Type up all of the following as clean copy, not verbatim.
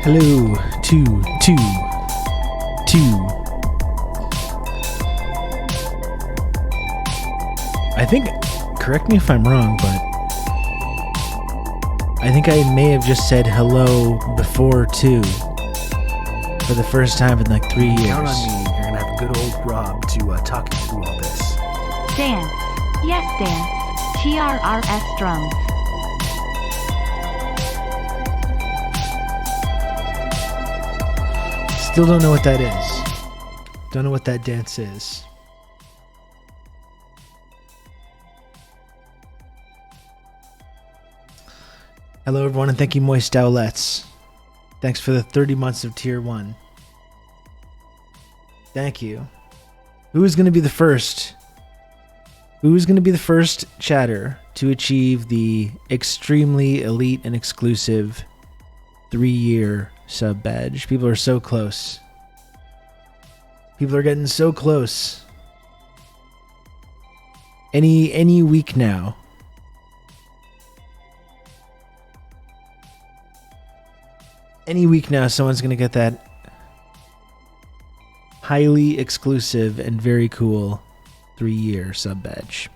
Hello, two. I think, correct me if I'm wrong, but I think I may have just said hello before two for the first time in like 3 years. Count on me. You're gonna have good old Rob to talk you through all this. Dance. Yes, dance. TRRS drums. Still don't know what that is. Don't know what that dance is. Hello everyone, and thank you Moist Owlets. Thanks for the 30 months of Tier 1. Thank you. Who is going to be the first? Who is going to be the first chatter to achieve the extremely elite and exclusive 3-year sub badge? People are so close. People are getting so close. Any week now. Any week now, someone's going to get that highly exclusive and very cool 3-year sub badge.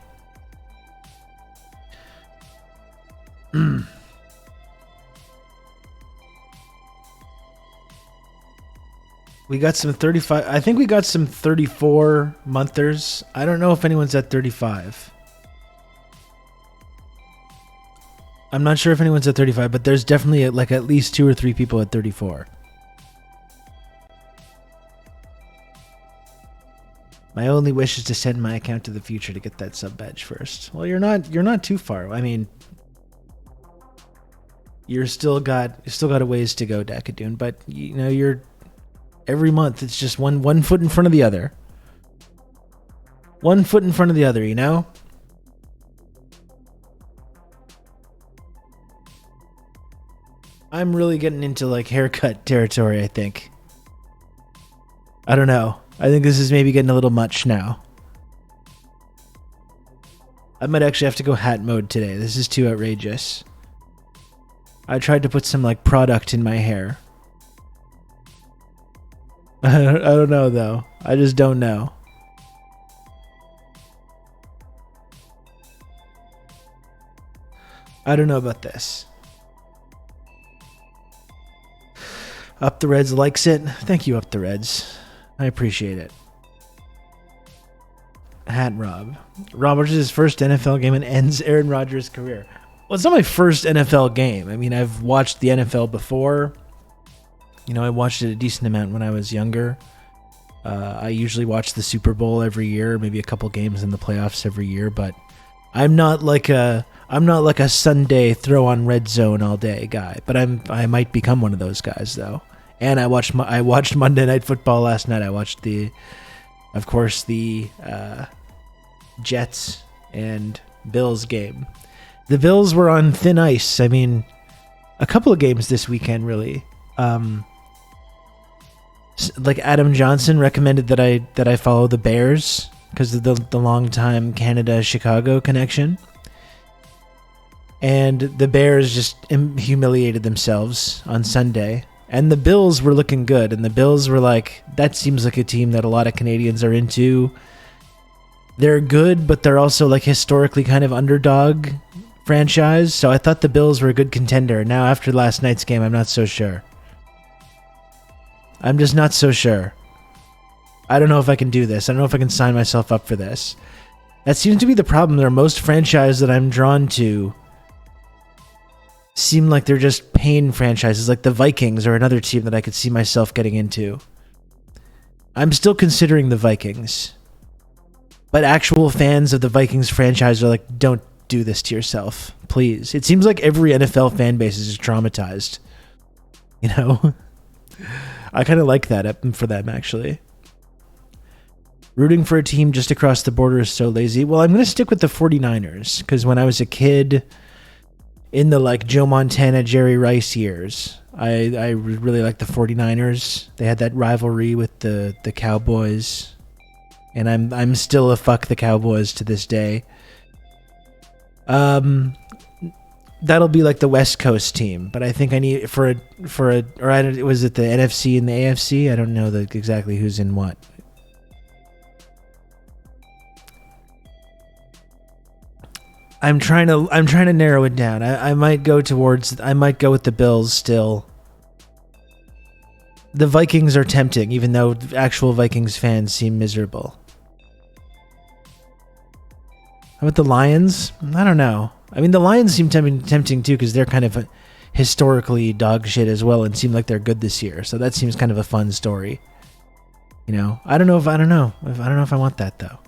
We got some 35. I think we got some 34 monthers. I don't know if anyone's at 35. I'm not sure if anyone's at 35, but there's definitely like at least 2 or 3 people at 34. My only wish is to send my account to the future to get that sub badge first. Well, you're not too far. I mean, you still got a ways to go, Dakadoon, but you know, you're every month it's just one foot in front of the other. One foot in front of the other, you know? I'm really getting into like haircut territory, I think. I don't know. I think this is maybe getting a little much now. I might actually have to go hat mode today. This is too outrageous. I tried to put some like product in my hair. I don't know though. I just don't know. I don't know about this. Up the Reds likes it. Thank you, Up the Reds. I appreciate it. Hat Rob. Rodgers' his first NFL game and ends Aaron Rodgers' career. Well, it's not my first NFL game. I mean, I've watched the NFL before. You know, I watched it a decent amount when I was younger. I usually watch the Super Bowl every year, maybe a couple games in the playoffs every year, but I'm not like a Sunday throw on Red Zone all day guy, but I might become one of those guys though. And I watched Monday Night Football last night. I watched of course the Jets and Bills game. The Bills were on thin ice. I mean, a couple of games this weekend really. Like Adam Johnson recommended that I follow the Bears because of the long time Canada-Chicago connection. And the Bears just humiliated themselves on Sunday. And the Bills were looking good. And the Bills were like, that seems like a team that a lot of Canadians are into. They're good, but they're also like historically kind of underdog franchise. So I thought the Bills were a good contender. Now after last night's game, I'm not so sure. I'm just not so sure. I don't know if I can do this. I don't know if I can sign myself up for this. That seems to be the problem. There are most franchises that I'm drawn to seem like they're just pain franchises, like the Vikings or another team that I could see myself getting into. I'm still considering the Vikings. But actual fans of the Vikings franchise are like, don't do this to yourself, please. It seems like every NFL fan base is just traumatized. You know? I kind of like that for them, actually. Rooting for a team just across the border is so lazy. Well, I'm going to stick with the 49ers, because when I was a kid, in the like Joe Montana, Jerry Rice years, I really liked the 49ers. They had that rivalry with the Cowboys, and I'm still a fuck the Cowboys to this day. that'll be like the West Coast team. But I think I need was it the NFC and the AFC? I don't know exactly who's in what. I'm trying to narrow it down. I might go with the Bills still. The Vikings are tempting, even though actual Vikings fans seem miserable. How about the Lions? I don't know. I mean, the Lions seem tempting too, because they're kind of historically dog shit as well, and seem like they're good this year. So that seems kind of a fun story. You know, I don't know if I want that though.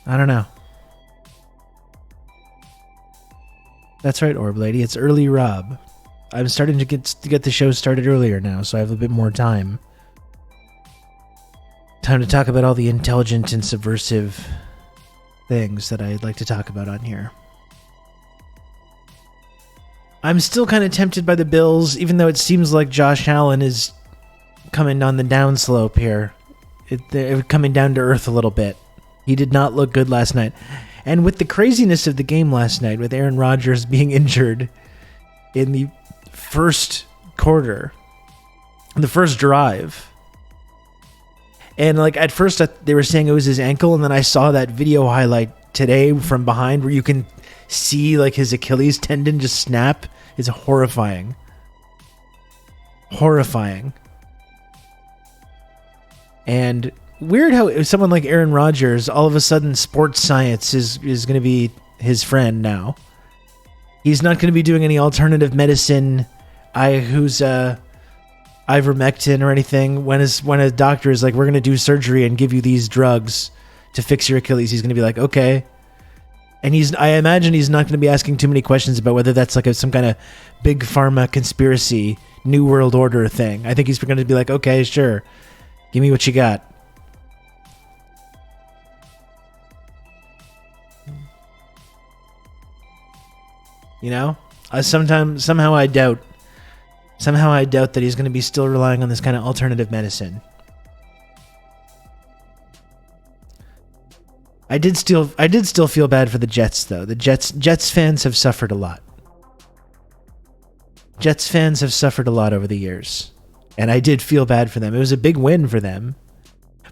I don't know. That's right, Orb Lady. It's early Rob. I'm starting to get the show started earlier now, so I have a bit more time. Time to talk about all the intelligent and subversive things that I'd like to talk about on here. I'm still kind of tempted by the Bills, even though it seems like Josh Allen is coming on the downslope here. They're coming down to earth a little bit. He did not look good last night. And with the craziness of the game last night, with Aaron Rodgers being injured in the first quarter, the first drive, and like at first they were saying it was his ankle, and then I saw that video highlight today from behind where you can see like his Achilles tendon just snap. It's horrifying. Horrifying. And weird how someone like Aaron Rodgers, all of a sudden sports science is going to be his friend now. He's not going to be doing any alternative medicine, ivermectin or anything. When a doctor is like, we're going to do surgery and give you these drugs to fix your Achilles, he's going to be like, okay. And I imagine he's not going to be asking too many questions about whether that's like some kind of big pharma conspiracy, New World Order thing. I think he's going to be like, okay, sure. Give me what you got. You know, somehow I doubt that he's going to be still relying on this kind of alternative medicine. I did still feel bad for the Jets though. The Jets fans have suffered a lot. Jets fans have suffered a lot over the years, and I did feel bad for them. It was a big win for them,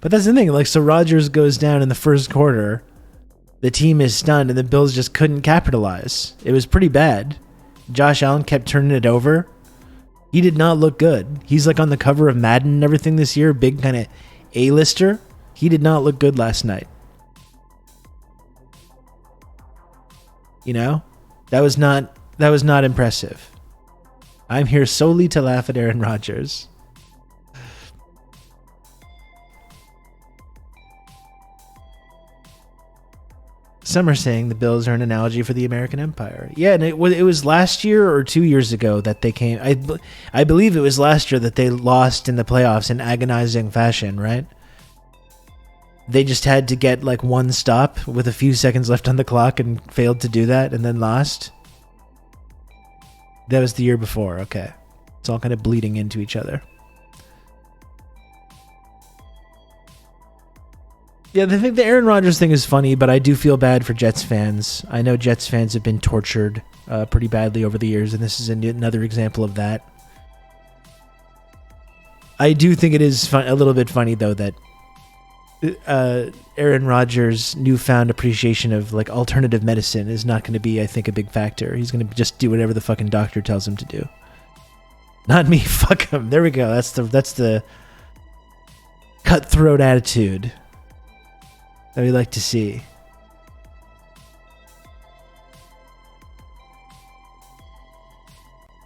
but that's the thing. Like, so Rodgers goes down in the first quarter. The team is stunned, and the Bills just couldn't capitalize. It was pretty bad. Josh Allen kept turning it over. He did not look good. He's like on the cover of Madden and everything this year, big kind of A-lister. He did not look good last night. You know? That was not impressive. I'm here solely to laugh at Aaron Rodgers. Some are saying the Bills are an analogy for the American Empire. Yeah, and it was last year or 2 years ago that they came. I believe it was last year that they lost in the playoffs in agonizing fashion, right? They just had to get like one stop with a few seconds left on the clock and failed to do that and then lost. That was the year before. Okay. It's all kind of bleeding into each other. Yeah, I think the Aaron Rodgers thing is funny, but I do feel bad for Jets fans. I know Jets fans have been tortured pretty badly over the years, and this is another example of that. I do think it is a little bit funny, though, that Aaron Rodgers' newfound appreciation of like alternative medicine is not going to be, I think, a big factor. He's going to just do whatever the fucking doctor tells him to do. Not me, fuck him. There we go. That's the cutthroat attitude that we like to see.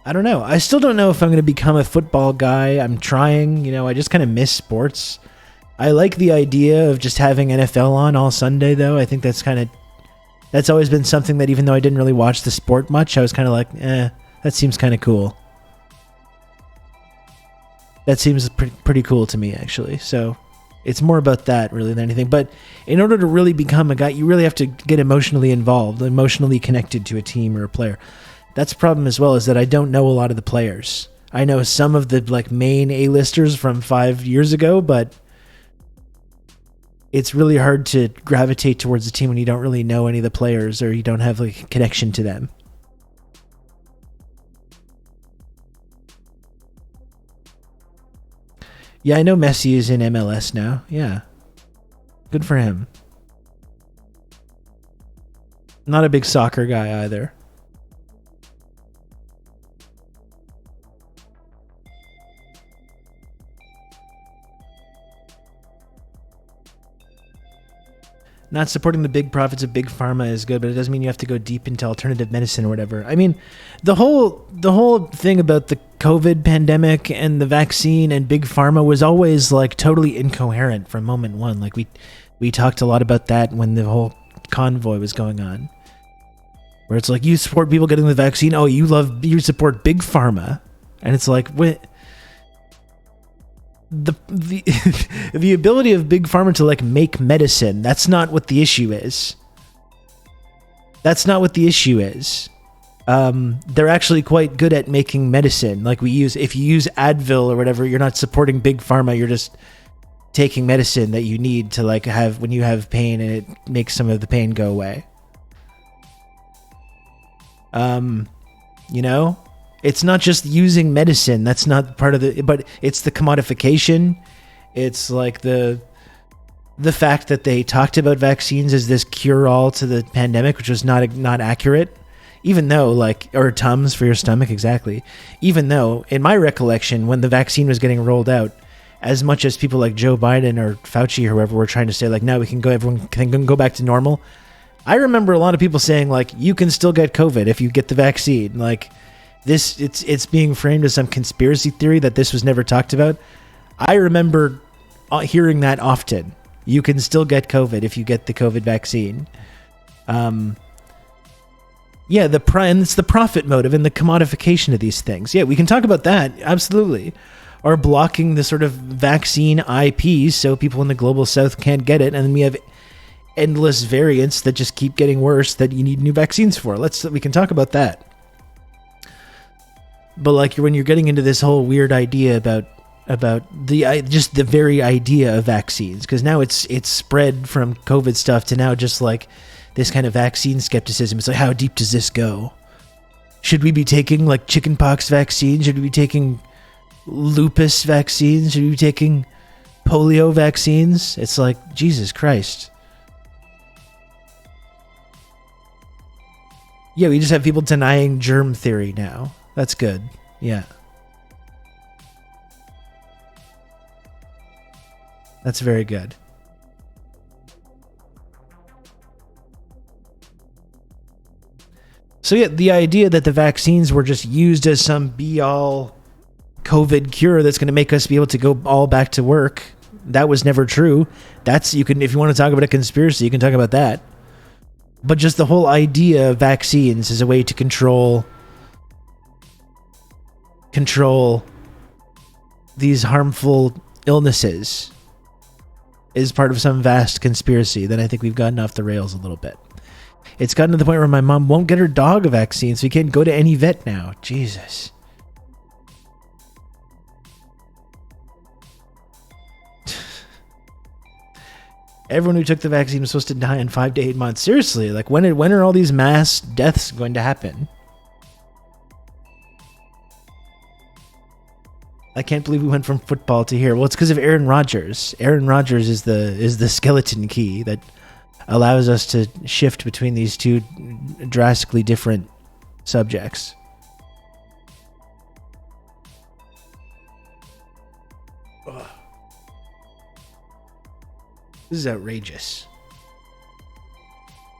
I don't know. I still don't know if I'm going to become a football guy. I'm trying. You know, I just kind of miss sports. I like the idea of just having NFL on all Sunday, though. I think that's always been something that even though I didn't really watch the sport much, I was kind of like, that seems kind of cool. That seems pretty cool to me, actually. So it's more about that really than anything. But in order to really become a guy, you really have to get emotionally involved, emotionally connected to a team or a player. That's the problem as well, is that I don't know a lot of the players. I know some of the like main A-listers from 5 years ago, but it's really hard to gravitate towards a team when you don't really know any of the players or you don't have like a connection to them. Yeah, I know Messi is in MLS now. Yeah. Good for him. Not a big soccer guy either. Not supporting the big profits of big pharma is good, but it doesn't mean you have to go deep into alternative medicine or whatever. I mean, the whole thing about the COVID pandemic and the vaccine and big pharma was always like totally incoherent from moment one. Like we talked a lot about that when the whole convoy was going on, where it's like, you support people getting the vaccine. Oh, you support big pharma, and it's like, what? The ability of big pharma to like make medicine, that's not what the issue is. That's not what the issue is. They're actually quite good at making medicine. Like if you use Advil or whatever, you're not supporting big pharma, you're just taking medicine that you need to like have when you have pain, and it makes some of the pain go away. You know? It's not just using medicine. That's not part of but it's the commodification. It's like the fact that they talked about vaccines as this cure-all to the pandemic, which was not accurate. Even though, like, or Tums for your stomach, exactly. Even though, in my recollection, when the vaccine was getting rolled out, as much as people like Joe Biden or Fauci or whoever were trying to say, like, now everyone can go back to normal. I remember a lot of people saying, like, you can still get COVID if you get the vaccine. Like, it's being framed as some conspiracy theory that this was never talked about. I remember hearing that often. You can still get COVID if you get the COVID vaccine. Yeah, and it's the profit motive and the commodification of these things. Yeah, we can talk about that, absolutely. Or blocking the sort of vaccine IPs so people in the global south can't get it, and then we have endless variants that just keep getting worse that you need new vaccines for. We can talk about that. But like when you're getting into this whole weird idea about just the very idea of vaccines, because now it's spread from COVID stuff to now just like this kind of vaccine skepticism. It's like, how deep does this go? Should we be taking like chickenpox vaccines? Should we be taking lupus vaccines? Should we be taking polio vaccines? It's like, Jesus Christ. Yeah, we just have people denying germ theory now. That's good. Yeah. That's very good. So yeah, the idea that the vaccines were just used as some be-all COVID cure that's going to make us be able to go all back to work, that was never true. If you want to talk about a conspiracy, you can talk about that. But just the whole idea of vaccines as a way to control these harmful illnesses is part of some vast conspiracy that I think we've gotten off the rails a little bit. It's gotten to the point where my mom won't get her dog a vaccine, so we can't go to any vet now. Jesus. Everyone who took the vaccine was supposed to die in 5 to 8 months. Seriously, like when are all these mass deaths going to happen? I can't believe we went from football to here. Well, it's because of Aaron Rodgers. Aaron Rodgers is the skeleton key that allows us to shift between these two drastically different subjects. Ugh. This is outrageous.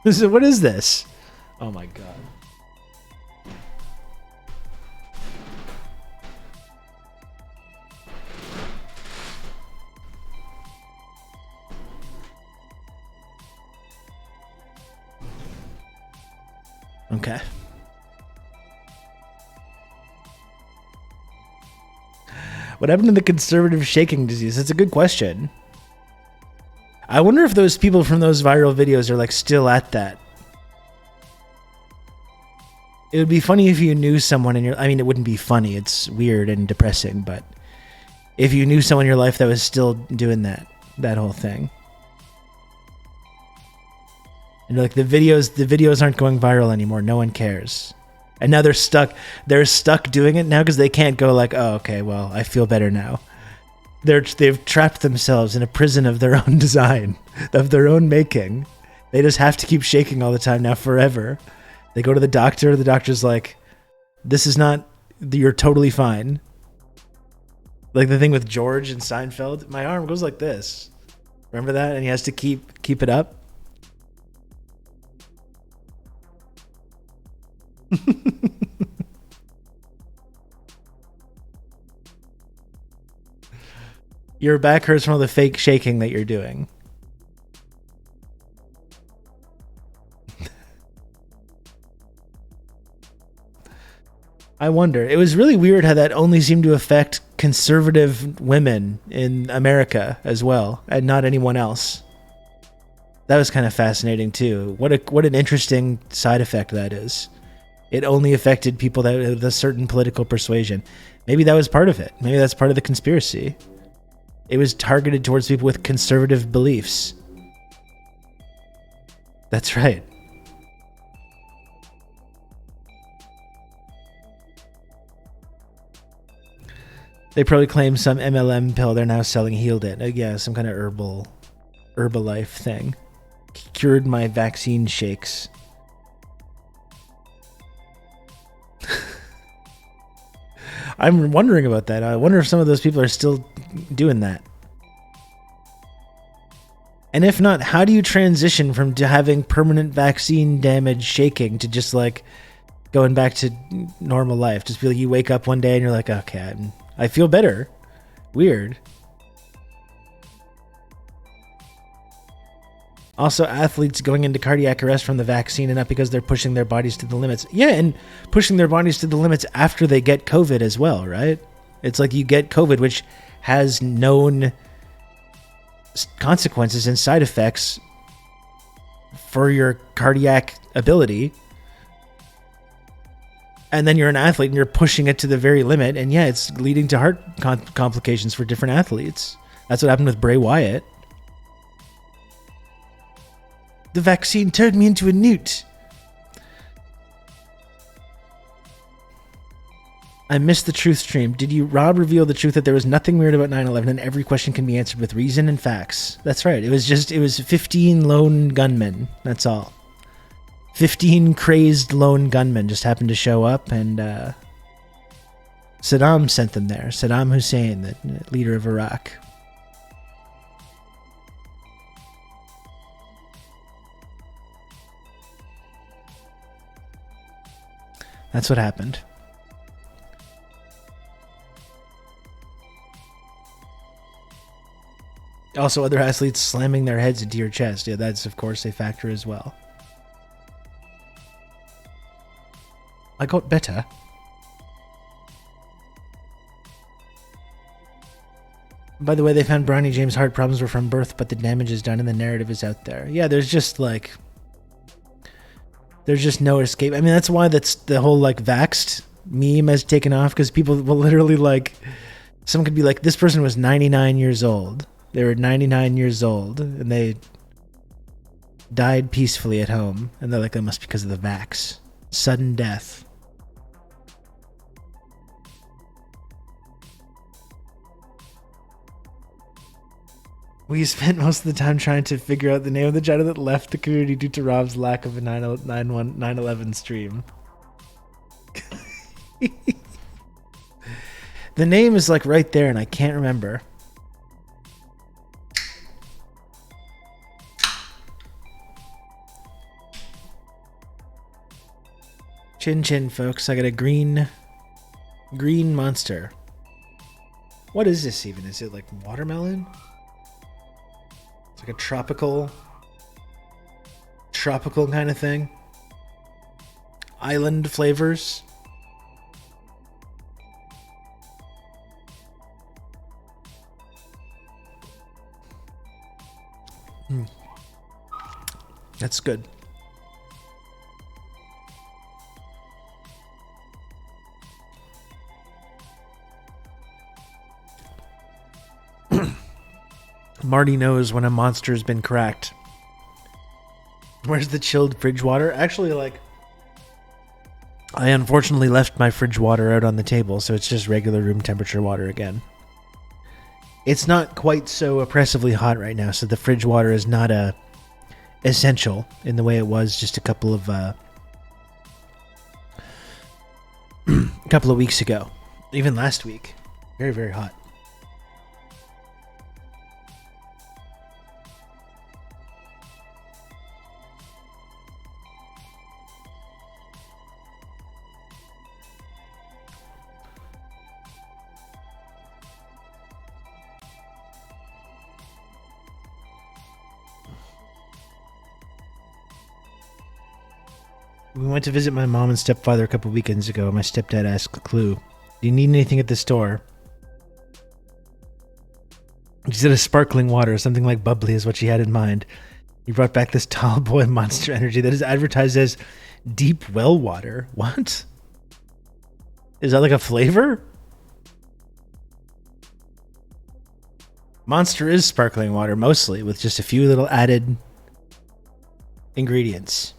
What is this? Oh my god. Okay. What happened to the conservative shaking disease? That's a good question. I wonder if those people from those viral videos are like still at that. It would be funny if you knew someone in your... I mean, it wouldn't be funny. It's weird and depressing, but if you knew someone in your life that was still doing that whole thing. And they're like, the videos aren't going viral anymore. No one cares. And now they're stuck doing it now because they can't go like, oh, okay, well, I feel better now. They've trapped themselves in a prison of their own design, of their own making. They just have to keep shaking all the time now forever. They go to the doctor. The doctor's like, this is not, you're totally fine. Like the thing with George and Seinfeld. My arm goes like this. Remember that? And he has to keep it up. Your back hurts from all the fake shaking that you're doing. I wonder. It was really weird how that only seemed to affect conservative women in America as well, and not anyone else. That was kind of fascinating too. What an interesting side effect that is. It only affected people that with a certain political persuasion. Maybe that was part of it. Maybe that's part of the conspiracy. It was targeted towards people with conservative beliefs. That's right. They probably claim some MLM pill they're now selling healed it. Yeah, some kind of Herbalife thing. Cured my vaccine shakes. I'm wondering about that. I wonder if some of those people are still doing that. And if not, how do you transition from to having permanent vaccine damage shaking to just like going back to normal life? Just feel like you wake up one day and you're like, okay, I feel better. Weird. Also, athletes going into cardiac arrest from the vaccine and not because they're pushing their bodies to the limits. Yeah, and pushing their bodies to the limits after they get COVID as well, right? It's like you get COVID, which has known consequences and side effects for your cardiac ability. And then you're an athlete and you're pushing it to the very limit. And yeah, it's leading to heart complications for different athletes. That's what happened with Bray Wyatt. The vaccine turned me into a newt. I missed the truth stream. Did Rob reveal the truth that there was nothing weird about 9/11 and every question can be answered with reason and facts? That's right. It was 15 lone gunmen. That's all. 15 crazed lone gunmen just happened to show up, and Saddam sent them there. Saddam Hussein, the leader of Iraq. That's what happened. Also, other athletes slamming their heads into your chest. Yeah, that's, of course, a factor as well. I got better. By the way, they found Bronny James' heart problems were from birth, but the damage is done and the narrative is out there. Yeah, there's just no escape. I mean, that's why the whole vaxxed meme has taken off, because people will literally someone could be like, this person was 99 years old. They were 99 years old and they died peacefully at home. And they're like, that must be because of the vax. Sudden death. We spent most of the time trying to figure out the name of the channel that left the community due to Rob's lack of a 9/11 stream. The name is right there and I can't remember. Chin chin, folks. I got a green monster. What is this even? Is it watermelon? It's like a tropical kind of thing. Island flavors. That's good. Marty knows when a monster has been cracked. Where's the chilled fridge water? Actually, like, I unfortunately left my fridge water out on the table, so it's just regular room temperature water again. It's not quite so oppressively hot right now, so the fridge water is not essential in the way it was just a couple of weeks ago, even last week. Very, very hot. We went to visit my mom and stepfather a couple weekends ago. My stepdad asked Clue, "Do you need anything at the store?" She said a sparkling water, something like bubbly is what she had in mind. He brought back this tall boy Monster Energy that is advertised as deep well water. What? Is that like a flavor? Monster is sparkling water mostly, with just a few little added ingredients.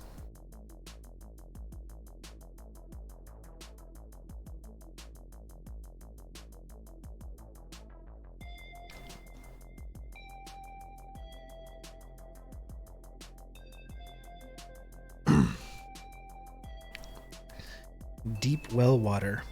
Deep well water.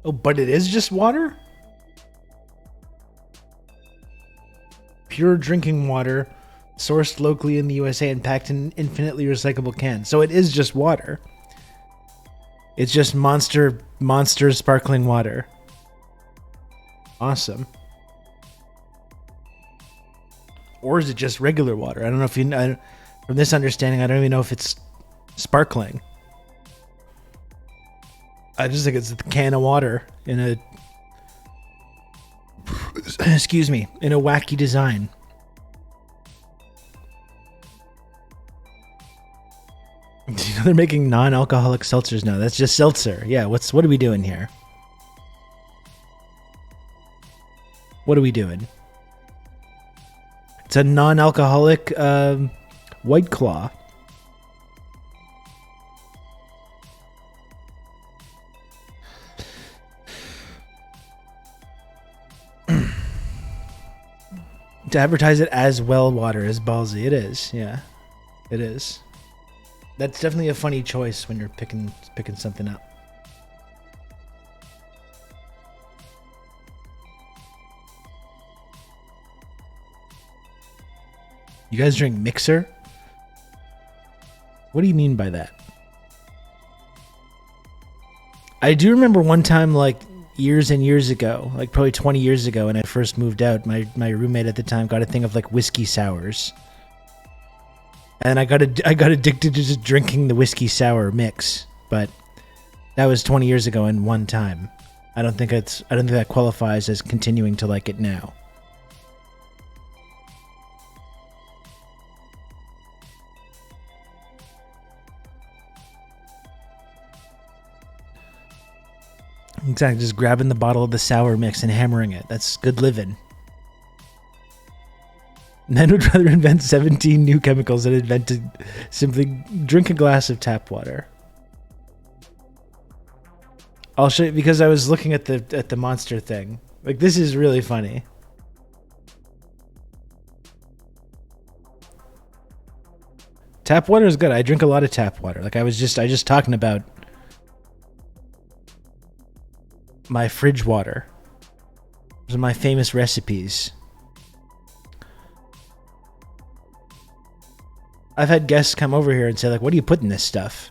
Oh, but it is just water? Pure drinking water, sourced locally in the USA and packed in infinitely recyclable cans. So it is just water. It's just monster sparkling water. Awesome. Or is it just regular water? I don't know if you... from this understanding, I don't even know if it's sparkling. I just think it's a can of water in a... excuse me. In a wacky design. They're making non-alcoholic seltzers now. That's just seltzer. Yeah, what are we doing here? What are we doing? It's a non-alcoholic White Claw. To advertise it as well water is ballsy. It is, yeah. It is. That's definitely a funny choice when you're picking something up. You guys drink Mixer? What do you mean by that? I do remember one time, like years and years ago, like probably 20 years ago when I first moved out, my roommate at the time got a thing of like whiskey sours. And I got addicted to just drinking the whiskey sour mix, but that was 20 years ago in one time. I don't think that qualifies as continuing to like it now. Exactly, just grabbing the bottle of the sour mix and hammering it. That's good living. Men would rather invent 17 new chemicals than invented simply drink a glass of tap water. I'll show you, because I was looking at the monster thing. Like, this is really funny. Tap water is good. I drink a lot of tap water. Like I just talking about my fridge water. Those are my famous recipes. I've had guests come over here and say, like, what do you put in this stuff?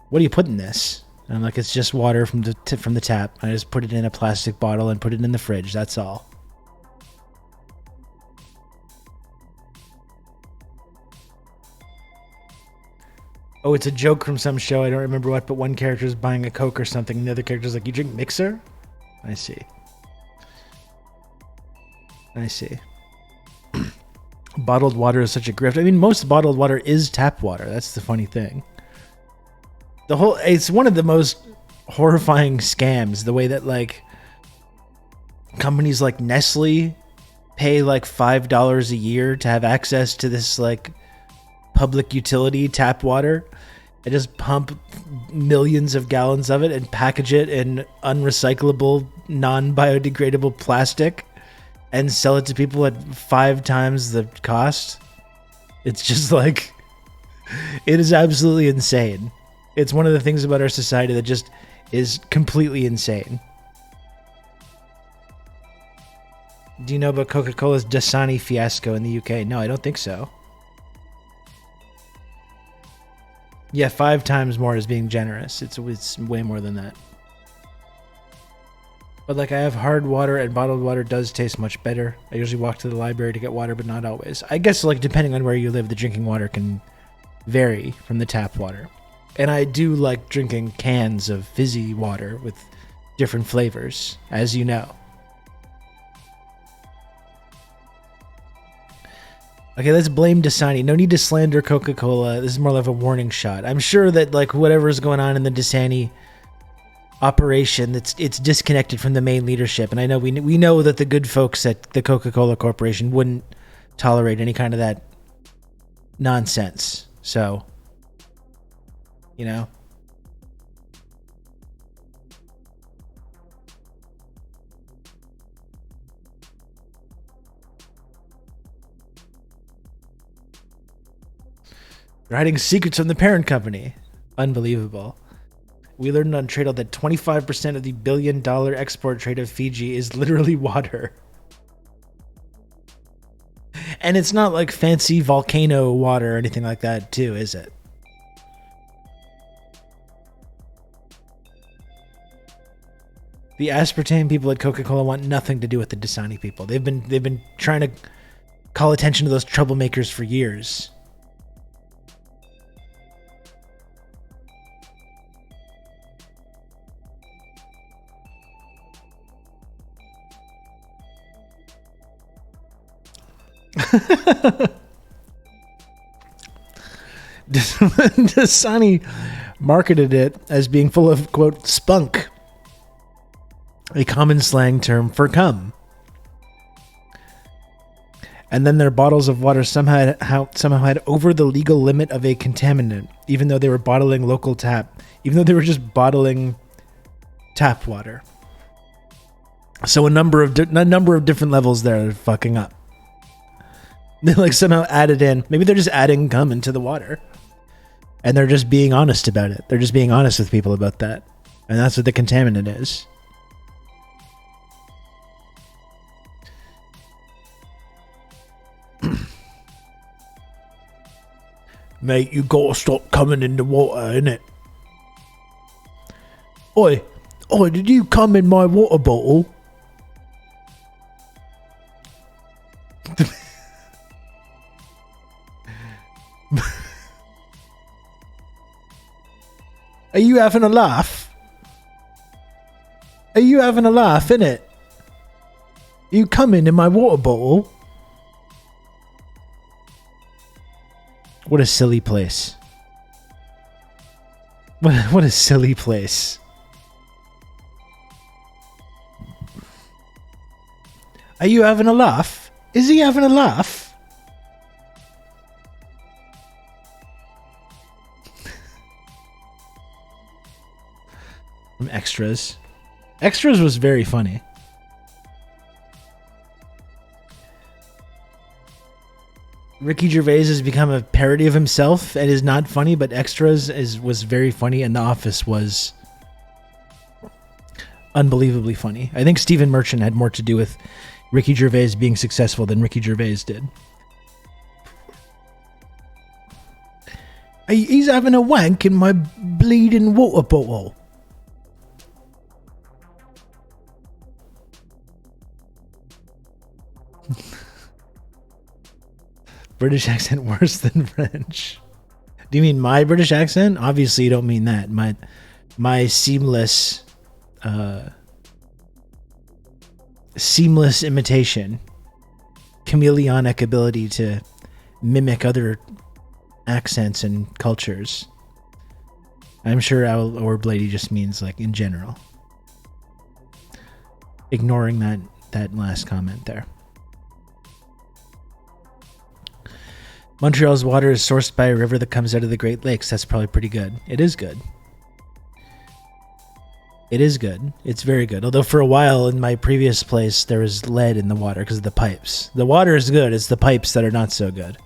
What do you put in this? And I'm like, it's just water from the tap. I just put it in a plastic bottle and put it in the fridge. That's all. Oh, it's a joke from some show. I don't remember what, but one character is buying a Coke or something, and the other character is like, you drink Mixer? I see. I see. Bottled water is such a grift. I mean, most bottled water is tap water. That's the funny thing. It's one of the most horrifying scams, the way that like companies like Nestle pay like $5 a year to have access to this like public utility tap water and just pump millions of gallons of it and package it in unrecyclable, non-biodegradable plastic and sell it to people at 5 times the cost. It's just like, it is absolutely insane. It's one of the things about our society that just is completely insane. Do you know about Coca-Cola's Dasani fiasco in the UK? No, I don't think so. Yeah, 5 times more is being generous. It's way more than that. But like, I have hard water, and bottled water does taste much better. I usually walk to the library to get water, but not always. I guess like depending on where you live, the drinking water can vary from the tap water. And I do like drinking cans of fizzy water with different flavors, as you know. Okay, let's blame Dasani. No need to slander Coca-Cola. This is more like a warning shot. I'm sure that like whatever's going on in the Dasani operation, it's disconnected from the main leadership. And I know we know that the good folks at the Coca-Cola Corporation wouldn't tolerate any kind of that nonsense. So, you know. They're hiding secrets from the parent company. Unbelievable. We learned on Tradle that 25% of the billion-dollar export trade of Fiji is literally water. And it's not like fancy volcano water or anything like that, too, is it? The aspartame people at Coca-Cola want nothing to do with the Dasani people. They've been trying to call attention to those troublemakers for years. Dasani marketed it as being full of, quote, spunk, a common slang term for cum. And then their bottles of water somehow had over the legal limit of a contaminant, even though they were they were just bottling tap water. So a number of different levels there are fucking up. They like somehow added in. Maybe they're just adding cum into the water, and they're just being honest about it. They're just being honest with people about that, and that's what the contaminant is. Mate, you gotta stop coming in the water, innit? Oi, did you come in my water bottle? Are you having a laugh? Are you having a laugh, innit? You coming in my water bottle? What a silly place. What a silly place. Are you having a laugh? Is he having a laugh? From Extras. Extras was very funny. Ricky Gervais has become a parody of himself and is not funny, but Extras was very funny, and The Office was unbelievably funny. I think Stephen Merchant had more to do with Ricky Gervais being successful than Ricky Gervais did. He's having a wank in my bleeding water bottle. British accent worse than French. Do you mean my British accent? Obviously you don't mean that. My seamless imitation, chameleonic ability to mimic other accents and cultures. I'm sure Owl or Blady just means like in general. Ignoring that last comment there. Montreal's water is sourced by a river that comes out of the Great Lakes. That's probably pretty good. It is good. It is good. It's very good. Although for a while in my previous place, there was lead in the water because of the pipes. The water is good. It's the pipes that are not so good.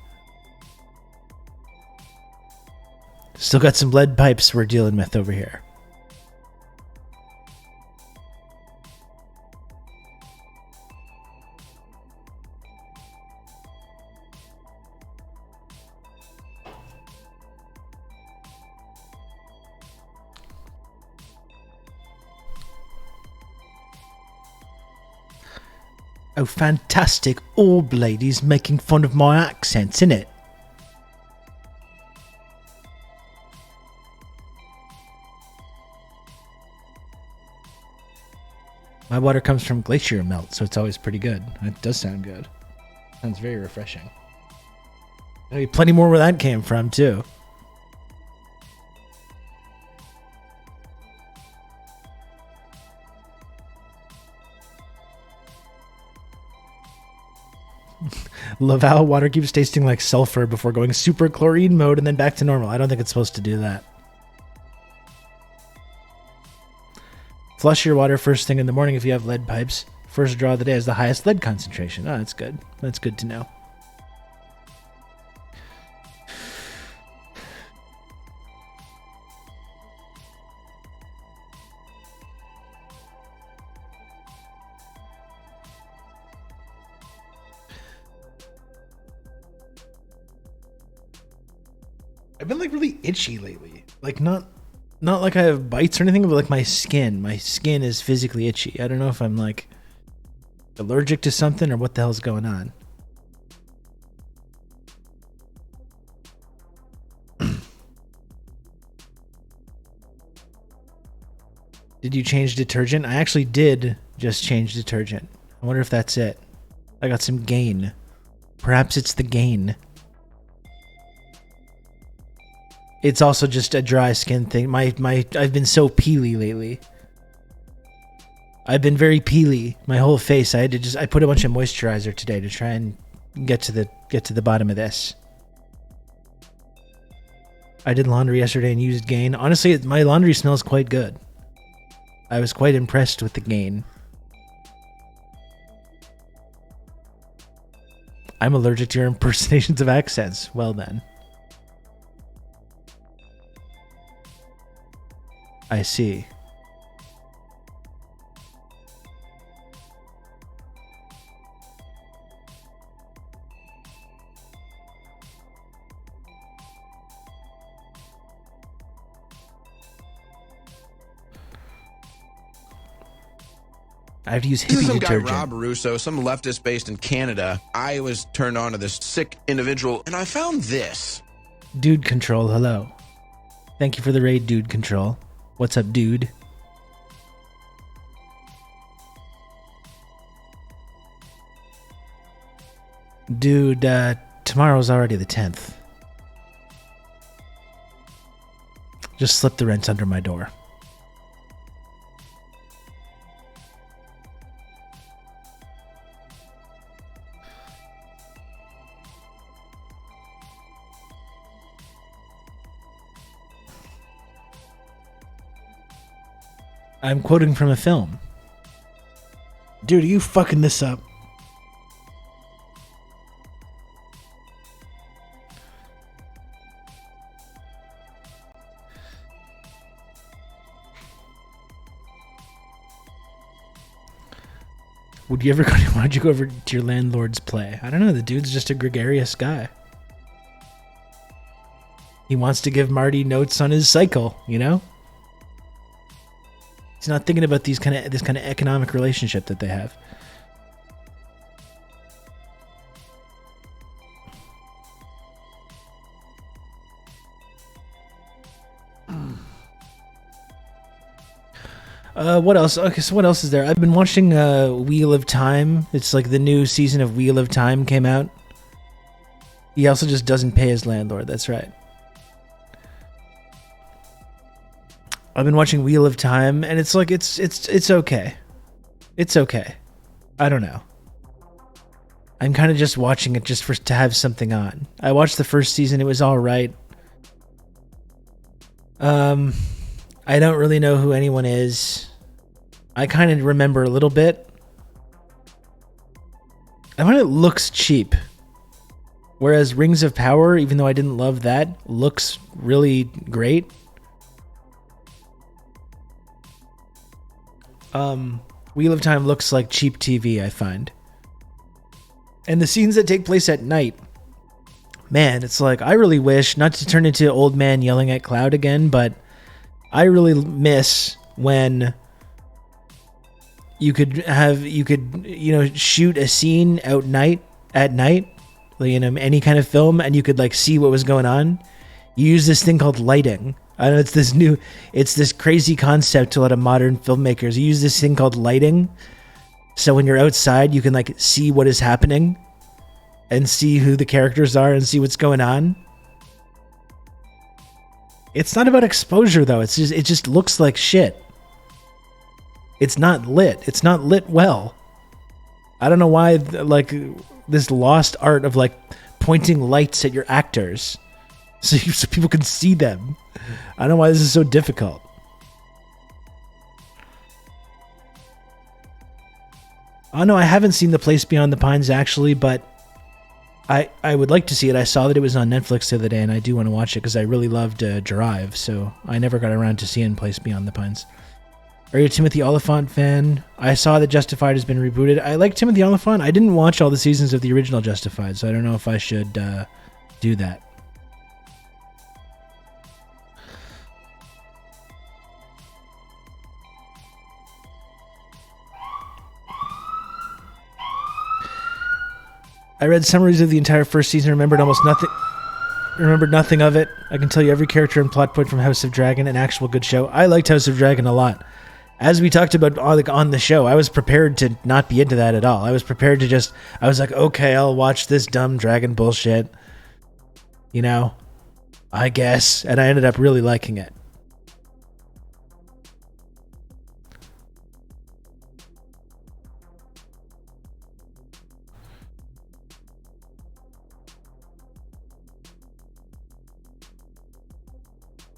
Still got some lead pipes we're dealing with over here. Oh, fantastic. All ladies making fun of my accents, innit? My water comes from glacier melt, so it's always pretty good. It does sound good. Sounds very refreshing. There'll be plenty more where that came from, too. Laval water keeps tasting like sulfur before going super chlorine mode and then back to normal. I don't think it's supposed to do that. Flush your water first thing in the morning if you have lead pipes. First draw of the day has the highest lead concentration. Oh, that's good. That's good to know. I've been like really itchy lately. Like not like I have bites or anything, but like my skin. My skin is physically itchy. I don't know if I'm like allergic to something or what the hell's going on. Did you change detergent? I actually did just change detergent. I wonder if that's it. I got some Gain. Perhaps it's the Gain. It's also just a dry skin thing. I've been so peely lately. I've been very peely. My whole face. I put a bunch of moisturizer today to try and get to the bottom of this. I did laundry yesterday and used Gain. Honestly, my laundry smells quite good. I was quite impressed with the Gain. I'm allergic to your impersonations of accents. Well then. I see. I have to use hippie Some detergent. guy, Rob Russo, some leftist based in Canada. I was turned on to this sick individual, and I found this. Dude Control, hello. Thank you for the raid, Dude Control. What's up, dude? Dude, tomorrow's already the 10th. Just slip the rent under my door. I'm quoting from a film. Dude, are you fucking this up? Why'd you go over to your landlord's play? I don't know, the dude's just a gregarious guy. He wants to give Marty notes on his cycle, you know? He's not thinking about this kind of economic relationship that they have. What else? Okay, so what else is there? I've been watching Wheel of Time. It's like the new season of Wheel of Time came out. He also just doesn't pay his landlord. That's right. I've been watching Wheel of Time, and it's like it's okay. It's okay. I don't know. I'm kind of just watching it just to have something on. I watched the first season. It was all right. I don't really know who anyone is. I kind of remember a little bit. I find it looks cheap. Whereas Rings of Power, even though I didn't love that, looks really great. Wheel of Time looks like cheap TV, I find. And the scenes that take place at night, man, it's like, I really wish, not to turn into old man yelling at cloud again, but I really miss when you could shoot a scene at night, any kind of film, and you could like see what was going on. You use this thing called lighting. I know it's this crazy concept to a lot of modern filmmakers. You use this thing called lighting. So when you're outside, you can like see what is happening and see who the characters are and see what's going on. It's not about exposure though. It just looks like shit. It's not lit. It's not lit well. I don't know why like this lost art of like pointing lights at your actors so people can see them. I don't know why this is so difficult. Oh no, I haven't seen The Place Beyond the Pines actually, but I would like to see it. I saw that it was on Netflix the other day, and I do want to watch it because I really loved Drive, so I never got around to seeing Place Beyond the Pines. Are you a Timothy Olyphant fan? I saw that Justified has been rebooted. I like Timothy Olyphant. I didn't watch all the seasons of the original Justified, so I don't know if I should do that. I read summaries of the entire first season, remembered nothing of it. I can tell you every character and plot point from House of Dragon, an actual good show. I liked House of Dragon a lot. As we talked about on the show, I was prepared to not be into that at all. I was prepared to I was like, okay, I'll watch this dumb dragon bullshit. You know, I guess. And I ended up really liking it.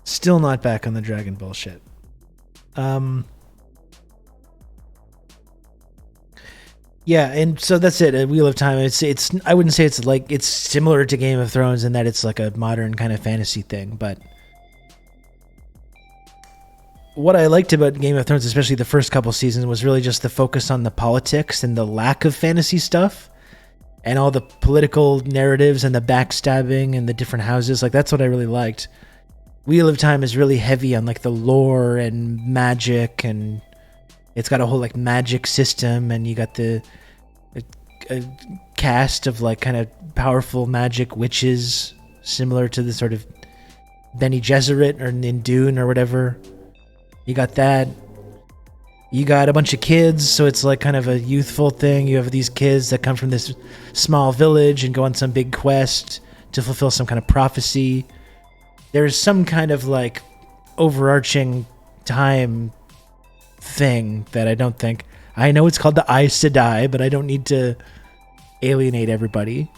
Still not back on the dragon bullshit. Yeah, and so that's it. Wheel of Time. It's. I wouldn't say it's similar to Game of Thrones in that it's like a modern kind of fantasy thing, but what I liked about Game of Thrones, especially the first couple seasons, was really just the focus on the politics and the lack of fantasy stuff, and all the political narratives and the backstabbing and the different houses. Like that's what I really liked. Wheel of Time is really heavy on like the lore and magic, and it's got a whole like magic system, and you got a cast of like kind of powerful magic witches, similar to the sort of Bene Gesserit or in Dune or whatever. You got that. You got a bunch of kids, so it's like kind of a youthful thing. You have these kids that come from this small village and go on some big quest to fulfill some kind of prophecy. There's some kind of like overarching time thing that I don't think. I know it's called the Aes Sedai, but I don't need to alienate everybody.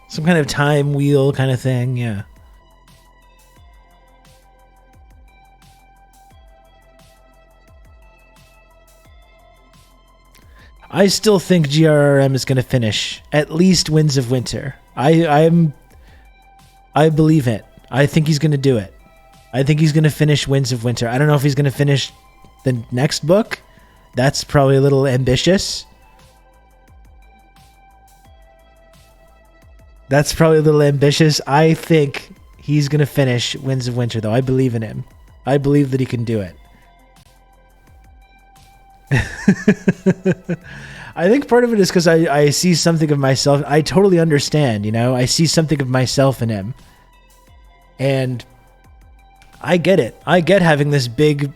Some kind of time wheel kind of thing, yeah. I still think GRRM is going to finish at least Winds of Winter. I believe it. I think he's going to do it. I think he's going to finish Winds of Winter. I don't know if he's going to finish the next book. That's probably a little ambitious. I think he's going to finish Winds of Winter, though. I believe in him. I believe that he can do it. I think part of it is because I see something of myself. I totally understand, you know. I see something of myself in him. And I get it. I get having this big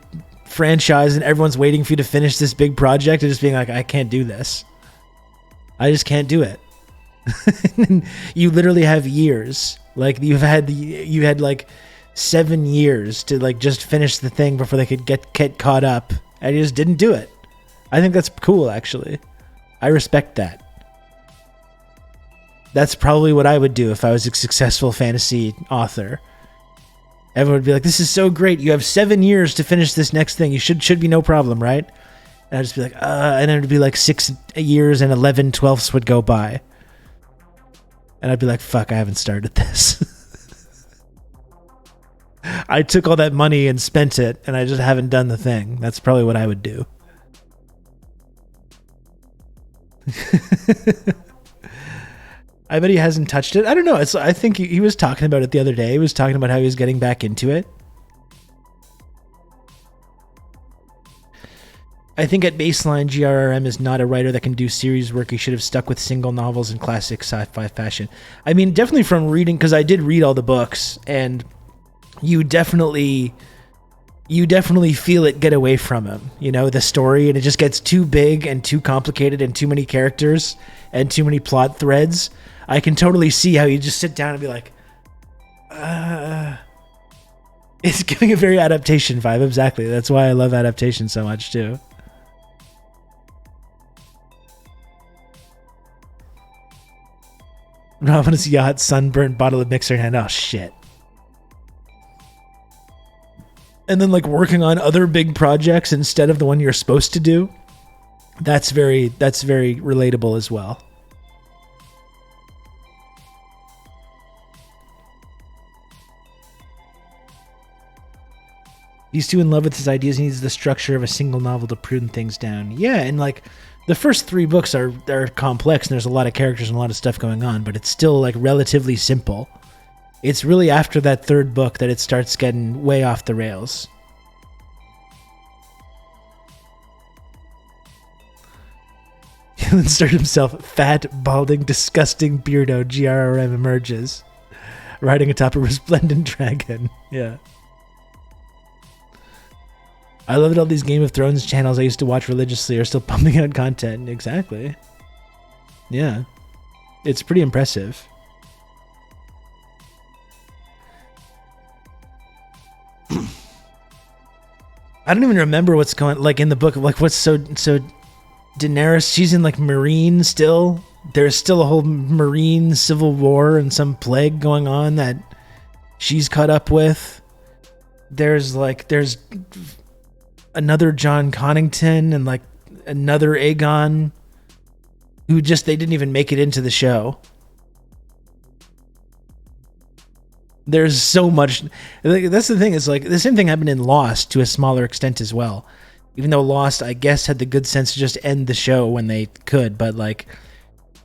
franchise and everyone's waiting for you to finish this big project and just being like, I can't do this. I just can't do it. You literally have years. Like you had like 7 years to like just finish the thing before they could get caught up, and you just didn't do it. I think that's cool, actually. I respect that. That's probably what I would do if I was a successful fantasy author. Everyone would be like, this is so great. You have 7 years to finish this next thing. You should be no problem, right? And I'd just be like, and then it'd be like 6 years and 11/12 would go by. And I'd be like, fuck, I haven't started this. I took all that money and spent it, and I just haven't done the thing. That's probably what I would do. I bet he hasn't touched it. I don't know. I think he was talking about it the other day. He was talking about how he was getting back into it. I think at baseline, GRRM is not a writer that can do series work. He should have stuck with single novels in classic sci-fi fashion. I mean, definitely from reading, because I did read all the books, and you definitely feel it get away from him. You know, the story, and it just gets too big and too complicated and too many characters and too many plot threads. I can totally see how you just sit down and be like, it's giving a very adaptation vibe. Exactly. That's why I love adaptation so much too. Robin's yacht, sunburnt, bottle of mixer in hand. Oh shit. And then like working on other big projects instead of the one you're supposed to do. That's very relatable as well. He's too in love with his ideas. He needs the structure of a single novel to prune things down. Yeah, and like the first 3 books are complex, and there's a lot of characters and a lot of stuff going on, but it's still like relatively simple. It's really after that 3rd book that it starts getting way off the rails. He'll insert himself, fat, balding, disgusting beardo, GRRM emerges, riding atop a resplendent dragon. Yeah. I love that all these Game of Thrones channels I used to watch religiously are still pumping out content. Exactly. Yeah. It's pretty impressive. I don't even remember what's going like in the book. Like what's so Daenerys, she's in like Marine still. There's still a whole Marine civil war and some plague going on that she's caught up with. There's another John Connington and like another Aegon who just, they didn't even make it into the show. There's so much. That's the thing. It's like the same thing happened in Lost to a smaller extent as well. Even though Lost, I guess, had the good sense to just end the show when they could. But like,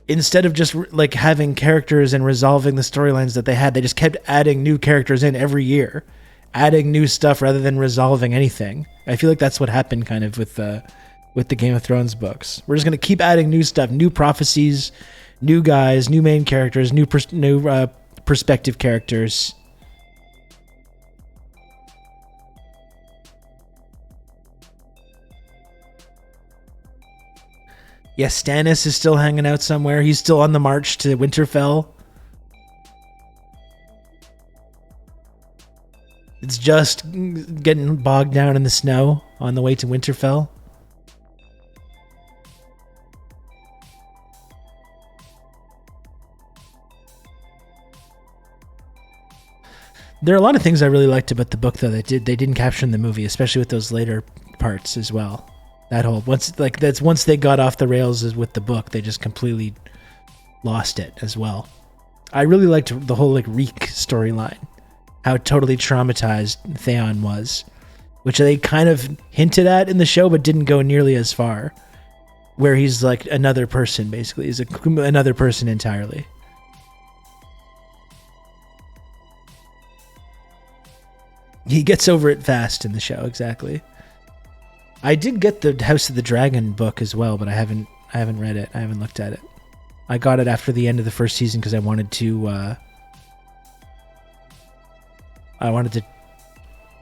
instead of just like having characters and resolving the storylines that they had, they just kept adding new characters in every year, adding new stuff rather than resolving anything. I feel like that's what happened kind of with the Game of Thrones books. We're just gonna keep adding new stuff, new prophecies, new guys, new main characters, new perspective characters. Yeah, Stannis is still hanging out somewhere. He's still on the march to Winterfell. It's just getting bogged down in the snow on the way to Winterfell. There are a lot of things I really liked about the book, though, that they didn't capture in the movie, especially with those later parts as well. That whole once they got off the rails with the book, they just completely lost it as well. I really liked the whole like Reek storyline, how totally traumatized Theon was, which they kind of hinted at in the show, but didn't go nearly as far. Where he's like another person, basically, he's another person entirely. He gets over it fast in the show, exactly. I did get the House of the Dragon book as well, but I haven't read it. I haven't looked at it. I got it after the end of the first season because I wanted to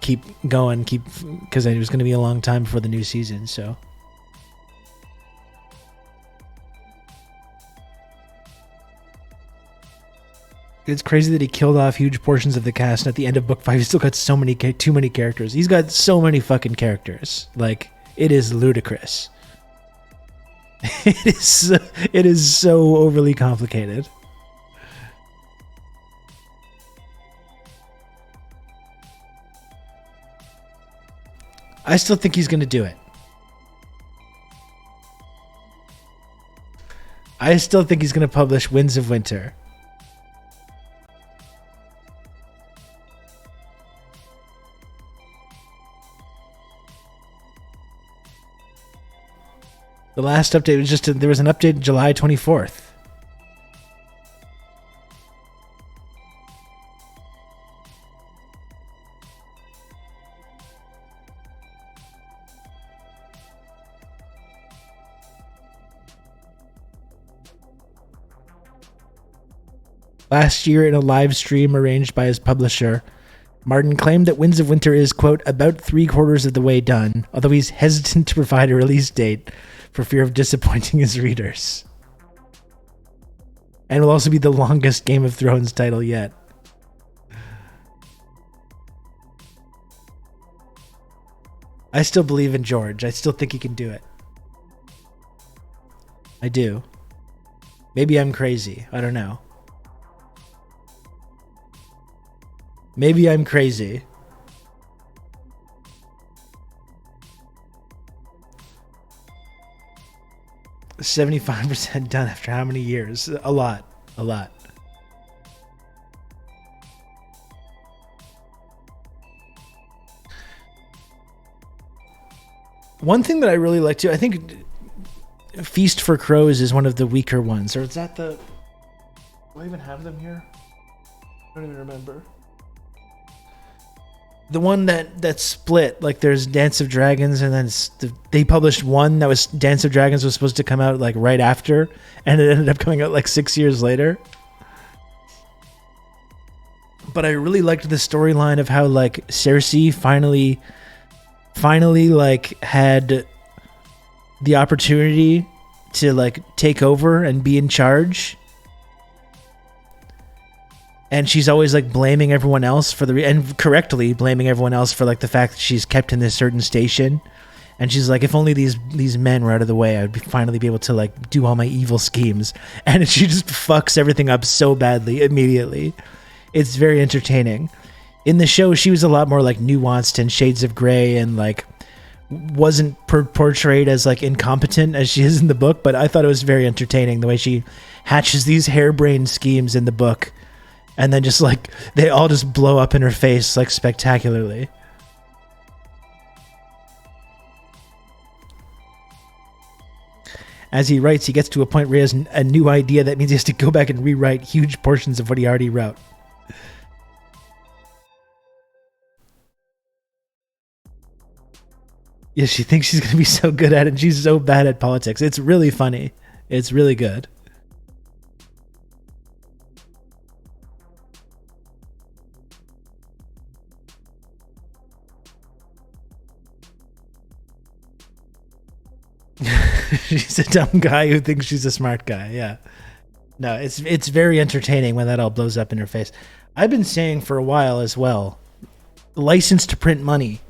keep going, because it was going to be a long time before the new season. So it's crazy that he killed off huge portions of the cast, and at the end of book 5 he's still got too many characters. He's got so many fucking characters. Like, it is ludicrous. It is so overly complicated. I still think he's going to do it. I still think he's going to publish Winds of Winter. The last update was there was an update July 24th. Last year, in a live stream arranged by his publisher, Martin claimed that Winds of Winter is, quote, about 3/4 of the way done, although he's hesitant to provide a release date for fear of disappointing his readers. And will also be the longest Game of Thrones title yet. I still believe in George. I still think he can do it. I do. Maybe I'm crazy. I don't know. Maybe I'm crazy. $75% done after how many years? A lot. One thing that I really like too, I think Feast for Crows is one of the weaker ones. Or is that the... Do I even have them here? I don't even remember. The one that split, like there's Dance of Dragons, and then they published one that was Dance of Dragons was supposed to come out like right after, and it ended up coming out like 6 years later. But I really liked the storyline of how like Cersei finally like had the opportunity to like take over and be in charge. And she's always like blaming everyone else for and correctly blaming everyone else for like the fact that she's kept in this certain station. And she's like, if only these men were out of the way, I would finally be able to like do all my evil schemes. And she just fucks everything up so badly immediately. It's very entertaining. In the show, she was a lot more like nuanced and shades of gray, and like wasn't portrayed as like incompetent as she is in the book. But I thought it was very entertaining the way she hatches these harebrained schemes in the book. And then just like, they all just blow up in her face like spectacularly. As he writes, he gets to a point where he has a new idea. That means he has to go back and rewrite huge portions of what he already wrote. Yeah, she thinks she's going to be so good at it, and she's so bad at politics. It's really funny. It's really good. She's a dumb guy who thinks she's a smart guy. Yeah. No, it's very entertaining when that all blows up in her face. I've been saying for a while as well, license to print money.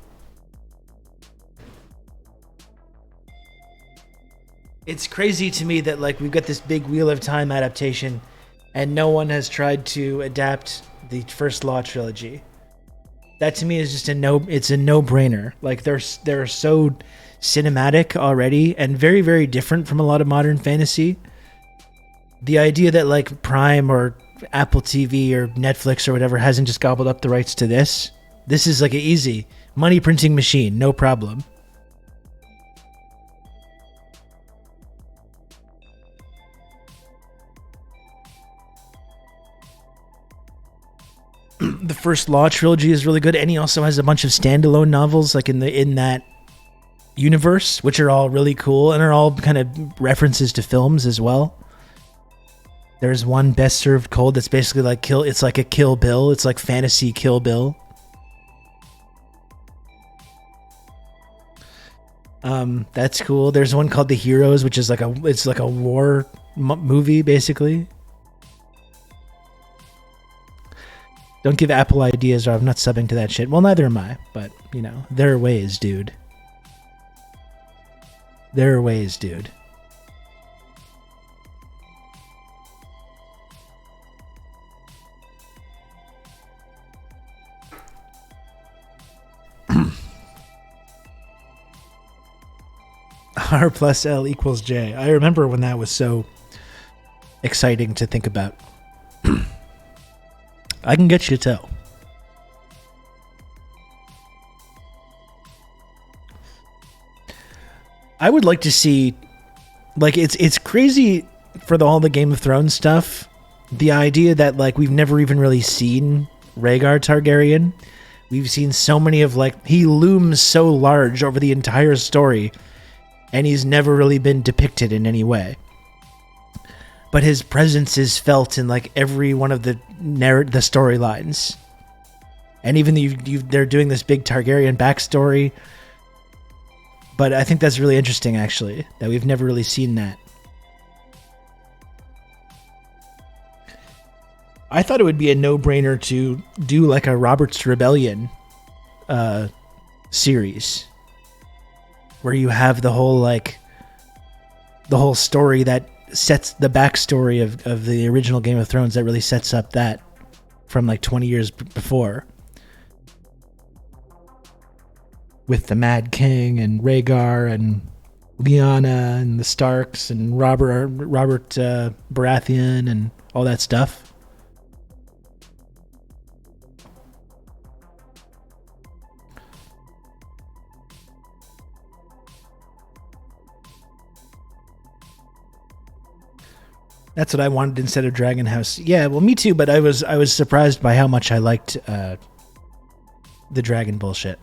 It's crazy to me that like we've got this big Wheel of Time adaptation and no one has tried to adapt the First Law trilogy. That to me is just it's a no-brainer. Like they're so cinematic already and very, very different from a lot of modern fantasy. The idea that like Prime or Apple TV or Netflix or whatever hasn't just gobbled up the rights to this is like an easy money printing machine, no problem. The First Law trilogy is really good, and he also has a bunch of standalone novels like in that universe, which are all really cool and are all kind of references to films as well. There's one, Best Served Cold, that's basically like it's like a Kill Bill. It's like fantasy Kill Bill. That's cool. There's one called The Heroes, which is like a war movie, basically. Don't give Apple ideas, or I'm not subbing to that shit. Well, neither am I, but, you know, there are ways, dude. There are ways, dude. R plus L equals J. I remember when that was so exciting to think about. I can get you to tell. I would like to see, like, it's crazy for all the Game of Thrones stuff. The idea that, like, we've never even really seen Rhaegar Targaryen. We've seen so many of, like, he looms so large over the entire story, and he's never really been depicted in any way. But his presence is felt in, like, every one of the storylines. And even they're doing this big Targaryen backstory. But I think that's really interesting, actually, that we've never really seen that. I thought it would be a no-brainer to do, like, a Robert's Rebellion series. Where you have the whole story that sets the backstory of the original Game of Thrones, that really sets up that from like 20 years before, with the Mad King and Rhaegar and Lyanna and the Starks and Robert Baratheon and all that stuff. That's what I wanted instead of Dragon House. Yeah, well, me too, but I was surprised by how much I liked the dragon bullshit.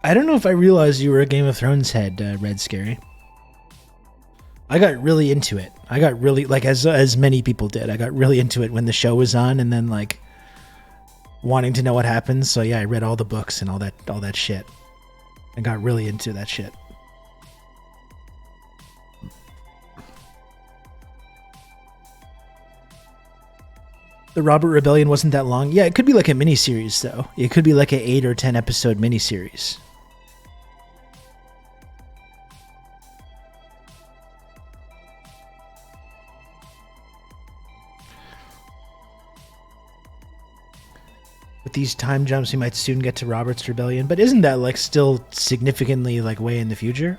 I don't know if I realized you were a Game of Thrones head, Red Scary. I got really into it. I got really, like, as many people did, I got really into it when the show was on, and then, like, wanting to know what happens. So yeah, I read all the books and all that shit. I got really into that shit. The Robert Rebellion wasn't that long. Yeah, it could be like a miniseries, though. It could be like an 8 or 10 episode miniseries. With these time jumps, we might soon get to Robert's Rebellion, but isn't that, like, still significantly, like, way in the future?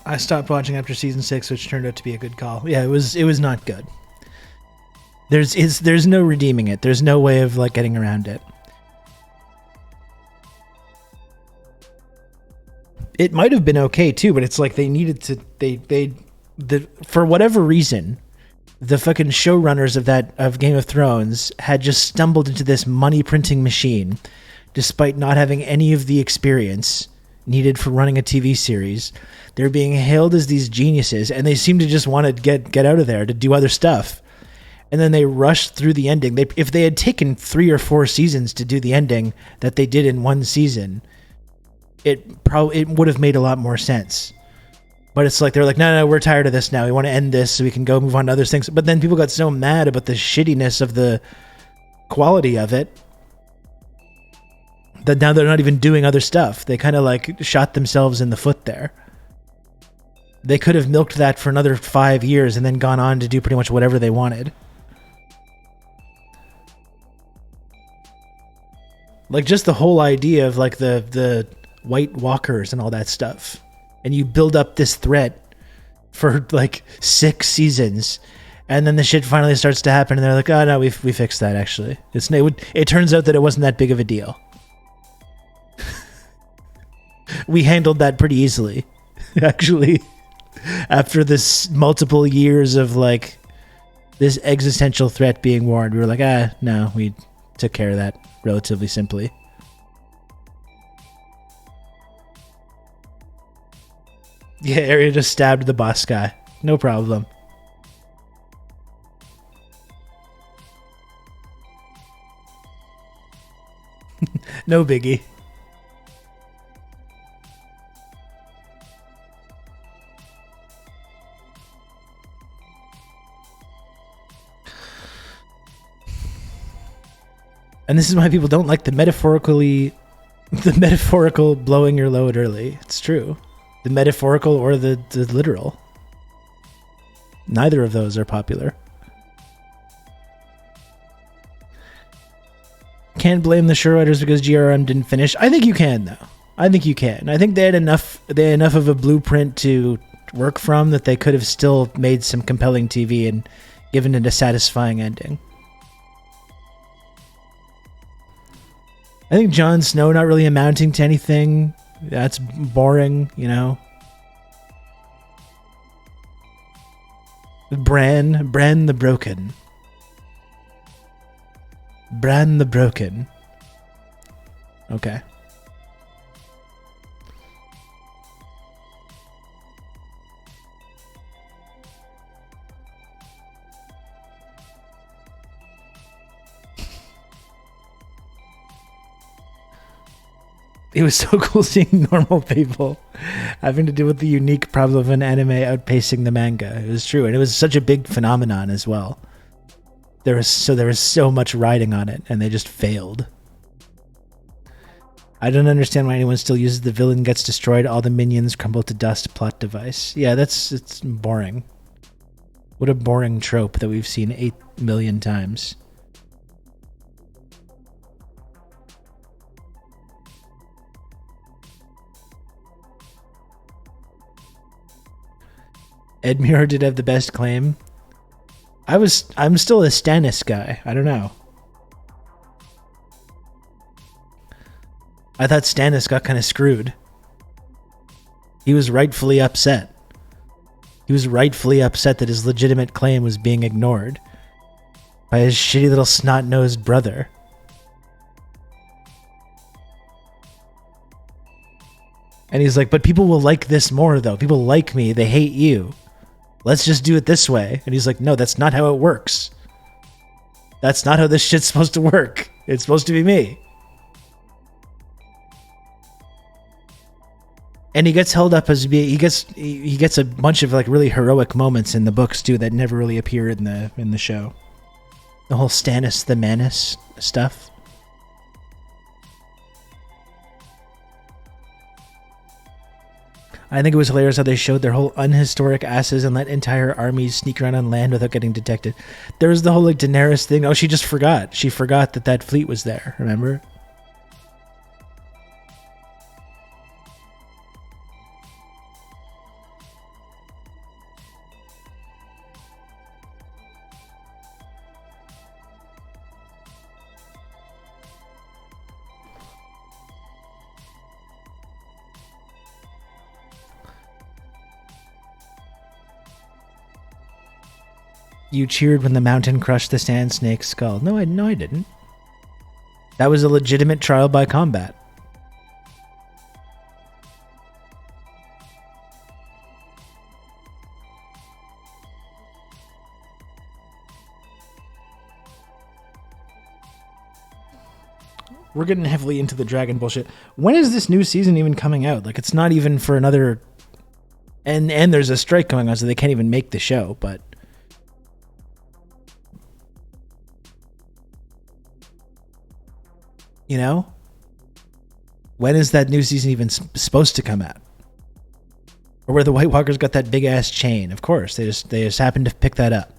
I stopped watching after season 6, which turned out to be a good call. Yeah, it was not good. There's no redeeming it. There's no way of, like, getting around it. It might have been okay too, but it's like they needed to for whatever reason, the fucking showrunners of Game of Thrones had just stumbled into this money printing machine, despite not having any of the experience needed for running a TV series. They're being hailed as these geniuses, and they seem to just want to get out of there to do other stuff. And then they rushed through the ending. If they had taken 3 or 4 seasons to do the ending that they did in one season, it would have made a lot more sense. But it's like, they're like, no, we're tired of this now. We want to end this so we can go move on to other things. But then people got so mad about the shittiness of the quality of it that now they're not even doing other stuff. They kind of, like, shot themselves in the foot there. They could have milked that for another 5 years and then gone on to do pretty much whatever they wanted. Like, just the whole idea of, like, the White Walkers and all that stuff. and you build up this threat for like 6 seasons, and then the shit finally starts to happen, and they're like, "Oh no, we fixed that. Actually, it turns out that it wasn't that big of a deal. We handled that pretty easily, actually." After this multiple years of like this existential threat being warned, we were like, no, we took care of that relatively simply. Yeah, Arya just stabbed the boss guy. No problem. No biggie. And this is why people don't like the metaphorical blowing your load early. It's true. The metaphorical or the literal. Neither of those are popular. Can't blame the show writers because GRM didn't finish. I think you can, though. I think you can. I think they had enough of a blueprint to work from that they could have still made some compelling TV and given it a satisfying ending. I think Jon Snow not really amounting to anything. That's boring, you know. Bran the Broken. Bran the Broken. Okay. It was so cool seeing normal people having to deal with the unique problem of an anime outpacing the manga. It was true, and it was such a big phenomenon as well. There was so much riding on it, and they just failed. I don't understand why anyone still uses the villain gets destroyed, all the minions crumble to dust plot device. Yeah, it's boring. What a boring trope that we've seen 8 million times. Ed Muir did have the best claim. I'm still a Stannis guy. I don't know. I thought Stannis got kind of screwed. He was rightfully upset. He was rightfully upset that his legitimate claim was being ignored by his shitty little snot-nosed brother. And he's like, but people will like this more, though. People like me. They hate you. Let's just do it this way. And he's like, no, that's not how it works. That's not how this shit's supposed to work. It's supposed to be me. And he gets held up as he gets a bunch of like really heroic moments in the books too that never really appear in the show. The whole Stannis the Manus stuff. I think it was hilarious how they showed their whole unhistoric asses and let entire armies sneak around on land without getting detected. There was the whole like Daenerys thing. Oh, she just forgot. She forgot that fleet was there. Remember? You cheered when the mountain crushed the sand snake's skull. No, I didn't. That was a legitimate trial by combat. We're getting heavily into the dragon bullshit. When is this new season even coming out? Like, it's not even for another... And there's a strike going on, so they can't even make the show, but... You know? When is that new season even supposed to come out? Or where the White Walkers got that big ass chain? Of course, they just happened to pick that up.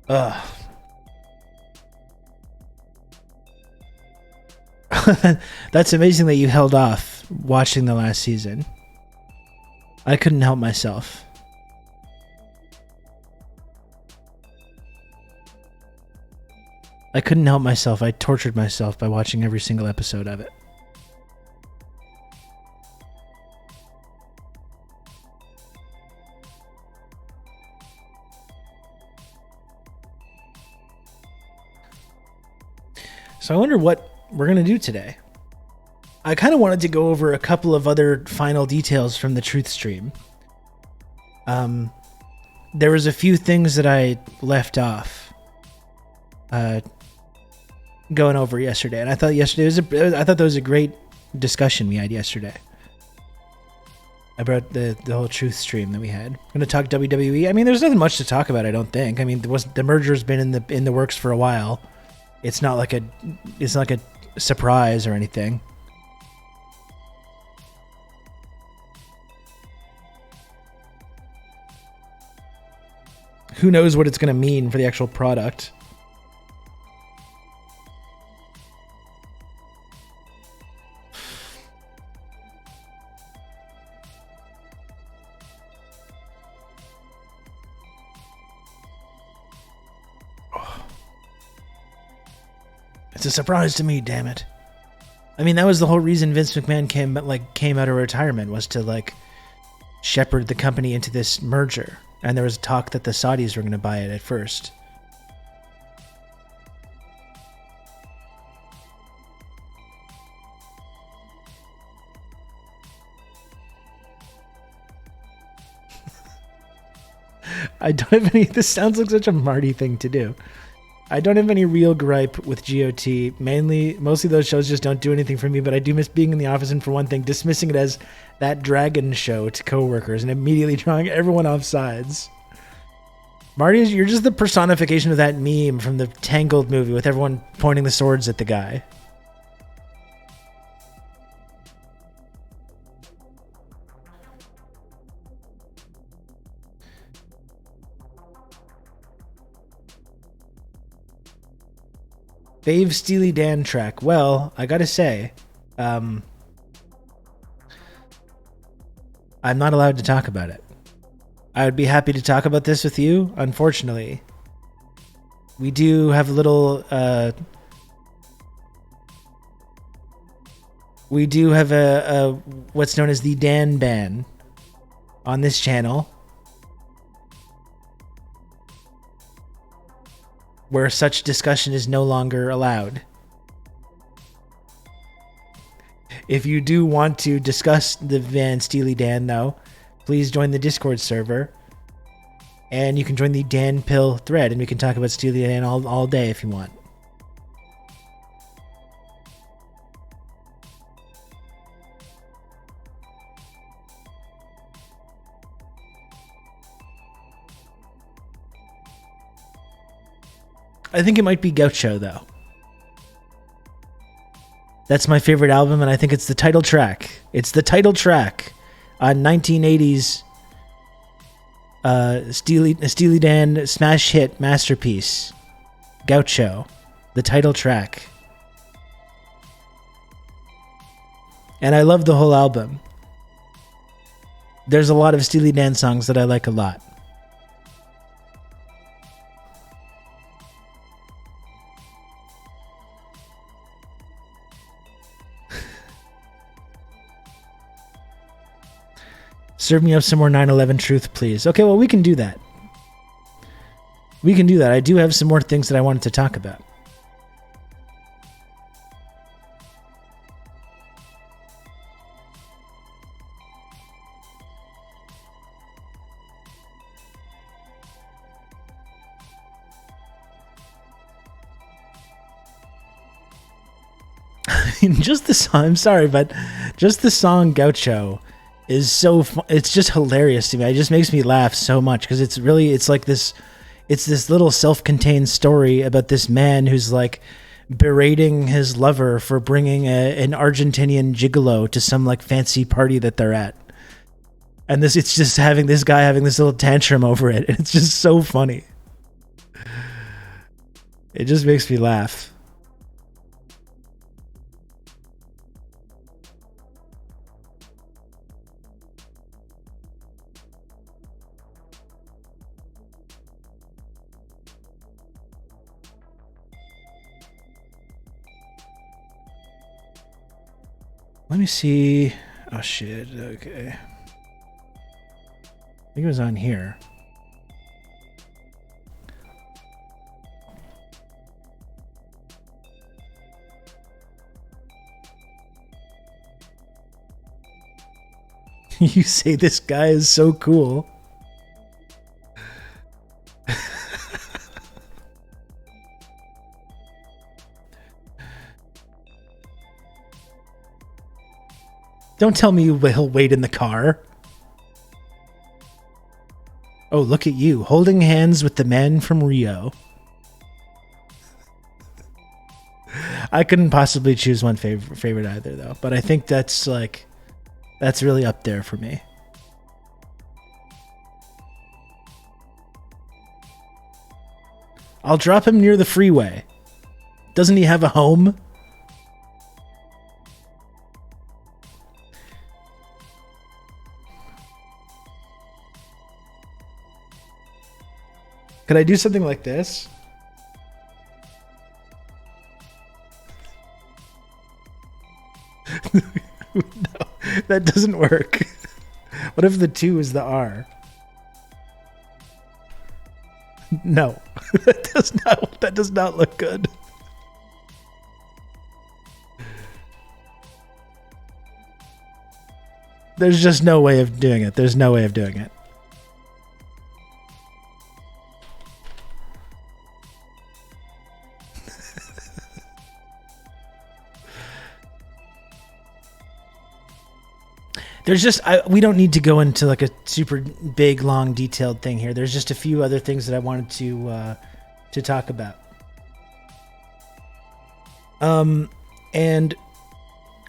Ugh. That's amazing that you held off watching the last season. I couldn't help myself. I couldn't help myself. I tortured myself by watching every single episode of it. So I wonder what we're going to do today. I kind of wanted to go over a couple of other final details from the Truth Stream. There was a few things that I left off going over yesterday, and I thought that was a great discussion we had yesterday about the whole Truth Stream that we had. I'm going to talk WWE. I mean, there's nothing much to talk about, I don't think. I mean, the merger's been in the works for a while. It's not like a surprise or anything. Who knows what it's going to mean for the actual product? It's a surprise to me, damn it. I mean, that was the whole reason Vince McMahon came out of retirement, was to shepherd the company into this merger. And there was talk that the Saudis were going to buy it at first. I don't have any... This sounds like such a Marty thing to do. I don't have any real gripe with GOT. Mostly those shows just don't do anything for me, but I do miss being in the office and, for one thing, dismissing it as that dragon show to coworkers and immediately drawing everyone off sides. Marty, you're just the personification of that meme from the Tangled movie with everyone pointing the swords at the guy. Fave Steely Dan track. Well, I gotta say, I'm not allowed to talk about it. I would be happy to talk about this with you. Unfortunately, we do have a little, we do have a what's known as the Dan ban on this channel, where such discussion is no longer allowed. If you do want to discuss the Van Steely Dan, though, please join the Discord server. And you can join the Dan Pill thread, and we can talk about Steely Dan all day if you want. I think it might be Gaucho, though. That's my favorite album, and I think it's the title track. It's the title track on 1980s Steely Dan smash hit masterpiece, Gaucho, the title track. And I love the whole album. There's a lot of Steely Dan songs that I like a lot. Serve me up some more 9/11 truth, please. Okay, well, we can do that. We can do that. I do have some more things that I wanted to talk about. Just the song, I'm sorry, but just the song Gaucho is so it's just hilarious to me. It just makes me laugh so much because it's this little self-contained story about this man who's like berating his lover for bringing an Argentinian gigolo to some like fancy party that they're at, and it's just having this guy having this little tantrum over it, and it's just so funny. It just makes me laugh. Let me see. Oh shit. Okay. I think it was on here. You say this guy is so cool. Don't tell me he'll wait in the car. Oh, look at you, holding hands with the man from Rio. I couldn't possibly choose one favorite either, though. But I think that's really up there for me. I'll drop him near the freeway. Doesn't he have a home? Could I do something like this? No, that doesn't work. What if the 2 is the R? No, that does not look good. There's just no way of doing it. There's no way of doing it. There's just, we don't need to go into like a super big, long, detailed thing here. There's just a few other things that I wanted to talk about. And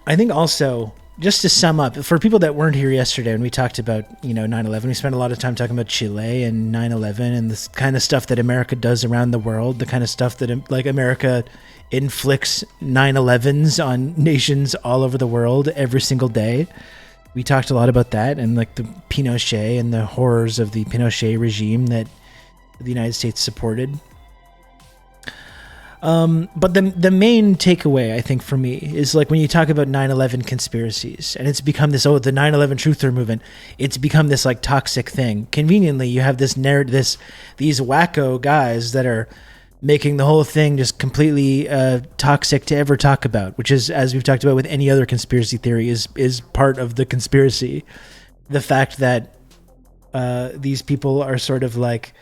I think also, just to sum up, for people that weren't here yesterday when we talked about, 9/11, we spent a lot of time talking about Chile and 9/11 and this kind of stuff that America does around the world, the kind of stuff that like America inflicts 9/11s on nations all over the world every single day. We talked a lot about that and like the Pinochet and the horrors of the Pinochet regime that the United States supported. But the main takeaway, I think, for me is like when you talk about 9/11 conspiracies and it's become this, the 9/11 truther movement, it's become this like toxic thing. Conveniently, you have this narrative, these wacko guys that are making the whole thing just completely toxic to ever talk about, which is, as we've talked about with any other conspiracy theory, is part of the conspiracy. The fact that these people are sort of like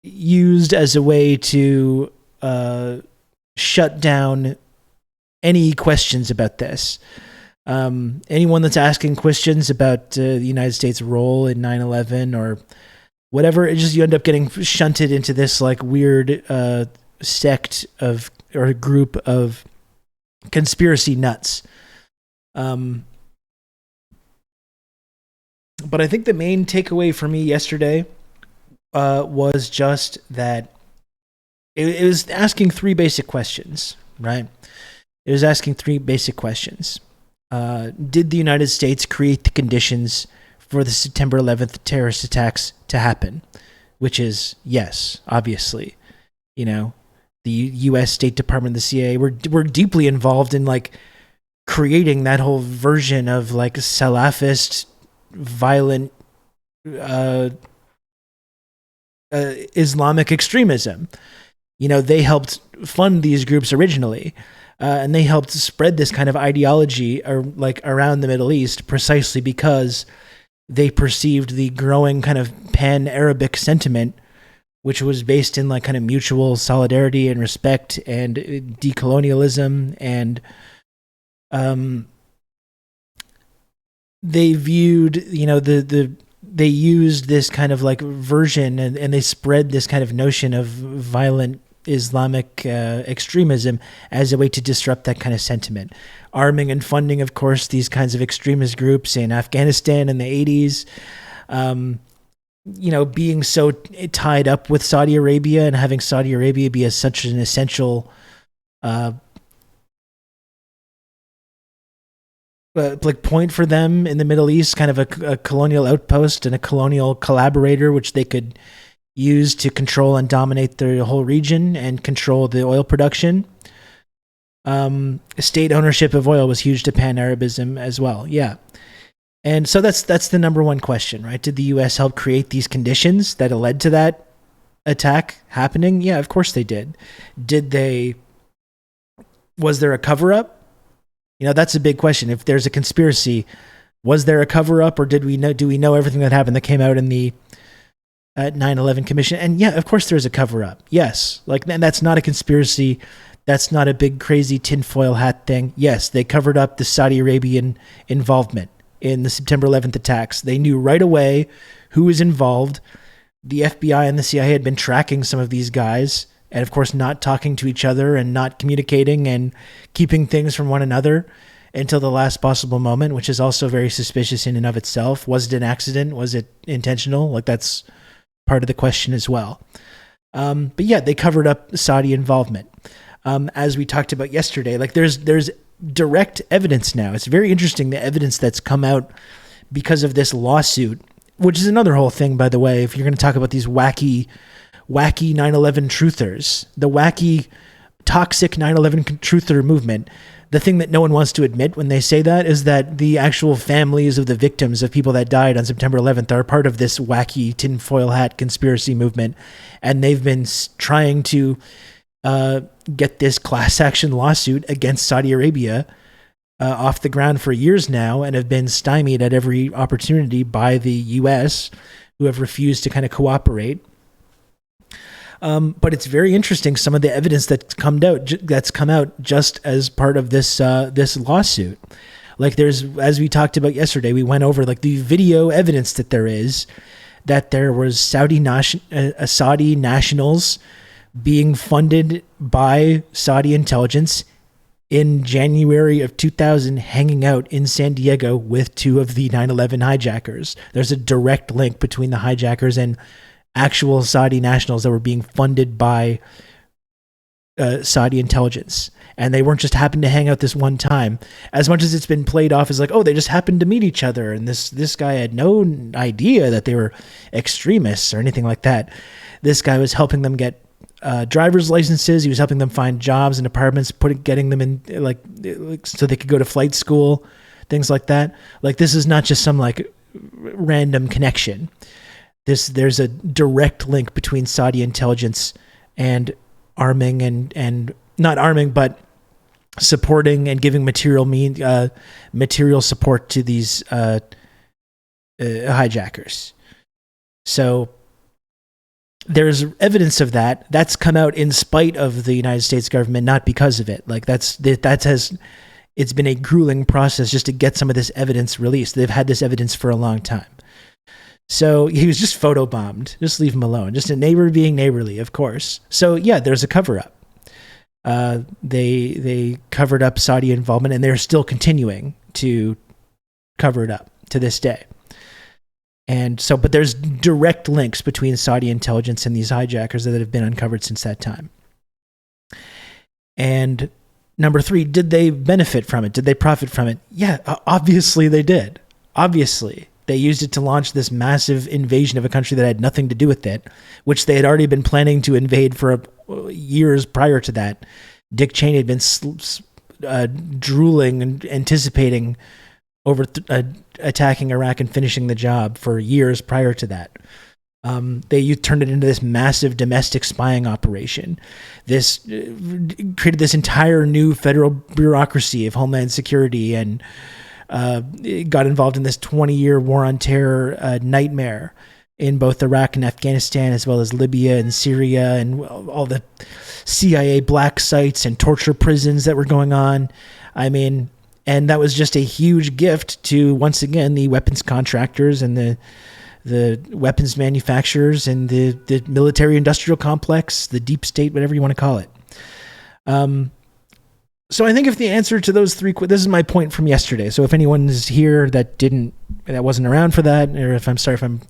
used as a way to shut down any questions about this. Anyone that's asking questions about the United States' role in 9/11 or whatever, it just, you end up getting shunted into this like weird sect of, or group of conspiracy nuts. But I think the main takeaway for me yesterday was just that it was asking 3 basic questions, right? It was asking 3 basic questions. Did the United States create the conditions for the September 11th terrorist attacks to happen? Which is yes, obviously. The U.S. State Department, the CIA, were deeply involved in like creating that whole version of like Salafist, violent Islamic extremism. They helped fund these groups originally, and they helped spread this kind of ideology around the Middle East precisely because they perceived the growing kind of pan-Arabic sentiment, which was based in like kind of mutual solidarity and respect and decolonialism. And they viewed, they used this kind of like version and they spread this kind of notion of violent Islamic extremism as a way to disrupt that kind of sentiment. Arming and funding, of course, these kinds of extremist groups in Afghanistan in the 80s. being so tied up with Saudi Arabia and having Saudi Arabia be such an essential like point for them in the Middle East, kind of a colonial outpost and a colonial collaborator, which they could use to control and dominate the whole region and control the oil production. State ownership of oil was huge to Pan-Arabism as well. Yeah. And so that's the number one question, right? Did the U.S. help create these conditions that led to that attack happening? Yeah, of course they did. Was there a cover-up? That's a big question. If there's a conspiracy, was there a cover-up, or do we know everything that happened that came out in the 9/11 Commission? And yeah, of course there's a cover-up. Yes. And that's not a conspiracy. That's not a big crazy tinfoil hat thing. Yes, they covered up the Saudi Arabian involvement in the September 11th attacks. They knew right away who was involved. The FBI and the CIA had been tracking some of these guys, and of course not talking to each other and not communicating and keeping things from one another until the last possible moment, which is also very suspicious in and of itself. Was it an accident? Was it intentional? That's part of the question as well. But yeah, they covered up Saudi involvement. As we talked about yesterday, there's direct evidence now. It's very interesting, the evidence that's come out because of this lawsuit, which is another whole thing, by the way. If you're going to talk about these wacky 9/11 truthers, the wacky toxic 9/11 truther movement, the thing that no one wants to admit when they say that is that the actual families of the victims of people that died on September 11th are part of this wacky tinfoil hat conspiracy movement, and they've been trying to get this class action lawsuit against Saudi Arabia off the ground for years now, and have been stymied at every opportunity by the U.S., who have refused to kind of cooperate. But it's very interesting, some of the evidence that's come out just as part of this lawsuit. There's, as we talked about yesterday, we went over the video evidence that there was Saudi nationals being funded by Saudi intelligence in January of 2000, hanging out in San Diego with two of the 9/11 hijackers. There's a direct link between the hijackers and actual Saudi nationals that were being funded by Saudi intelligence. And they weren't just happened to hang out this one time. As much as it's been played off as they just happened to meet each other, and this guy had no idea that they were extremists or anything like that. This guy was helping them get driver's licenses. He was helping them find jobs and apartments, getting them in so they could go to flight school, things like that. This is not just some random connection. There's a direct link between Saudi intelligence and arming and not arming, but supporting and giving material support to these hijackers. So there's evidence of that. That's come out in spite of the United States government, not because of it. It's been a grueling process just to get some of this evidence released. They've had this evidence for a long time. So he was just photobombed. Just leave him alone. Just a neighbor being neighborly, of course. So yeah, there's a cover-up. They covered up Saudi involvement, and they're still continuing to cover it up to this day. And so, but there's direct links between Saudi intelligence and these hijackers that have been uncovered since that time. And number 3, did they benefit from it? Did they profit from it? Yeah, obviously they did. Obviously. They used it to launch this massive invasion of a country that had nothing to do with it, which they had already been planning to invade for years prior to that. Dick Cheney had been drooling and anticipating over attacking Iraq and finishing the job for years prior to that. They turned it into this massive domestic spying operation. This created this entire new federal bureaucracy of Homeland Security, and got involved in this 20-year war on terror nightmare in both Iraq and Afghanistan, as well as Libya and Syria, and all the CIA black sites and torture prisons that were going on. And that was just a huge gift to, once again, the weapons contractors and the weapons manufacturers and the military industrial complex, the deep state, whatever you want to call it. So I think if the answer to those three, this is my point from yesterday. So if anyone is here that wasn't around for that, or if I'm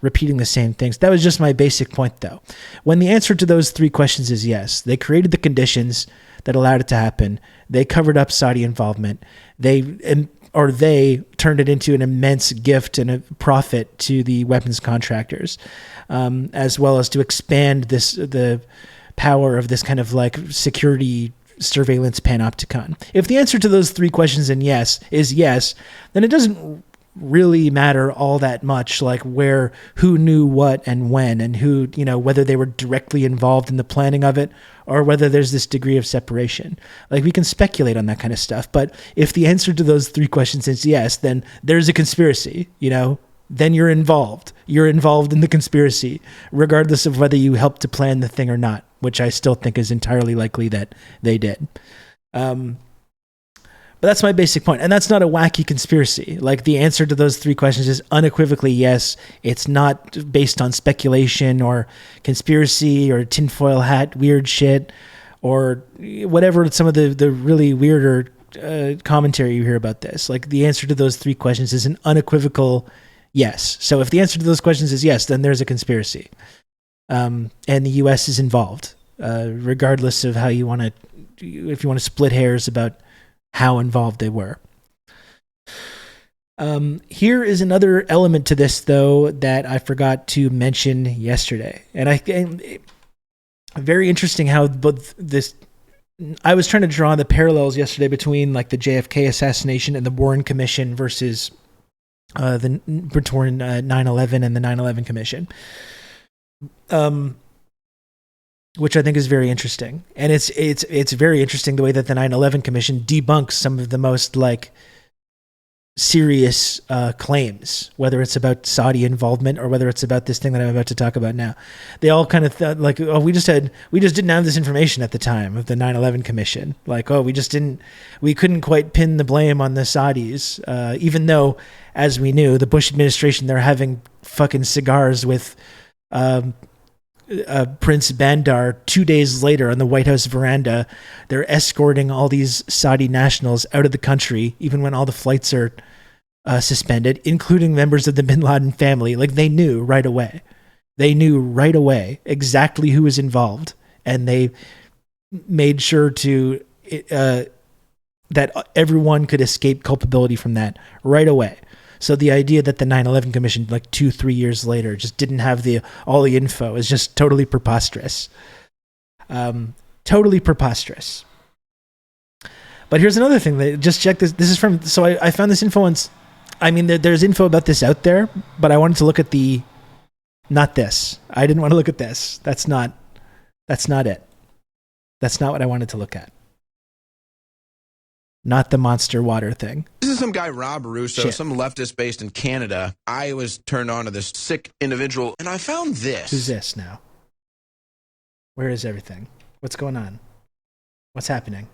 repeating the same things, that was just my basic point though. When the answer to those three questions is yes, they created the conditions that allowed it to happen. They covered up Saudi involvement. They turned it into an immense gift and a profit to the weapons contractors, as well as to expand the power of this kind of like security surveillance panopticon. If the answer to those three questions is yes, then it doesn't really matter all that much, like who knew what and when, and who, whether they were directly involved in the planning of it, or whether there's this degree of separation. Like, we can speculate on that kind of stuff, but if the answer to those three questions is yes, then there's a conspiracy, then you're involved. You're involved in the conspiracy, regardless of whether you helped to plan the thing or not, which I still think is entirely likely that they did. But that's my basic point. And that's not a wacky conspiracy. Like, the answer to those three questions is unequivocally yes. It's not based on speculation or conspiracy or tinfoil hat weird shit or whatever some of the really weirder commentary you hear about this. Like, the answer to those three questions is an unequivocal yes. So if the answer to those questions is yes, then there's a conspiracy. And the U.S. is involved, regardless of how you want to, if you want to split hairs about how involved they were. Here is another element to this, though, that I forgot to mention yesterday. And very interesting how both this, I was trying to draw the parallels yesterday between like the JFK assassination and the Warren Commission versus between 9/11 and the 9/11 Commission. Which I think is very interesting. And it's very interesting the way that the 9/11 Commission debunks some of the most like serious claims, whether it's about Saudi involvement or whether it's about this thing that I'm about to talk about now. They all kind of thought like, oh, we just didn't have this information at the time of the 9/11 Commission. Like, oh, we couldn't quite pin the blame on the Saudis, even though, as we knew, the Bush administration, they're having fucking cigars with Prince Bandar 2 days later on the White House veranda. They're escorting all these Saudi nationals out of the country, even when all the flights are suspended, including members of the Bin Laden family. Like, they knew right away. They knew right away exactly who was involved, and they made sure to that everyone could escape culpability from that right away. So the idea that the 9/11 Commission, like 2-3 years later, just didn't have all the info is just totally preposterous. Totally preposterous. But here's another thing. Just check this. This is from. So I found this info once. I mean, there's info about this out there, but I wanted to look at not this. I didn't want to look at this. That's not it. That's not what I wanted to look at. Not the Monster water thing. This is some guy, Rob Russo, some leftist based in Canada. I was turned on to this sick individual, and I found this. Who's this now? Where is everything? What's going on? What's happening?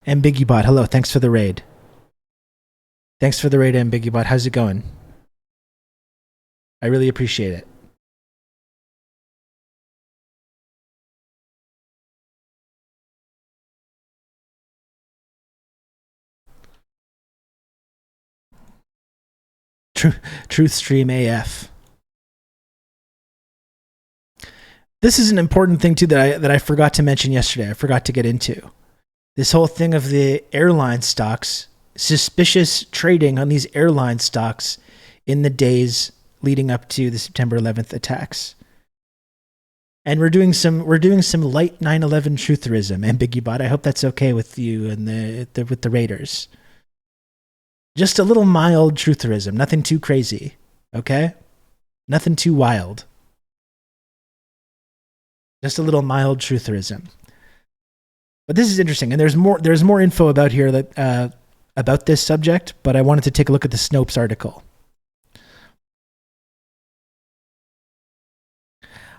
Ambiguibot, hello. Thanks for the raid. Thanks for the raid, Ambiguibot. How's it going? I really appreciate it. TRUTHSTREAM AF. This is an important thing too that I forgot to mention yesterday. I forgot to get into this whole thing of the airline stocks, suspicious trading on these airline stocks in the days leading up to the September 11th attacks. And we're doing some light 9/11 trutherism, Ambiguibot. I hope that's okay with you and with the Raiders. Just a little mild trutherism, nothing too crazy, okay? Nothing too wild. Just a little mild trutherism. But this is interesting, and there's more info about here that about this subject, but I wanted to take a look at the Snopes article.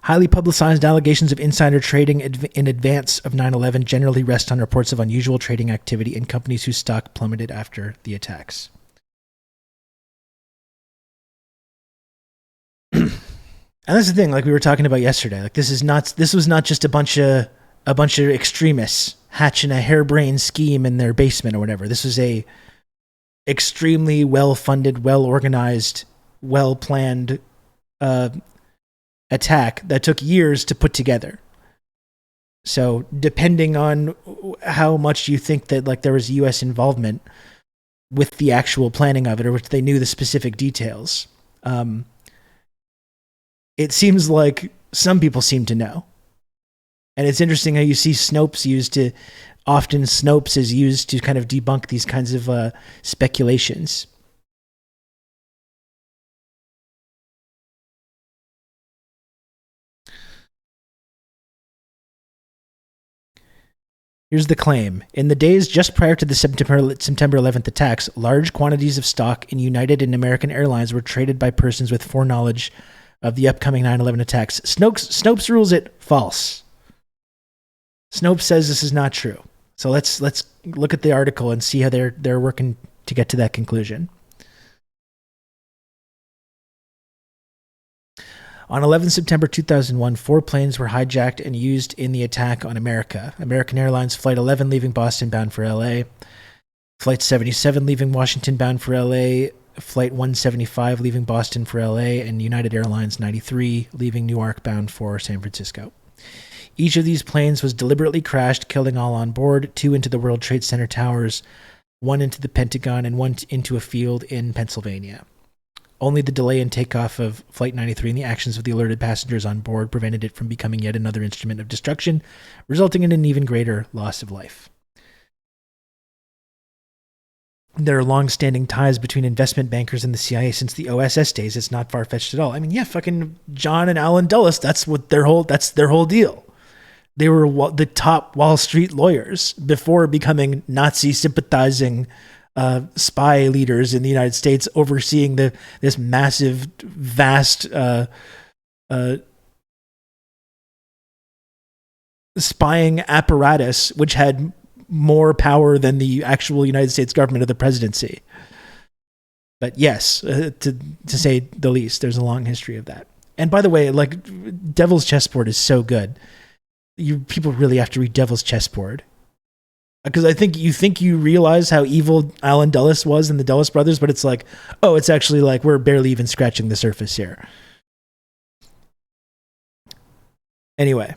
Highly publicized allegations of insider trading in advance of 9/11 generally rest on reports of unusual trading activity in companies whose stock plummeted after the attacks. And that's the thing, like we were talking about yesterday. Like this was not just a bunch of a bunch of extremists hatching a harebrained scheme in their basement or whatever. This was a extremely well-funded, well-organized, well-planned attack that took years to put together. So depending on how much you think that like there was U.S. involvement with the actual planning of it, or if they knew the specific details, it seems like some people seem to know. And it's interesting how you see Snopes is used to kind of debunk these kinds of speculations. Here's the claim. In the days just prior to the September 11th attacks, large quantities of stock in United and American Airlines were traded by persons with foreknowledge of the upcoming 9/11 attacks. Snopes rules it false. Snopes says this is not true. So let's look at the article and see how they're working to get to that conclusion. On 11 September 2001, 4 planes were hijacked and used in the attack on America. American Airlines Flight 11 leaving Boston bound for LA, Flight 77 leaving Washington bound for LA, Flight 175 leaving Boston for LA, and United Airlines 93 leaving Newark bound for San Francisco. Each of these planes was deliberately crashed, killing all on board, 2 into the World Trade Center towers, 1 into the Pentagon, and 1 into a field in Pennsylvania. Only the delay in takeoff of Flight 93 and the actions of the alerted passengers on board prevented it from becoming yet another instrument of destruction, resulting in an even greater loss of life. There are long-standing ties between investment bankers and the CIA since the OSS days. It's not far-fetched at all. I mean, yeah, fucking John and Alan Dulles, that's their whole deal. They were the top Wall Street lawyers before becoming Nazi-sympathizing spy leaders in the United States, overseeing this massive, vast spying apparatus, which had more power than the actual United States government or the presidency. But yes, to say the least, there's a long history of that. And by the way, like, Devil's Chessboard is so good. People really have to read Devil's Chessboard. Because I think you realize how evil Alan Dulles was and the Dulles brothers, but it's like, oh, it's actually like we're barely even scratching the surface here. Anyway,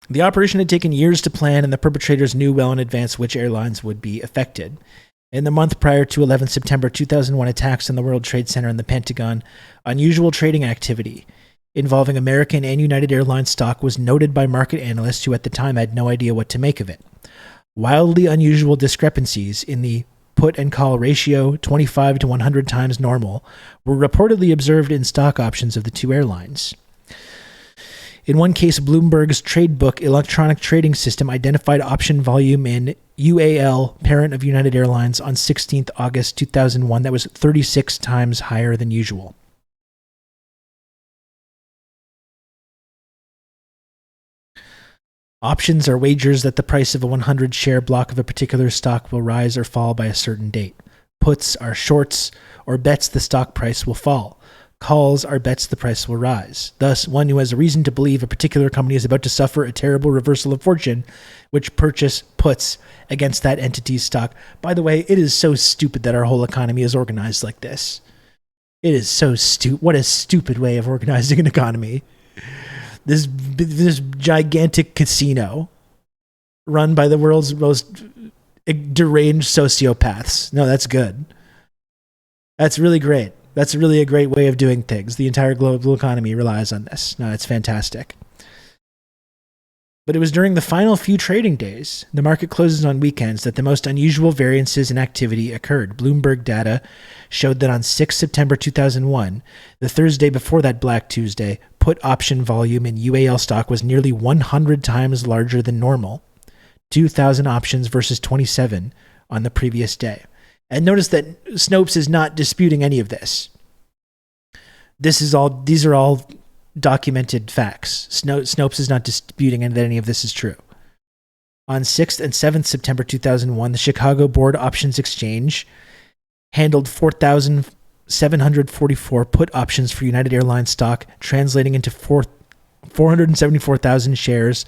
the operation had taken years to plan, and the perpetrators knew well in advance which airlines would be affected. In the month prior to 11 September 2001 attacks on the World Trade Center and the Pentagon, unusual trading activity involving American and United Airlines stock was noted by market analysts who at the time had no idea what to make of it. Wildly unusual discrepancies in the put and call ratio, 25 to 100 times normal, were reportedly observed in stock options of the 2 airlines. In one case, Bloomberg's Tradebook electronic trading system identified option volume in UAL, parent of United Airlines, on 16th August 2001 that was 36 times higher than usual. Options are wagers that the price of a 100-share block of a particular stock will rise or fall by a certain date. Puts are shorts or bets the stock price will fall. Calls are bets the price will rise. Thus, one who has a reason to believe a particular company is about to suffer a terrible reversal of fortune, which purchase puts against that entity's stock. By the way, it is so stupid that our whole economy is organized like this. It is so stupid. What a stupid way of organizing an economy. This gigantic casino run by the world's most deranged sociopaths. No, that's good. That's really great. That's really a great way of doing things. The entire global economy relies on this. No, it's fantastic. But it was during the final few trading days, the market closes on weekends, that the most unusual variances in activity occurred. Bloomberg data showed that on 6 September 2001, the Thursday before that Black Tuesday, put option volume in UAL stock was nearly 100 times larger than normal. 2,000 options versus 27 on the previous day. And notice that Snopes is not disputing any of this. These are all documented facts. Snopes is not disputing that any of this is true. On 6th and 7th September 2001, the Chicago Board Options Exchange handled 4,744 put options for United Airlines stock, translating into 474,000 shares,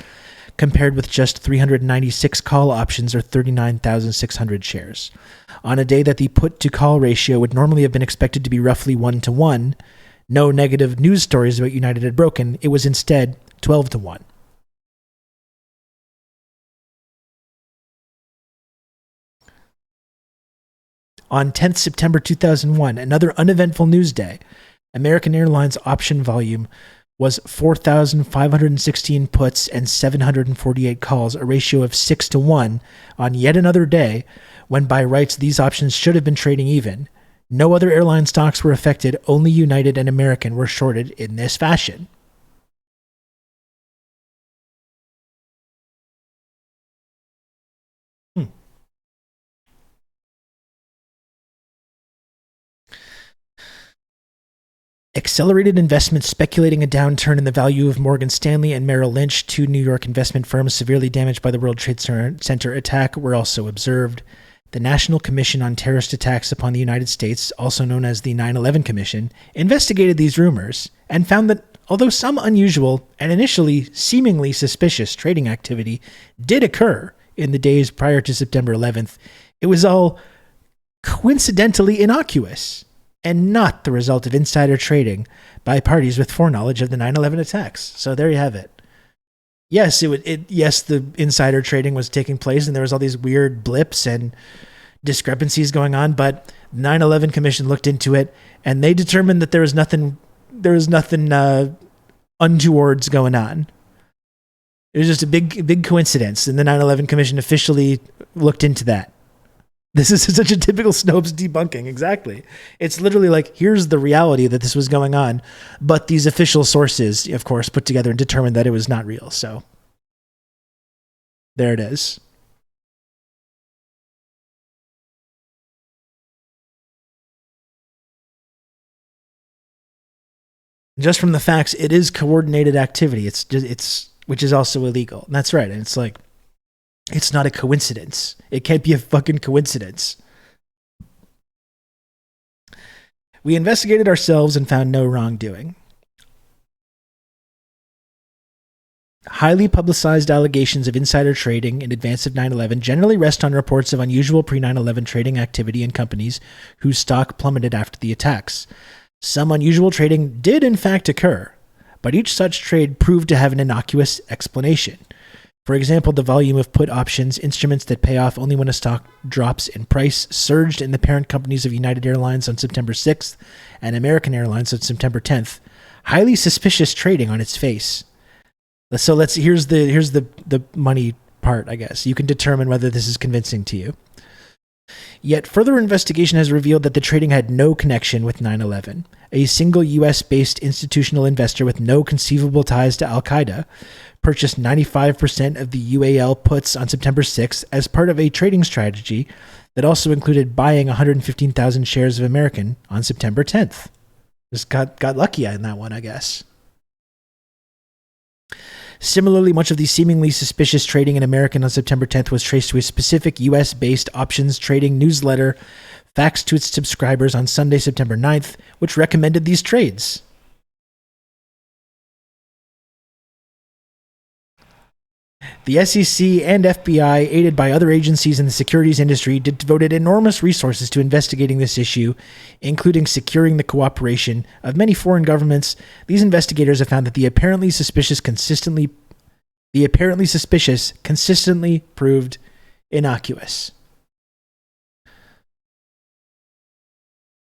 compared with just 396 call options or 39,600 shares. On a day that the put-to-call ratio would normally have been expected to be roughly 1-to-1, no negative news stories about United had broken. It was instead 12-to-1. On 10th September 2001, another uneventful news day, American Airlines option volume was 4,516 puts and 748 calls, a ratio of 6-to-1 on yet another day when by rights these options should have been trading even. No other airline stocks were affected, only United and American were shorted in this fashion. Accelerated investment speculating a downturn in the value of Morgan Stanley and Merrill Lynch, two New York investment firms severely damaged by the World Trade Center attack, were also observed. The National Commission on Terrorist Attacks upon the United States, also known as the 9/11 Commission, investigated these rumors and found that although some unusual and initially seemingly suspicious trading activity did occur in the days prior to September 11th, it was all coincidentally innocuous and not the result of insider trading by parties with foreknowledge of the 9/11 attacks. So there you have it. Yes, yes, the insider trading was taking place, and there was all these weird blips and discrepancies going on. But the 9/11 Commission looked into it, and they determined that there was nothing untowards going on. It was just a big coincidence, and the 9/11 Commission officially looked into that. This is such a typical Snopes debunking. Exactly. It's literally like, here's the reality that this was going on, but these official sources, of course, put together and determined that it was not real. So there it is. Just from the facts, it is coordinated activity. It's which is also illegal. And that's right. And it's like, it's not a coincidence. It can't be a fucking coincidence. We investigated ourselves and found no wrongdoing. Highly publicized allegations of insider trading in advance of 9/11 generally rest on reports of unusual pre-9/11 trading activity in companies whose stock plummeted after the attacks. Some unusual trading did in fact occur, but each such trade proved to have an innocuous explanation. For example, the volume of put options, instruments that pay off only when a stock drops in price, surged in the parent companies of United Airlines on September 6th and American Airlines on September 10th. Highly suspicious trading on its face. So here's the money part, I guess. You can determine whether this is convincing to you. Yet further investigation has revealed that the trading had no connection with 9/11. A single US-based institutional investor with no conceivable ties to Al-Qaeda purchased 95% of the UAL puts on September 6th as part of a trading strategy that also included buying 115,000 shares of American on September 10th. Just got lucky in that one, I guess. Similarly, much of the seemingly suspicious trading in American on September 10th was traced to a specific US-based options trading newsletter faxed to its subscribers on Sunday, September 9th, which recommended these trades. The SEC and FBI, aided by other agencies in the securities industry, devoted enormous resources to investigating this issue, including securing the cooperation of many foreign governments. These investigators have found that the apparently suspicious consistently proved innocuous.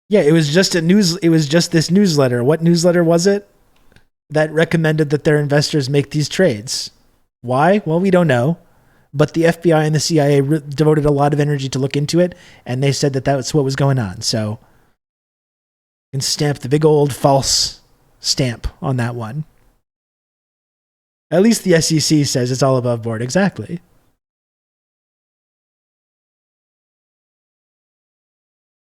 Yeah, it was just this newsletter. What newsletter was it that recommended that their investors make these trades? Why? Well, we don't know. But the FBI and the CIA devoted a lot of energy to look into it, and they said that that's what was going on. So you can stamp the big old false stamp on that one. At least the SEC says it's all above board. Exactly.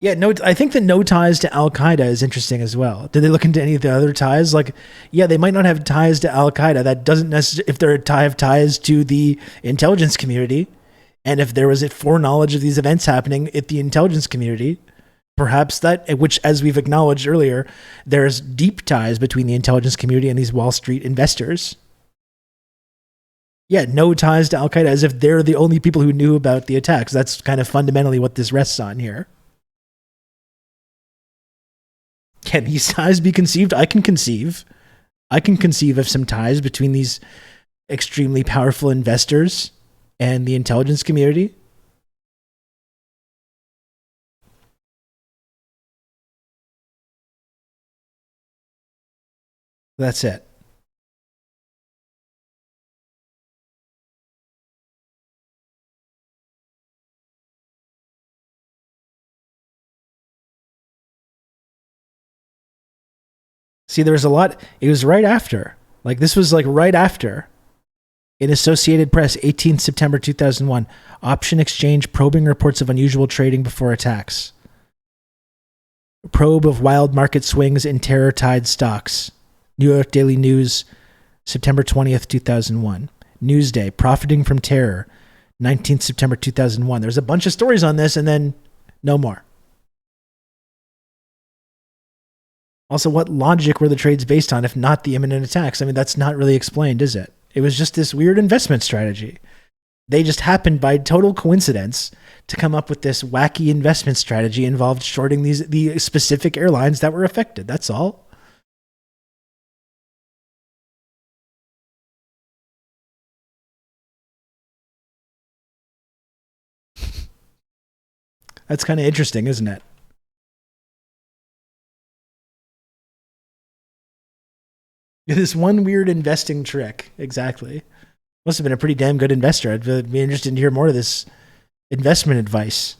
Yeah, I think the no ties to Al-Qaeda is interesting as well. Did they look into any of the other ties? Like, yeah, they might not have ties to Al-Qaeda. That doesn't necessarily, if they're have ties to the intelligence community, and if there was a foreknowledge of these events happening at the intelligence community, perhaps that, which as we've acknowledged earlier, there's deep ties between the intelligence community and these Wall Street investors. Yeah, no ties to Al-Qaeda, as if they're the only people who knew about the attacks. That's kind of fundamentally what this rests on here. Can these ties be conceived? I can conceive of some ties between these extremely powerful investors and the intelligence community. That's it. See, there was a lot. It was right after. Like, this was like right after. In Associated Press, 18th September 2001, Option Exchange probing reports of unusual trading before attacks. Probe of wild market swings in terror-tied stocks. New York Daily News, September 20th, 2001. Newsday, profiting from terror, 19th September 2001. There's a bunch of stories on this, and then no more. Also, what logic were the trades based on if not the imminent attacks? I mean, that's not really explained, is it? It was just this weird investment strategy. They just happened by total coincidence to come up with this wacky investment strategy involved shorting the specific airlines that were affected. That's all. That's kind of interesting, isn't it? This one weird investing trick. Exactly. Must have been a pretty damn good investor. I'd be interested to hear more of this investment advice.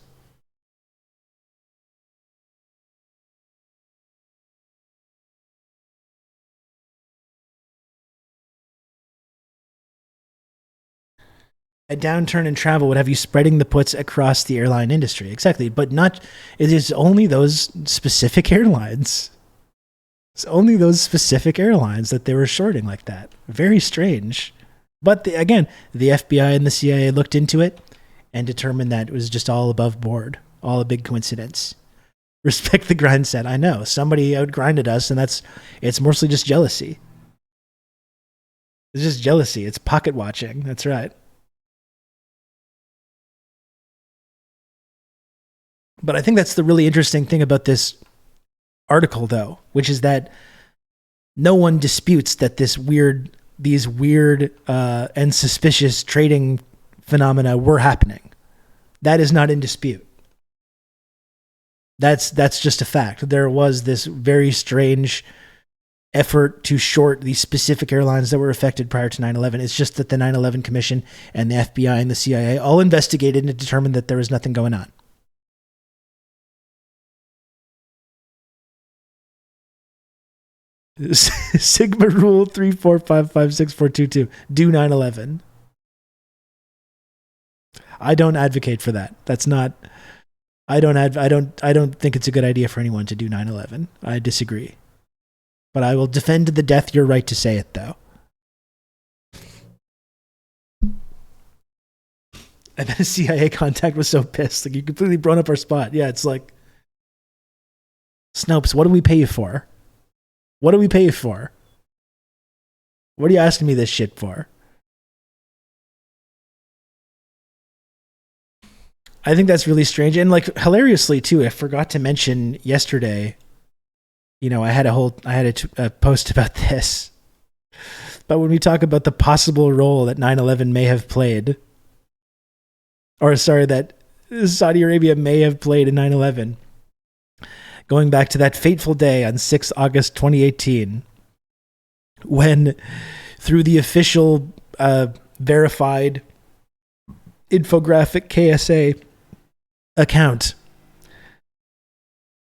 A downturn in travel would have you spreading the puts across the airline industry. Exactly. But not, it is only those specific airlines. It's only those specific airlines that they were shorting like that. Very strange. But again, the FBI and the CIA looked into it and determined that it was just all above board, all a big coincidence. Respect the grind set. I know somebody outgrinded us, and it's mostly just jealousy. It's just jealousy. It's pocket watching. That's right. But I think that's the really interesting thing about this article, though, which is that no one disputes that these weird and suspicious trading phenomena were happening. That is not in dispute. That's just a fact. There was this very strange effort to short these specific airlines that were affected prior to 9/11. It's just that the 9/11 Commission and the FBI and the CIA all investigated and determined that there was nothing going on. Sigma rule 3455642. Do 9/11. I don't advocate for that. That's not. I don't think it's a good idea for anyone to do 9/11. I disagree. But I will defend to the death your right to say it, though. And then a CIA contact was so pissed. Like, you completely blown up our spot. Yeah, it's like, Snopes, what do we pay you for? What do we pay you for? What are you asking me this shit for? I think that's really strange. And like, hilariously too, I forgot to mention yesterday, I had a post about this. But when we talk about the possible role that 9/11 may have played, that Saudi Arabia may have played in 9/11, going back to that fateful day on 6 August 2018, when through the official verified infographic KSA account,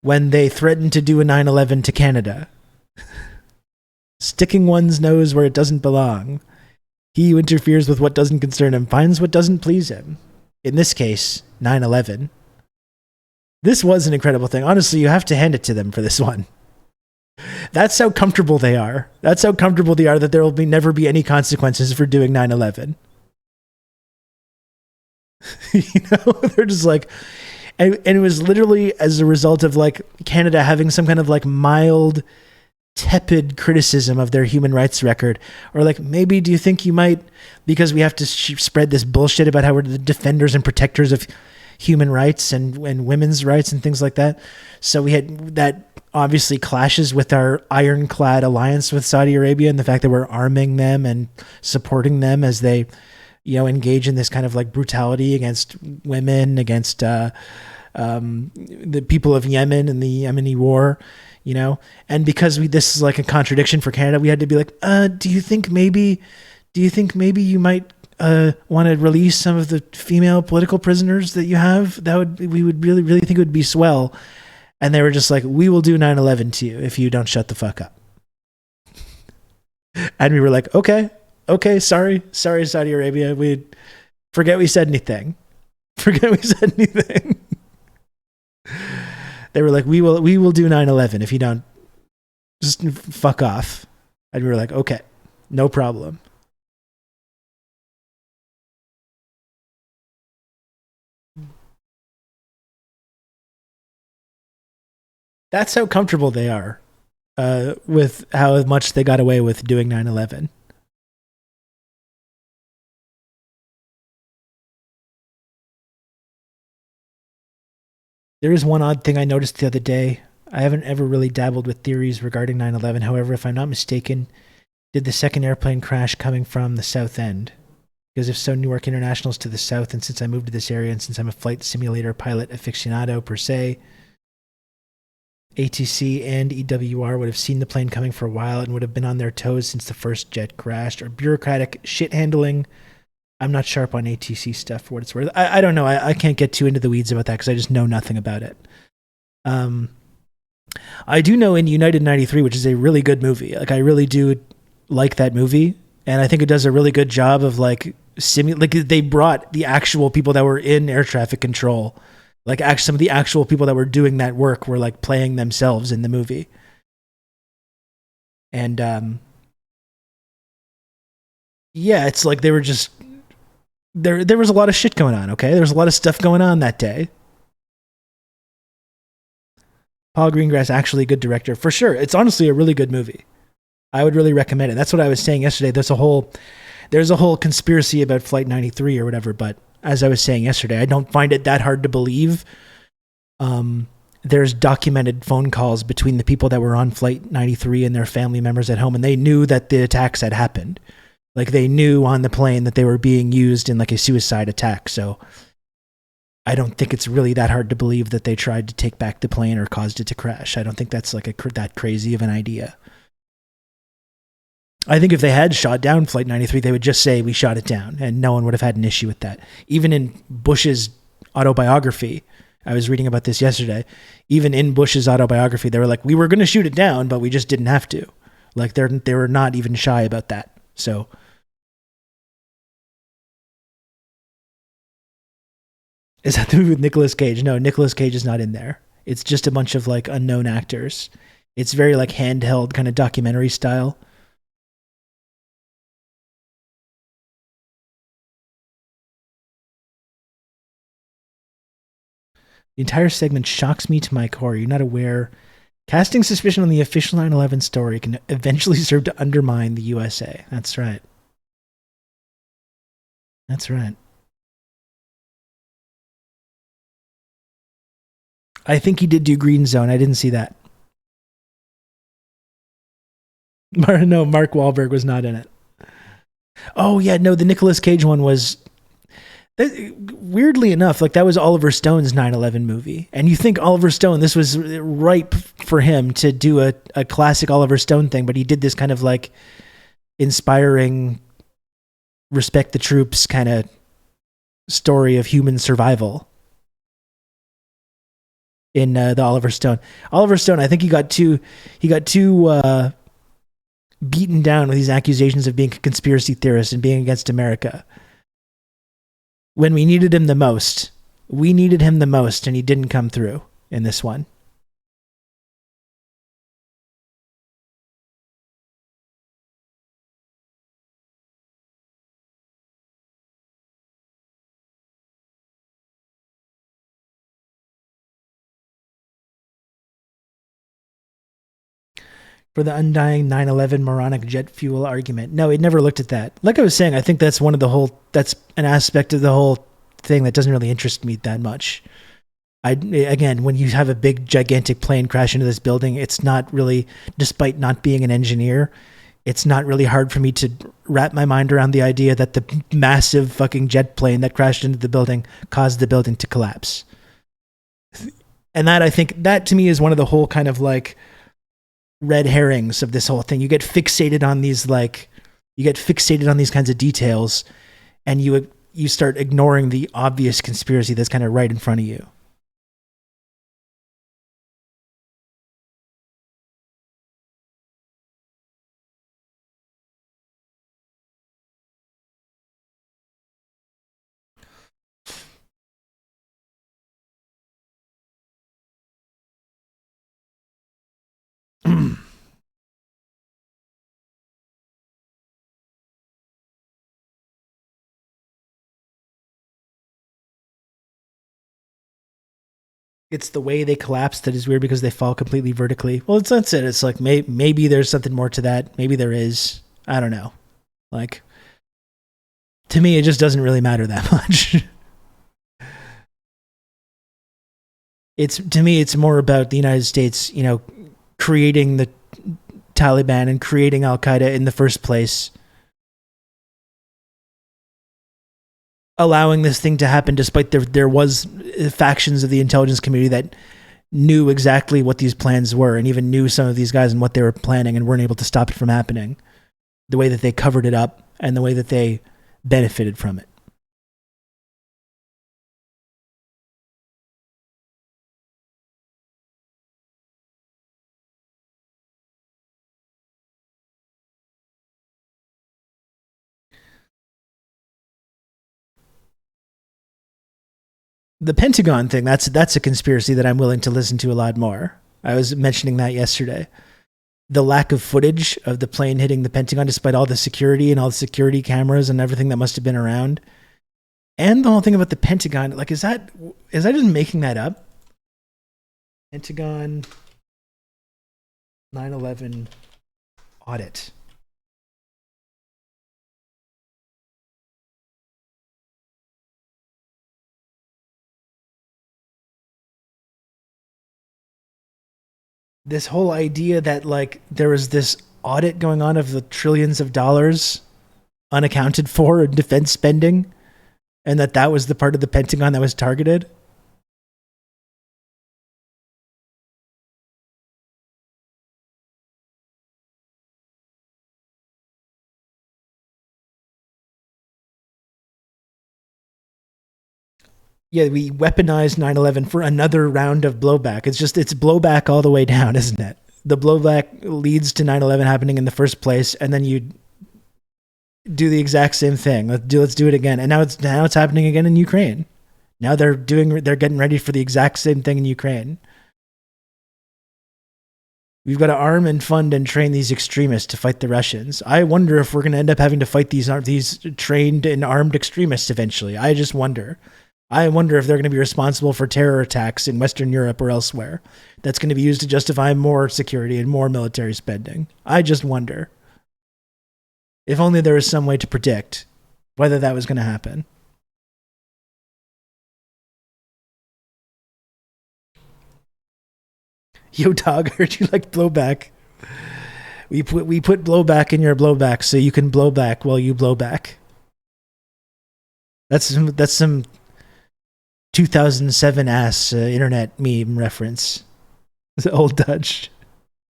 when they threatened to do a 9/11 to Canada, sticking one's nose where it doesn't belong. He who interferes with what doesn't concern him finds what doesn't please him. In this case, 9/11. This was an incredible thing. Honestly, you have to hand it to them for this one. That's how comfortable they are. That's how comfortable they are that there will never be any consequences for doing 9/11. They're just like, and it was literally as a result of like Canada having some kind of like mild tepid criticism of their human rights record, or like, maybe do you think you might, because we have to spread this bullshit about how we're the defenders and protectors of human rights and women's rights and things like that. So we had that obviously clashes with our ironclad alliance with Saudi Arabia and the fact that we're arming them and supporting them as they, engage in this kind of like brutality against women, against the people of Yemen and the Yemeni war, and because this is like a contradiction for Canada, we had to be like, do you think maybe you might want to release some of the female political prisoners that you have? We would really, really think it would be swell. And they were just like, we will do 9/11 to you if you don't shut the fuck up. And we were like, okay, sorry, Saudi Arabia. We forget we said anything. They were like, we will do 9/11 if you don't just fuck off. And we were like, okay, no problem. That's how comfortable they are with how much they got away with doing 9/11. There is one odd thing I noticed the other day. I haven't ever really dabbled with theories regarding 9/11. However, if I'm not mistaken, did the second airplane crash coming from the south end? Because if so, Newark International is to the south, and since I moved to this area and since I'm a flight simulator pilot aficionado per se, ATC and EWR would have seen the plane coming for a while and would have been on their toes since the first jet crashed. Or bureaucratic shit handling. I'm not sharp on ATC stuff for what it's worth. I don't know. I can't get too into the weeds about that because I just know nothing about it. I do know in United 93, which is a really good movie. Like, I really do like that movie. And I think it does a really good job of like they brought the actual people that were in air traffic control. Like, some of the actual people that were doing that work were like playing themselves in the movie. And yeah, it's like they were just there was a lot of shit going on, okay? There was a lot of stuff going on that day. Paul Greengrass, actually a good director. For sure. It's honestly a really good movie. I would really recommend it. That's what I was saying yesterday. There's a whole conspiracy about Flight 93 or whatever, but as I was saying yesterday, I don't find it that hard to believe. There's documented phone calls between the people that were on Flight 93 and their family members at home, and they knew that the attacks had happened. Like, they knew on the plane that they were being used in like a suicide attack. So I don't think it's really that hard to believe that they tried to take back the plane or caused it to crash. I don't think that's like that crazy of an idea. I think if they had shot down Flight 93, they would just say we shot it down, and no one would have had an issue with that. Even in Bush's autobiography, I was reading about this yesterday, even in Bush's autobiography, they were like, we were going to shoot it down, but we just didn't have to. Like, they were not even shy about that. So is that the movie with Nicolas Cage? No, Nicolas Cage is not in there. It's just a bunch of like unknown actors. It's very like handheld kind of documentary style. The entire segment shocks me to my core. You're not aware. Casting suspicion on the official 9/11 story can eventually serve to undermine the USA. That's right. That's right. I think he did do Green Zone. I didn't see that. No, Mark Wahlberg was not in it. Oh, yeah, no, the Nicolas Cage one was... Weirdly enough, like, that was Oliver Stone's 9/11 movie. And you think Oliver Stone, this was ripe for him to do a classic Oliver Stone thing, but he did this kind of like inspiring, respect the troops kind of story of human survival in the Oliver Stone. Oliver Stone, I think he got too beaten down with these accusations of being a conspiracy theorist and being against America. When we needed him the most, and he didn't come through in this one. for the undying 9/11 moronic jet fuel argument. No, it never looked at that. Like I was saying, I think that's that's an aspect of the whole thing that doesn't really interest me that much. Again, when you have a big, gigantic plane crash into this building, it's not really, despite not being an engineer, it's not really hard for me to wrap my mind around the idea that the massive fucking jet plane that crashed into the building caused the building to collapse. And that, I think, that to me is one of the whole kind of like red herrings of this whole thing. You get fixated on these kinds of details, and you start ignoring the obvious conspiracy that's kind of right in front of you. It's the way they collapse that is weird because they fall completely vertically. Well, that's it. It's like maybe there's something more to that. Maybe there is. I don't know. Like, to me, it just doesn't really matter that much. To me, it's more about the United States, creating the Taliban and creating Al Qaeda in the first place, allowing this thing to happen despite there was factions of the intelligence community that knew exactly what these plans were and even knew some of these guys and what they were planning and weren't able to stop it from happening. The way that they covered it up and the way that they benefited from it. The Pentagon thing, that's a conspiracy that I'm willing to listen to a lot more. I was mentioning that yesterday. The lack of footage of the plane hitting the Pentagon, despite all the security and all the security cameras and everything that must have been around. And the whole thing about the Pentagon, like, is that just making that up? Pentagon 9/11 audit. This whole idea that like there was this audit going on of the trillions of dollars unaccounted for in defense spending, and that was the part of the Pentagon that was targeted. Yeah, we weaponized 9/11 for another round of blowback. It's blowback all the way down, isn't it? The blowback leads to 9/11 happening in the first place, and then you do the exact same thing. Let's do it again. And now it's happening again in Ukraine. Now they're getting ready for the exact same thing in Ukraine. We've got to arm and fund and train these extremists to fight the Russians. I wonder if we're going to end up having to fight these trained and armed extremists eventually. I just wonder. I wonder if they're going to be responsible for terror attacks in Western Europe or elsewhere. That's going to be used to justify more security and more military spending. I just wonder. If only there was some way to predict whether that was going to happen. Yo, dog, heard you like blowback. We put blowback in your blowback so you can blow back while you blow back. That's some 2007 ass internet meme reference. It's old Dutch.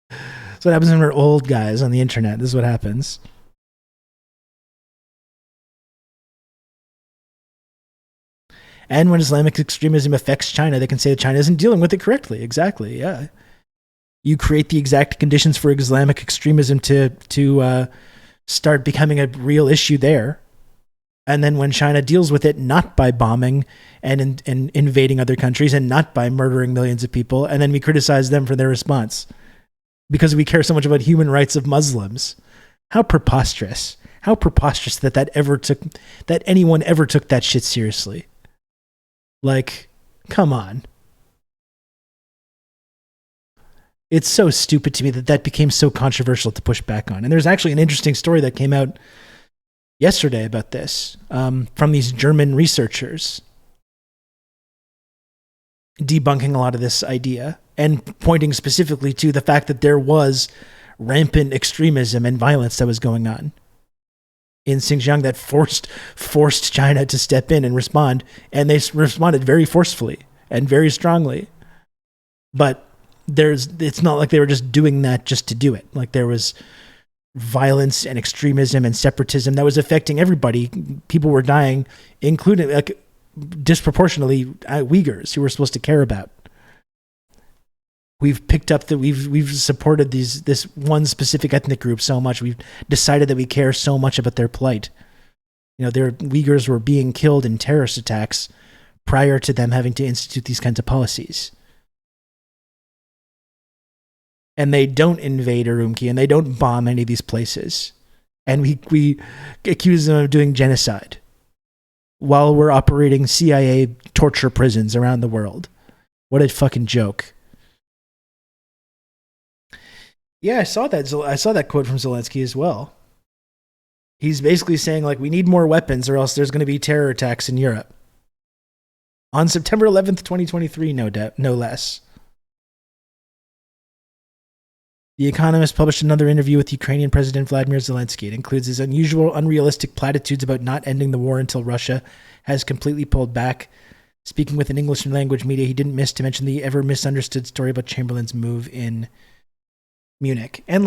That's what happens when we're old guys on the internet. This is what happens. And when Islamic extremism affects China, they can say that China isn't dealing with it correctly. Exactly, yeah. You create the exact conditions for Islamic extremism to start becoming a real issue there. And then when China deals with it, not by bombing and invading other countries and not by murdering millions of people, and then we criticize them for their response because we care so much about human rights of Muslims. How preposterous. How preposterous that anyone ever took that shit seriously. Like, come on. It's so stupid to me that became so controversial to push back on. And there's actually an interesting story that came out yesterday about this from these German researchers debunking a lot of this idea and pointing specifically to the fact that there was rampant extremism and violence that was going on in Xinjiang that forced China to step in and respond, and they responded very forcefully and very strongly. But it's not like they were just doing that just to do it. Like, there was violence and extremism and separatism that was affecting everybody. People were dying, including disproportionately Uyghurs, who we're supposed to care about. We've picked up that we've supported this one specific ethnic group so much. We've decided that we care so much about their plight. Their Uyghurs were being killed in terrorist attacks prior to them having to institute these kinds of policies. And they don't invade Urumqi, and they don't bomb any of these places. And we accuse them of doing genocide while we're operating CIA torture prisons around the world. What a fucking joke. Yeah, I saw that quote from Zelensky as well. He's basically saying, we need more weapons or else there's going to be terror attacks in Europe. On September 11th, 2023, no less. The Economist published another interview with Ukrainian President Vladimir Zelensky. It includes his unusual, unrealistic platitudes about not ending the war until Russia has completely pulled back. Speaking with an English language media, he didn't miss to mention the ever misunderstood story about Chamberlain's move in Munich. And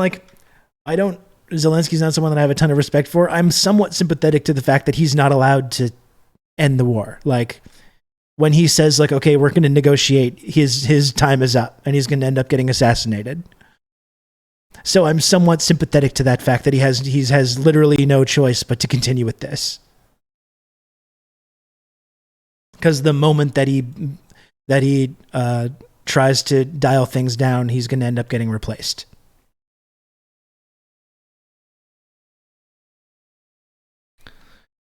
Zelensky's not someone that I have a ton of respect for. I'm somewhat sympathetic to the fact that he's not allowed to end the war. When he says okay, we're going to negotiate, his time is up and he's going to end up getting assassinated. So I'm somewhat sympathetic to that fact that he has literally no choice but to continue with this. Because the moment that he tries to dial things down, he's going to end up getting replaced.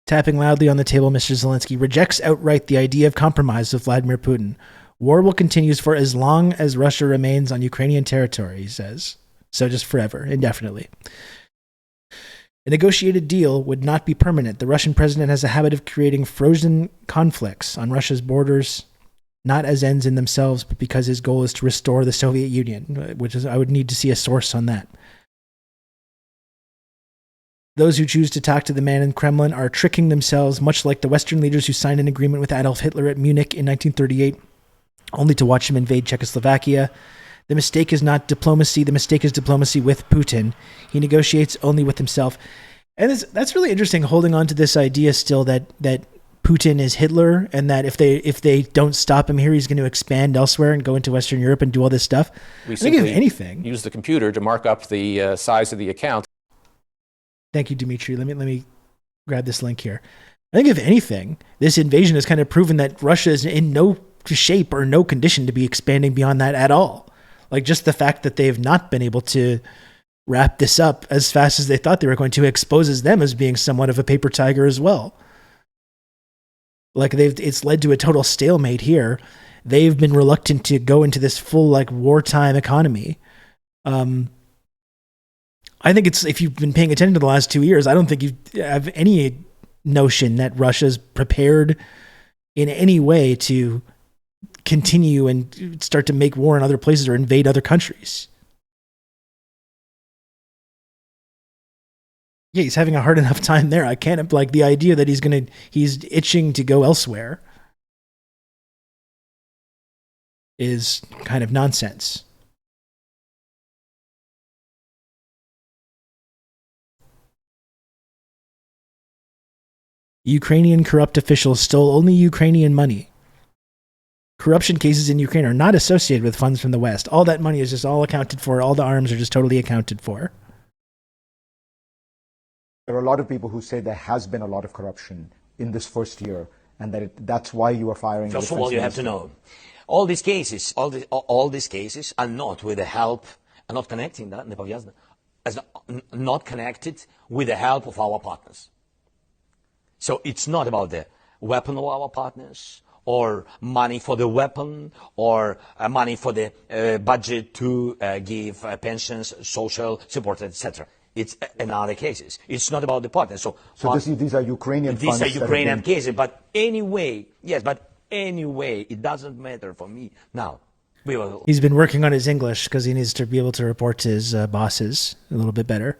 Tapping loudly on the table, Mr. Zelensky rejects outright the idea of compromise with Vladimir Putin. War will continue for as long as Russia remains on Ukrainian territory, he says. So just forever, indefinitely. A negotiated deal would not be permanent. The Russian president has a habit of creating frozen conflicts on Russia's borders, not as ends in themselves, but because his goal is to restore the Soviet Union, I would need to see a source on that. Those who choose to talk to the man in Kremlin are tricking themselves, much like the Western leaders who signed an agreement with Adolf Hitler at Munich in 1938, only to watch him invade Czechoslovakia. The mistake is not diplomacy. The mistake is diplomacy with Putin. He negotiates only with himself. And that's really interesting, holding on to this idea still that Putin is Hitler, and that if they don't stop him here, he's going to expand elsewhere and go into Western Europe and do all this stuff. We I think if anything, use the computer to mark up the size of the account. Thank you, Dimitri. Let me grab this link here. I think if anything, this invasion has kind of proven that Russia is in no shape or no condition to be expanding beyond that at all. Just the fact that they have not been able to wrap this up as fast as they thought they were going to exposes them as being somewhat of a paper tiger as well. It's led to a total stalemate here. They've been reluctant to go into this full wartime economy. I think if you've been paying attention to the last 2 years, I don't think you have any notion that Russia's prepared in any way to continue and start to make war in other places or invade other countries. Yeah, he's having a hard enough time there. I can't the idea that he's itching to go elsewhere is kind of nonsense. Ukrainian corrupt officials stole only Ukrainian money. Corruption cases in Ukraine are not associated with funds from the West. All that money is just all accounted for. All the arms are just totally accounted for. There are a lot of people who say there has been a lot of corruption in this first year, and that's why you are firing. First of all, you have to know, all these cases are not with the help, and not connecting that, not connected with the help of our partners. So it's not about the weapon of our partners or money for the weapon, or money for the budget to give pensions, social support, etc. It's in other cases. It's not about the partner. So these are Ukrainian funds. These are Ukrainian cases. But anyway, yes, but anyway, it doesn't matter for me. Now, he's been working on his English because he needs to be able to report to his bosses a little bit better.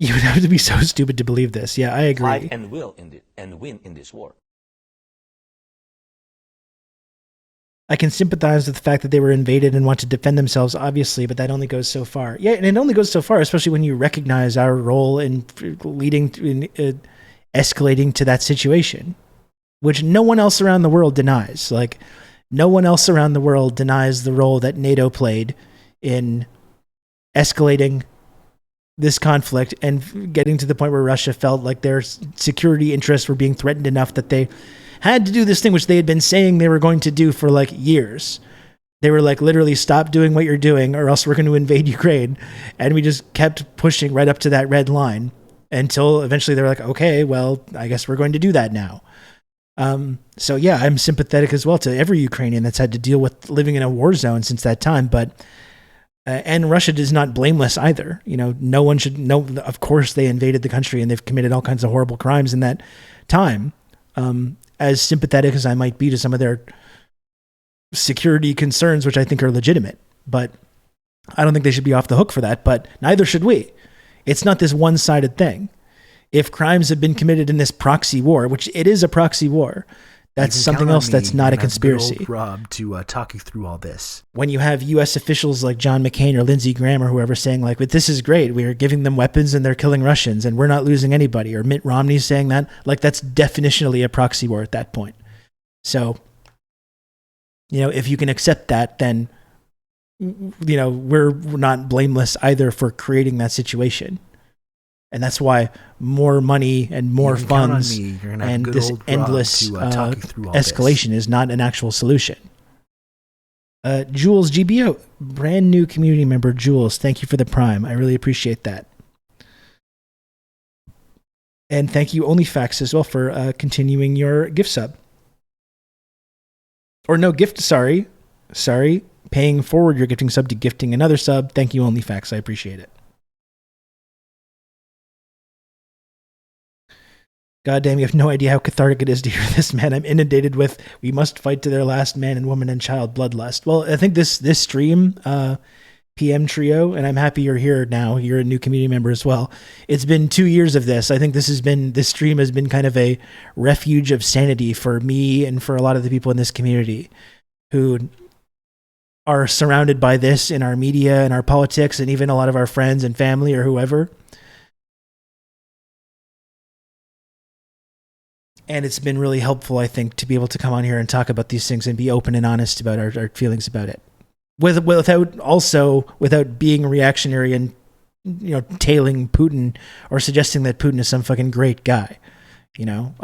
You would have to be so stupid to believe this. Yeah, I agree. Fight and win in this war. I can sympathize with the fact that they were invaded and want to defend themselves, obviously, but that only goes so far. Yeah, and it only goes so far, especially when you recognize our role in leading to escalating to that situation, which no one else around the world denies. Like, no one else around the world denies the role that NATO played in escalating this conflict and getting to the point where Russia felt like their security interests were being threatened enough that they had to do this thing which they had been saying they were going to do for like years. They were like, literally, stop doing what you're doing or else we're going to invade Ukraine. And we just kept pushing right up to that red line until eventually they were like, okay, well, I guess we're going to do that now. So yeah, I'm sympathetic as well to every Ukrainian that's had to deal with living in a war zone since that time. But and Russia is not blameless either. You know, no one should know. Of course, they invaded the country and they've committed all kinds of horrible crimes in that time. As sympathetic as I might be to some of their security concerns, which I think are legitimate, but I don't think they should be off the hook for that, but neither should we. It's not this one-sided thing. If crimes have been committed in this proxy war, which it is a proxy war, that's something else that's not a conspiracy. Rob to talk you through all this. When you have U.S. officials like John McCain or Lindsey Graham or whoever saying like, but this is great, we are giving them weapons and they're killing Russians and we're not losing anybody, or Mitt Romney saying that, like that's definitionally a proxy war at that point. So, you know, if you can accept that, then, you know, we're not blameless either for creating that situation. And that's why more money and more funds and this endless escalation is not an actual solution. Jules GBO, brand new community member Jules, thank you for the Prime. I really appreciate that. And thank you OnlyFacts as well for continuing your gift sub. Or no gift, sorry. Paying forward your gifting sub to gifting another sub. Thank you OnlyFacts, I appreciate it. God damn, you have no idea how cathartic it is to hear this, man. I'm inundated with, we must fight to their last man and woman and child bloodlust. Well, I think this stream, PM Trio, and I'm happy you're here now. You're a new community member as well. It's been 2 years of this. I think this stream has been kind of a refuge of sanity for me and for a lot of the people in this community who are surrounded by this in our media and our politics and even a lot of our friends and family or whoever. And it's been really helpful, I think, to be able to come on here and talk about these things and be open and honest about our feelings about it. Without being reactionary and, you know, tailing Putin or suggesting that Putin is some fucking great guy. You know,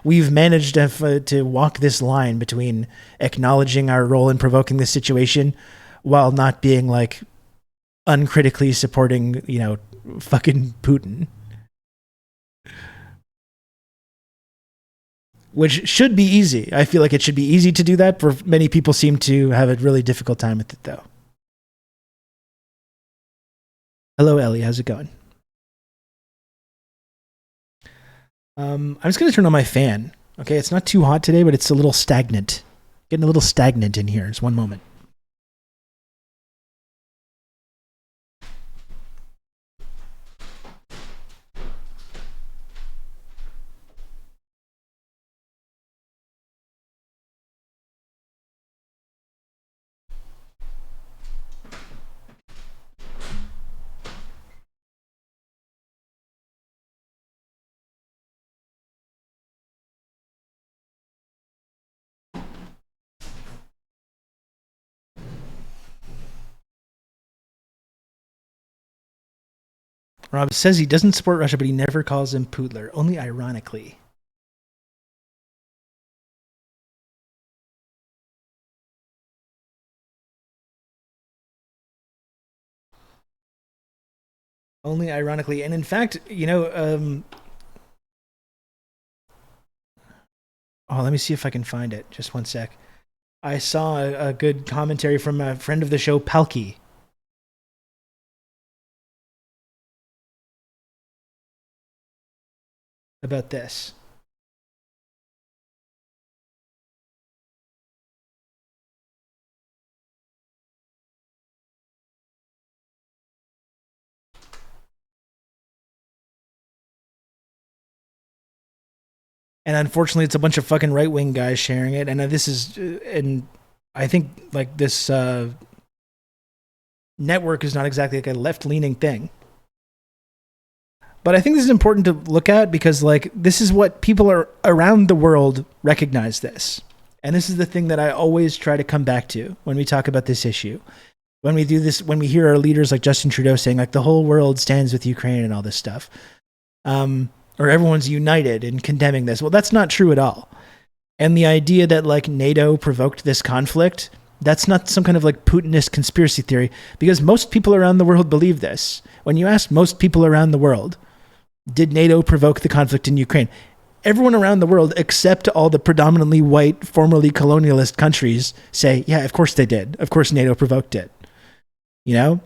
we've managed to walk this line between acknowledging our role in provoking this situation while not being like uncritically supporting, you know, fucking Putin. Which should be easy. I feel like it should be easy to do that. For many people seem to have a really difficult time with it, though. Hello, Ellie. How's it going? I'm just going to turn on my fan. Okay, it's not too hot today, but it's a little stagnant. Getting a little stagnant in here. Just one moment. Rob says he doesn't support Russia, but he never calls him Poodler, only ironically. Only ironically. And in fact, you know, Oh, let me see if I can find it. Just one sec. I saw a good commentary from a friend of the show, Palki. About this. And unfortunately, it's a bunch of fucking right-wing guys sharing it. And this is, and I think like this network is not exactly like a left-leaning thing. But I think this is important to look at because like this is what people are around the world recognize this. And this is the thing that I always try to come back to when we talk about this issue. When we do this, when we hear our leaders like Justin Trudeau saying like the whole world stands with Ukraine and all this stuff. Or everyone's united in condemning this. Well, that's not true at all. And the idea that like NATO provoked this conflict, that's not some kind of like Putinist conspiracy theory because most people around the world believe this. When you ask most people around the world, did NATO provoke the conflict in Ukraine? Everyone around the world, except all the predominantly white, formerly colonialist countries, say, yeah, of course they did. Of course NATO provoked it. You know?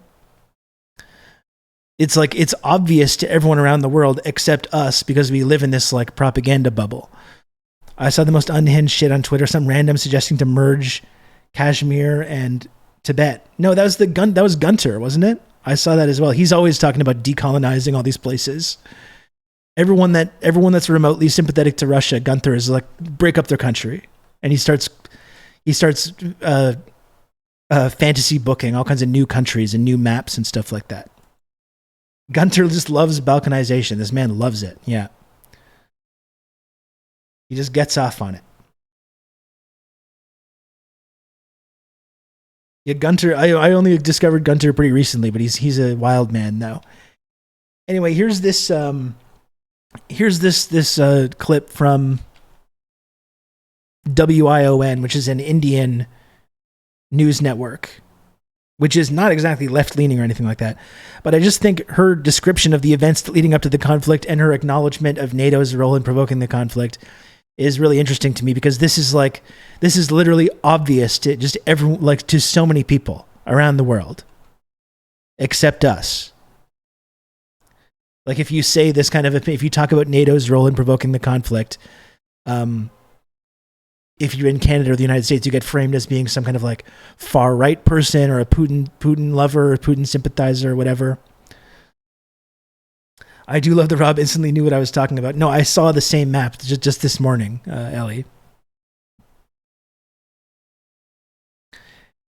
It's like, it's obvious to everyone around the world except us because we live in this like propaganda bubble. I saw the most unhinged shit on Twitter, some random suggesting to merge Kashmir and Tibet. No, that was Gunter, wasn't it? I saw that as well. He's always talking about decolonizing all these places. Everyone that's remotely sympathetic to Russia, Gunter is like break up their country. And he starts fantasy booking all kinds of new countries and new maps and stuff like that. Gunter just loves balkanization. This man loves it. Yeah. He just gets off on it. Yeah, Gunter, I only discovered Gunter pretty recently, but he's a wild man now. Anyway, here's this clip from WION, which is an Indian news network, which is not exactly left-leaning or anything like that. But I just think her description of the events leading up to the conflict and her acknowledgement of NATO's role in provoking the conflict is really interesting to me because this is literally obvious to just everyone, like to so many people around the world, except us. Like if you say this kind of, if you talk about NATO's role in provoking the conflict, if you're in Canada or the United States, you get framed as being some kind of like far right person or a Putin lover or Putin sympathizer or whatever. I do love that Rob instantly knew what I was talking about. No, I saw the same map just this morning, Ellie.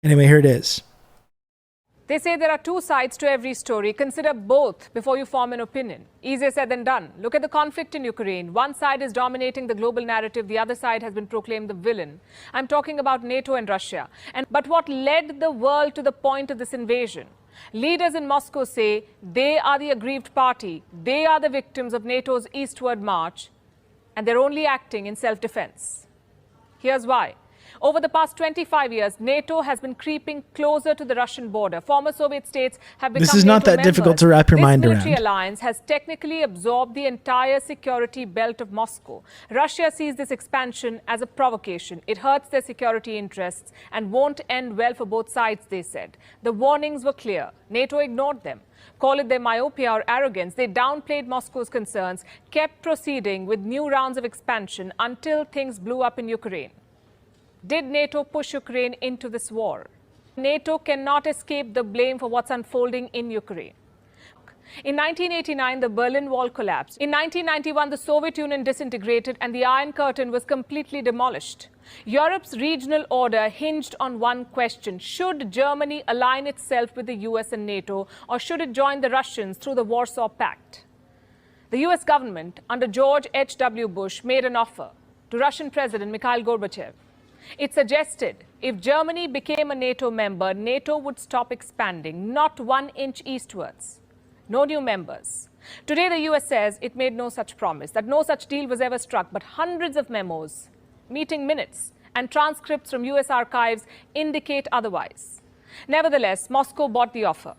Anyway, here it is. They say there are two sides to every story. Consider both before you form an opinion. Easier said than done. Look at the conflict in Ukraine. One side is dominating the global narrative. The other side has been proclaimed the villain. I'm talking about NATO and Russia. But what led the world to the point of this invasion? Leaders in Moscow say they are the aggrieved party. They are the victims of NATO's eastward march. And they're only acting in self-defense. Here's why. Over the past 25 years, NATO has been creeping closer to the Russian border. Former Soviet states have become This is not NATO that difficult members. to wrap your mind This around. military alliance has technically absorbed the entire security belt of Moscow. Russia sees this expansion as a provocation. It hurts their security interests and won't end well for both sides, they said. The warnings were clear. NATO ignored them. Call it their myopia or arrogance. They downplayed Moscow's concerns, kept proceeding with new rounds of expansion until things blew up in Ukraine. Did NATO push Ukraine into this war? NATO cannot escape the blame for what's unfolding in Ukraine. In 1989, the Berlin Wall collapsed. In 1991, the Soviet Union disintegrated and the Iron Curtain was completely demolished. Europe's regional order hinged on one question. Should Germany align itself with the US and NATO, or should it join the Russians through the Warsaw Pact? The US government, under George H.W. Bush, made an offer to Russian President Mikhail Gorbachev. It suggested if Germany became a NATO member, NATO would stop expanding, not 1 inch eastwards. No new members. Today, the US says it made no such promise, that no such deal was ever struck, but hundreds of memos, meeting minutes, and transcripts from US archives indicate otherwise. Nevertheless, Moscow bought the offer.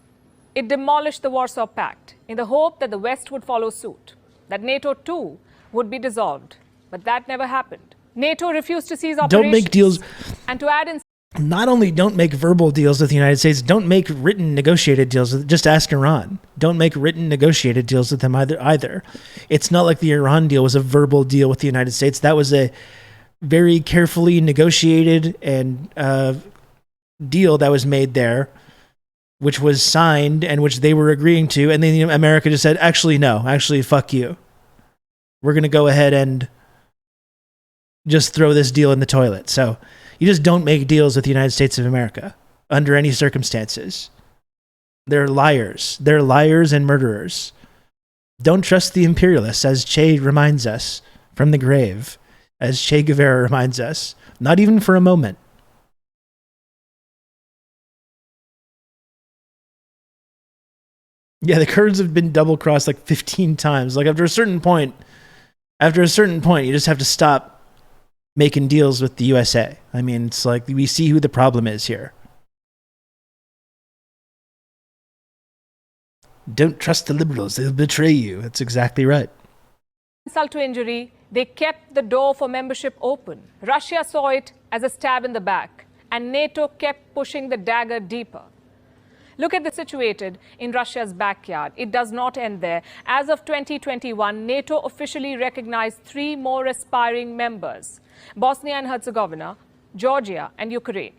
It demolished the Warsaw Pact in the hope that the West would follow suit, that NATO too would be dissolved. But that never happened. NATO refused to cease operations. Don't make deals. And to add in, not only don't make verbal deals with the United States, don't make written negotiated deals with, just ask Iran. Don't make written negotiated deals with them either. It's not like the Iran deal was a verbal deal with the United States. That was a very carefully negotiated and deal that was made there, which was signed and which they were agreeing to. And then America just said, actually, no, actually, fuck you. We're going to go ahead and just throw this deal in the toilet. So you just don't make deals with the United States of America under any circumstances. They're liars. They're liars and murderers. Don't trust the imperialists, as Che reminds us from the grave, as Che Guevara reminds us, not even for a moment. Yeah, the Kurds have been double-crossed like 15 times. Like after a certain point, you just have to stop making deals with the USA. I mean, it's like we see who the problem is here. Don't trust the liberals. They'll betray you. That's exactly right. insult to injury, they kept the door for membership open. Russia saw it as a stab in the back, and NATO kept pushing the dagger deeper. Look at the situated in Russia's backyard. It does not end there. As of 2021, NATO officially recognized 3 more aspiring members: Bosnia and Herzegovina, Georgia, and Ukraine.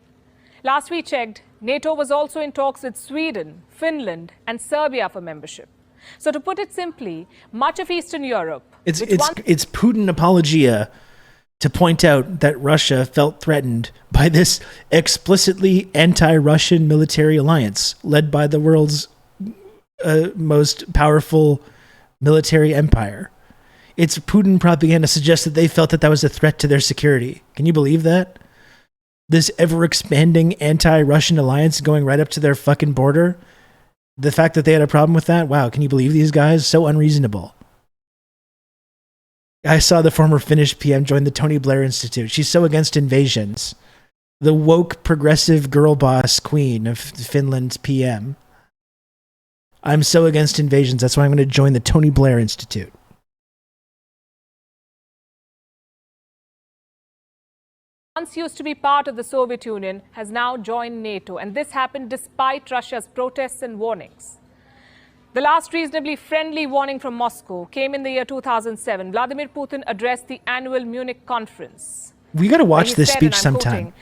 Last we checked, NATO was also in talks with Sweden, Finland, and Serbia for membership. So to put it simply, much of Eastern Europe... It's Putin apologia to point out that Russia felt threatened by this explicitly anti-Russian military alliance led by the world's most powerful military empire. It's Putin propaganda to suggest that they felt that that was a threat to their security. Can you believe that? This ever-expanding anti-Russian alliance going right up to their fucking border? The fact that they had a problem with that? Wow, can you believe these guys? So unreasonable. I saw the former Finnish PM join the Tony Blair Institute. She's so against invasions. The woke, progressive girl boss queen of Finland's PM. I'm so against invasions. That's why I'm going to join the Tony Blair Institute. Once used to be part of the Soviet Union, has now joined NATO, and this happened despite Russia's protests and warnings. The last reasonably friendly warning from Moscow came in the year 2007. Vladimir Putin addressed the annual Munich conference. We got to watch this speech sometime.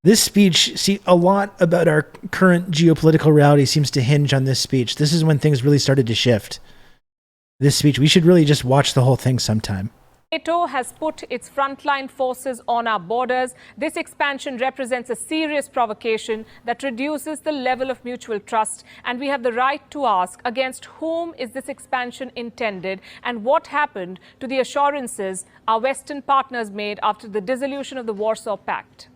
This speech, see, a lot about our current geopolitical reality seems to hinge on this speech. This is when things really started to shift. This speech, we should really just watch the whole thing sometime. NATO has put its frontline forces on our borders. This expansion represents a serious provocation that reduces the level of mutual trust, and we have the right to ask, against whom is this expansion intended, and what happened to the assurances our Western partners made after the dissolution of the Warsaw Pact?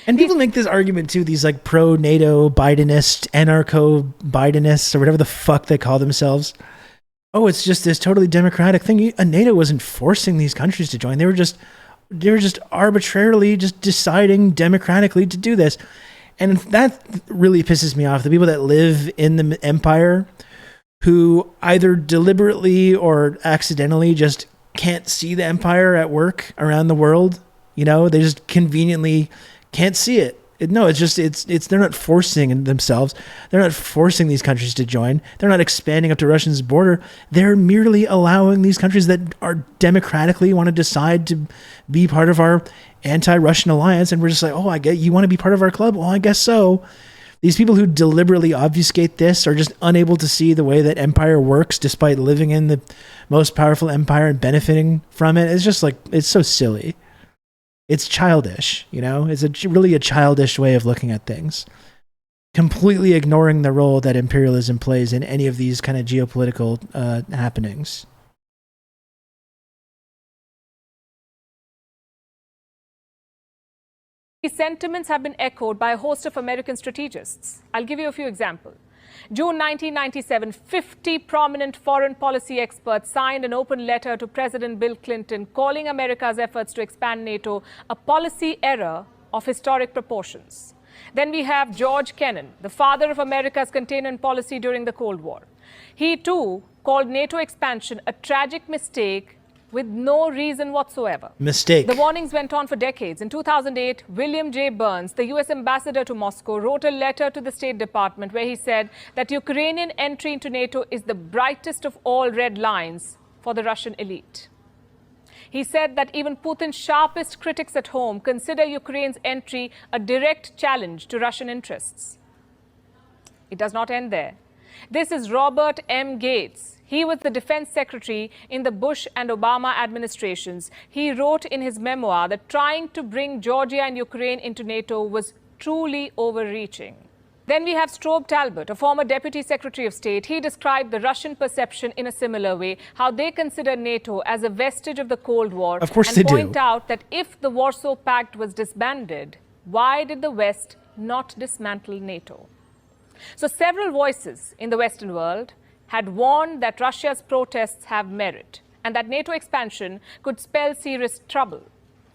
And people make this argument too, these like pro-NATO Bidenist, anarcho-Bidenists, or whatever the fuck they call themselves. Oh, it's just this totally democratic thing. NATO wasn't forcing these countries to join. They were just arbitrarily just deciding democratically to do this. And that really pisses me off. The people that live in the empire who either deliberately or accidentally just can't see the empire at work around the world. You know, they just conveniently can't see it. No, they're not forcing themselves. They're not forcing these countries to join. They're not expanding up to Russia's border. They're merely allowing these countries that are democratically want to decide to be part of our anti-Russian alliance. And we're just like, oh, I get you want to be part of our club? Well, I guess so. These people who deliberately obfuscate this are just unable to see the way that empire works despite living in the most powerful empire and benefiting from it. It's just like, it's so silly. It's childish, you know? It's really a childish way of looking at things. Completely ignoring the role that imperialism plays in any of these kind of geopolitical happenings. These sentiments have been echoed by a host of American strategists. I'll give you a few examples. June 1997, 50 prominent foreign policy experts signed an open letter to President Bill Clinton calling America's efforts to expand NATO a policy error of historic proportions. Then we have George Kennan, the father of America's containment policy during the Cold War. He too called NATO expansion a tragic mistake with no reason whatsoever. Mistake. The warnings went on for decades. In 2008, William J. Burns, the US ambassador to Moscow, wrote a letter to the State Department where he said that Ukrainian entry into NATO is the brightest of all red lines for the Russian elite. He said that even Putin's sharpest critics at home consider Ukraine's entry a direct challenge to Russian interests. It does not end there. This is Robert M. Gates. He was the defense secretary in the Bush and Obama administrations. He wrote in his memoir that trying to bring Georgia and Ukraine into NATO was truly overreaching. Then we have Strobe Talbot, a former Deputy Secretary of State. He described the Russian perception in a similar way, how they consider NATO as a vestige of the Cold War. Of course and they do. point out that if the Warsaw Pact was disbanded, why did the West not dismantle NATO? So several voices in the Western world had warned that Russia's protests have merit and that NATO expansion could spell serious trouble.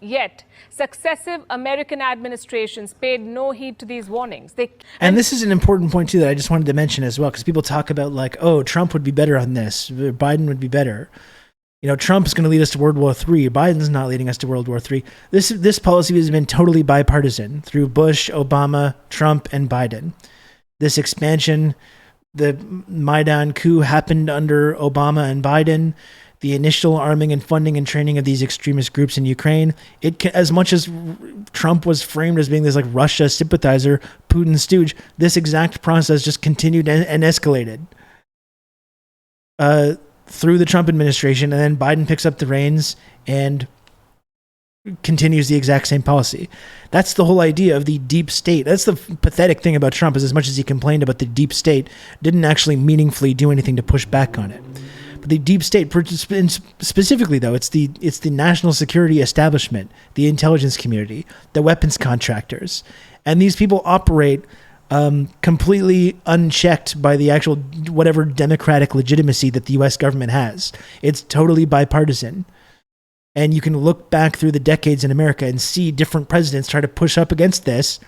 Yet, successive American administrations paid no heed to these warnings. And this is an important point, too, that I just wanted to mention as well, because people talk about, like, oh, Trump would be better on this, Biden would be better. You know, Trump is going to lead us to World War III. Biden's not leading us to World War III. This policy has been totally bipartisan through Bush, Obama, Trump, and Biden. This expansion, the Maidan coup happened under Obama and Biden. The initial arming and funding and training of these extremist groups in Ukraine, as much as Trump was framed as being this like Russia sympathizer, Putin stooge, this exact process just continued and escalated through the Trump administration. And then Biden picks up the reins and continues the exact same policy. That's the whole idea of the deep state. That's the pathetic thing about Trump, is as much as he complained about the deep state, didn't actually meaningfully do anything to push back on it. But the deep state, specifically though, it's the national security establishment, the intelligence community, the weapons contractors, and these people operate completely unchecked by the actual whatever democratic legitimacy that the U.S. government has. It's totally bipartisan. And you can look back through the decades in America and see different presidents try to push up against this,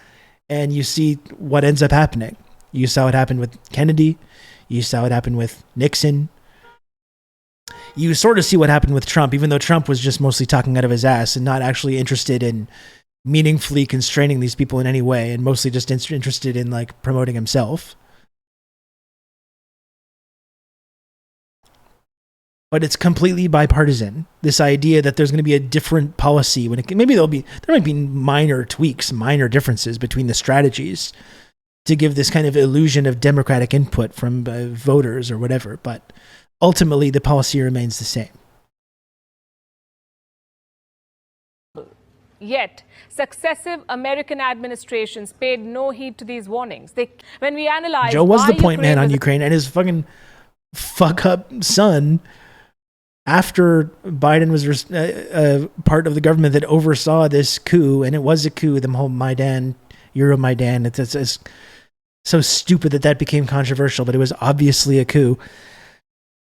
and you see what ends up happening. You saw it happen with Kennedy. You saw it happen with Nixon. You sort of see what happened with Trump, even though Trump was just mostly talking out of his ass and not actually interested in meaningfully constraining these people in any way, and mostly just interested in like promoting himself. But it's completely bipartisan. This idea that there's going to be a different policy when there might be minor tweaks, minor differences between the strategies to give this kind of illusion of democratic input from voters or whatever. But ultimately, the policy remains the same. Yet, successive American administrations paid no heed to these warnings. When we analyze, Joe was the point man on Ukraine, and his fucking fuck up son, after Biden was part of the government that oversaw this coup, and it was a coup, the whole Euromaidan, it's so stupid that became controversial, but it was obviously a coup.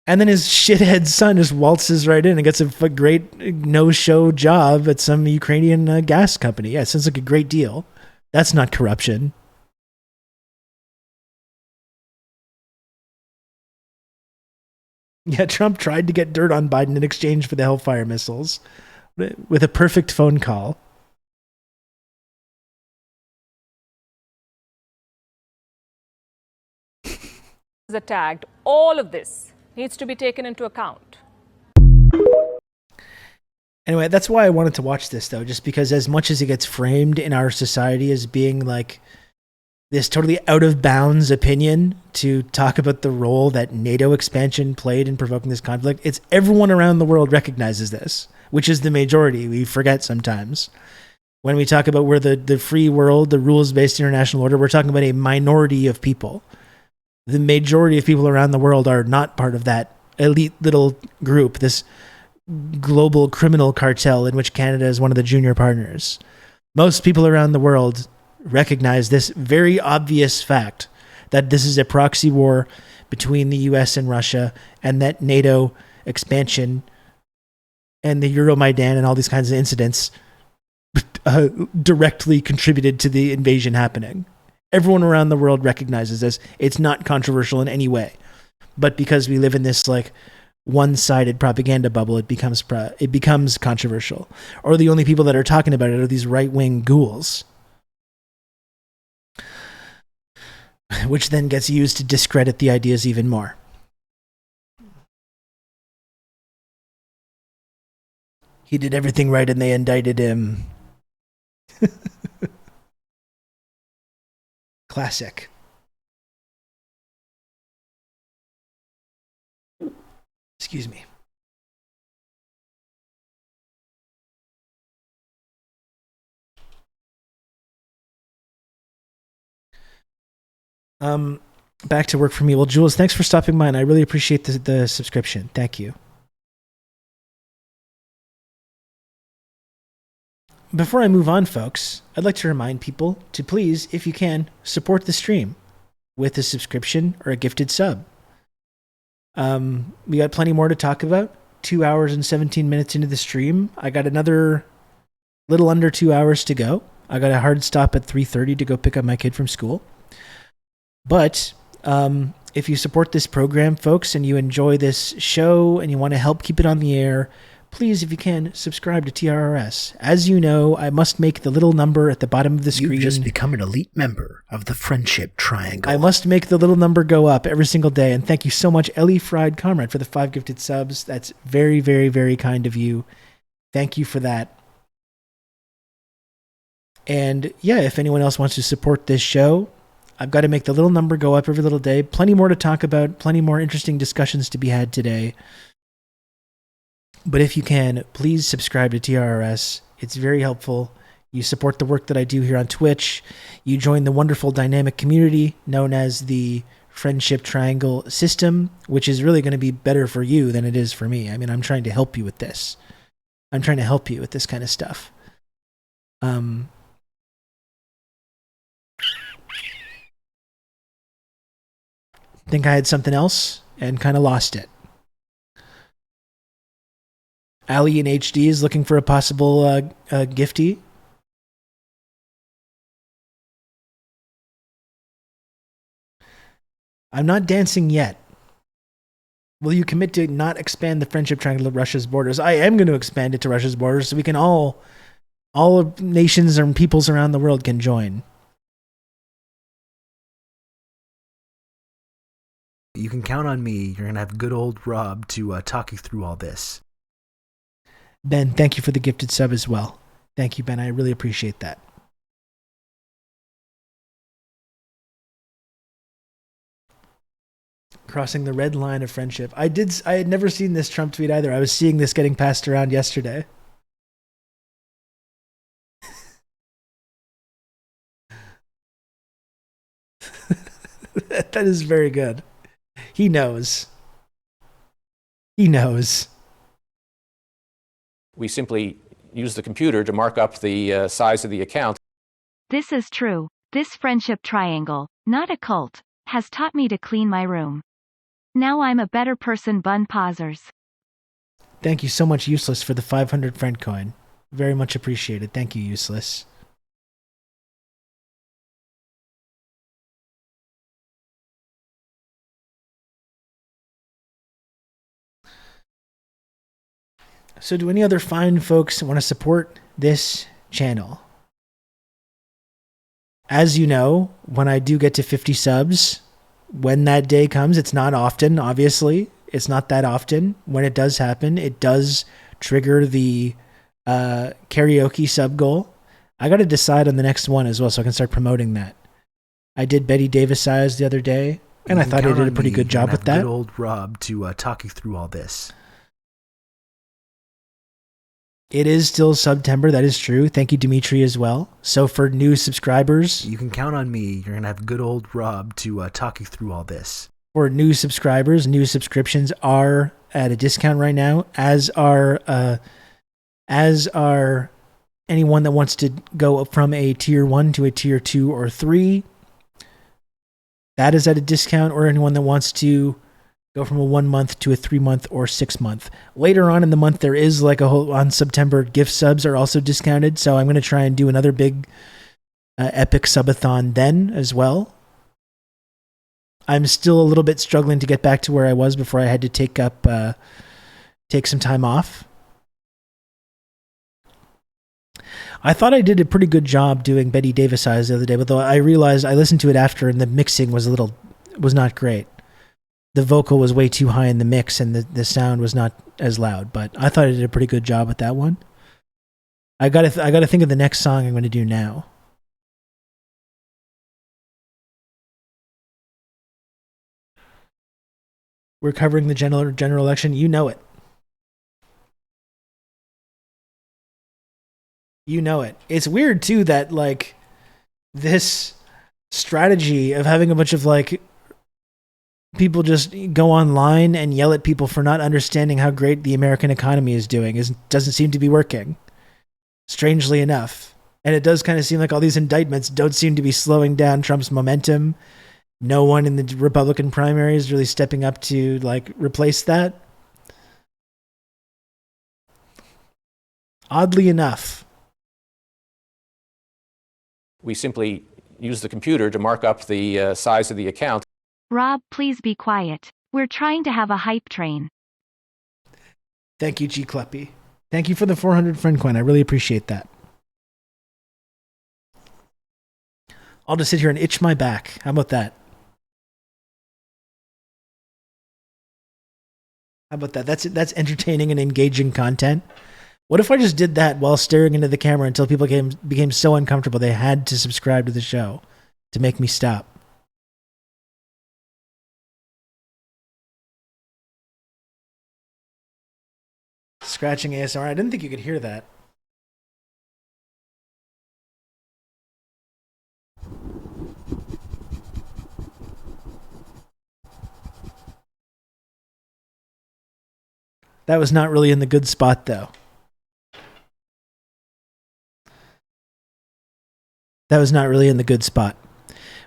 And then his shithead son just waltzes right in and gets a great no-show job at some Ukrainian gas company. Yeah, it sounds like a great deal. That's not corruption. Yeah, Trump tried to get dirt on Biden in exchange for the Hellfire missiles with a perfect phone call. Attacked. All of this needs to be taken into account. Anyway, that's why I wanted to watch this, though, just because as much as it gets framed in our society as being like this totally out of bounds opinion to talk about the role that NATO expansion played in provoking this conflict, it's everyone around the world recognizes this, which is the majority. We forget sometimes. When we talk about we're the free world, the rules-based international order, we're talking about a minority of people. The majority of people around the world are not part of that elite little group, this global criminal cartel in which Canada is one of the junior partners. Most people around the world recognize this very obvious fact that this is a proxy war between the US and Russia, and that NATO expansion and the Euromaidan and all these kinds of incidents directly contributed to the invasion happening. Everyone around the world recognizes this. It's not controversial in any way. But because we live in this like one-sided propaganda bubble, it becomes controversial. Or the only people that are talking about it are these right-wing ghouls, which then gets used to discredit the ideas even more. He did everything right and they indicted him. Classic. Excuse me. Back to work for me. Well, Jules, thanks for stopping by, and I really appreciate the subscription. Thank you. Before I move on, folks, I'd like to remind people to please, if you can, support the stream with a subscription or a gifted sub. We got plenty more to talk about. 2 hours and 17 minutes into the stream. I got another little under 2 hours to go. I got a hard stop at 3:30 to go pick up my kid from school. But if you support this program, folks, and you enjoy this show and you want to help keep it on the air, please, if you can, subscribe to TRRS. As you know, I must make the little number at the bottom of the screen. You've just become an elite member of the Friendship Triangle. I must make the little number go up every single day. And thank you so much, Ellie Fried Comrade, for the 5 gifted subs. That's very, very, very kind of you. Thank you for that. And yeah, if anyone else wants to support this show, I've got to make the little number go up every little day. Plenty more to talk about, plenty more interesting discussions to be had today. But if you can, please subscribe to TRRS. It's very helpful. You support the work that I do here on Twitch. You join the wonderful dynamic community known as the Friendship Triangle system, which is really going to be better for you than it is for me. I mean, I'm trying to help you with this. I'm trying to help you with this kind of stuff. Think I had something else and kind of lost it. Ali in HD is looking for a possible giftee. I'm not dancing yet. Will you commit to not expand the Friendship Triangle to Russia's borders? I am going to expand it to Russia's borders so we can all nations and peoples around the world can join. You can count on me. You're going to have good old Rob to talk you through all this. Ben, thank you for the gifted sub as well. Thank you, Ben. I really appreciate that. Crossing the red line of friendship. I had never seen this Trump tweet either. I was seeing this getting passed around yesterday. That is very good. He knows. He knows. We simply use the computer to mark up the size of the account. This is true. This friendship triangle, not a cult, has taught me to clean my room. Now I'm a better person, bun pausers. Thank you so much, Useless, for the 500 friend coin. Very much appreciated. Thank you, Useless. So do any other fine folks want to support this channel? As you know, when I do get to 50 subs, when that day comes, it's not often, obviously. It's not that often. When it does happen, it does trigger the karaoke sub goal. I got to decide on the next one as well so I can start promoting that. I did Betty Davis size the other day, and I thought I did a pretty good job with that. Good old Rob to talk you through all this. It is still September, that is true. Thank you, Dimitri, as well. So for new subscribers... You can count on me. You're going to have good old Rob to talk you through all this. For new subscribers, new subscriptions are at a discount right now, as are anyone that wants to go from a tier 1 to a tier 2 or 3. That is at a discount, or anyone that wants to go from a 1 month to a 3 month or 6 month. Later on in the month, there is like a whole, on September, gift subs are also discounted. So I'm going to try and do another big epic subathon then as well. I'm still a little bit struggling to get back to where I was before I had to take some time off. I thought I did a pretty good job doing Betty Davis eyes the other day, but though I realized I listened to it after and the mixing was not great. The vocal was way too high in the mix and the sound was not as loud, but I thought I did a pretty good job with that one. I gotta think of the next song I'm going to do now. We're covering the general election. You know it. You know it. It's weird too that like this strategy of having a bunch of like people just go online and yell at people for not understanding how great the American economy is doing doesn't seem to be working. Strangely enough. And it does kind of seem like all these indictments don't seem to be slowing down Trump's momentum. No one in the Republican primary is really stepping up to like replace that. Oddly enough. We simply use the computer to mark up the size of the account. Rob, please be quiet. We're trying to have a hype train. Thank you, G. Kleppy. Thank you for the 400 friend coin. I really appreciate that. I'll just sit here and itch my back. How about that? How about that? That's entertaining and engaging content. What if I just did that while staring into the camera until people became so uncomfortable they had to subscribe to the show to make me stop? Scratching ASMR. I didn't think you could hear that. That was not really in the good spot, though. That was not really in the good spot.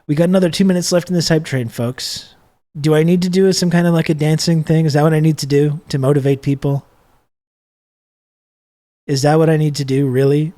We got another 2 minutes left in this hype train, folks. Do I need to do some kind of like a dancing thing? Is that what I need to do to motivate people? Is that what I need to do, really?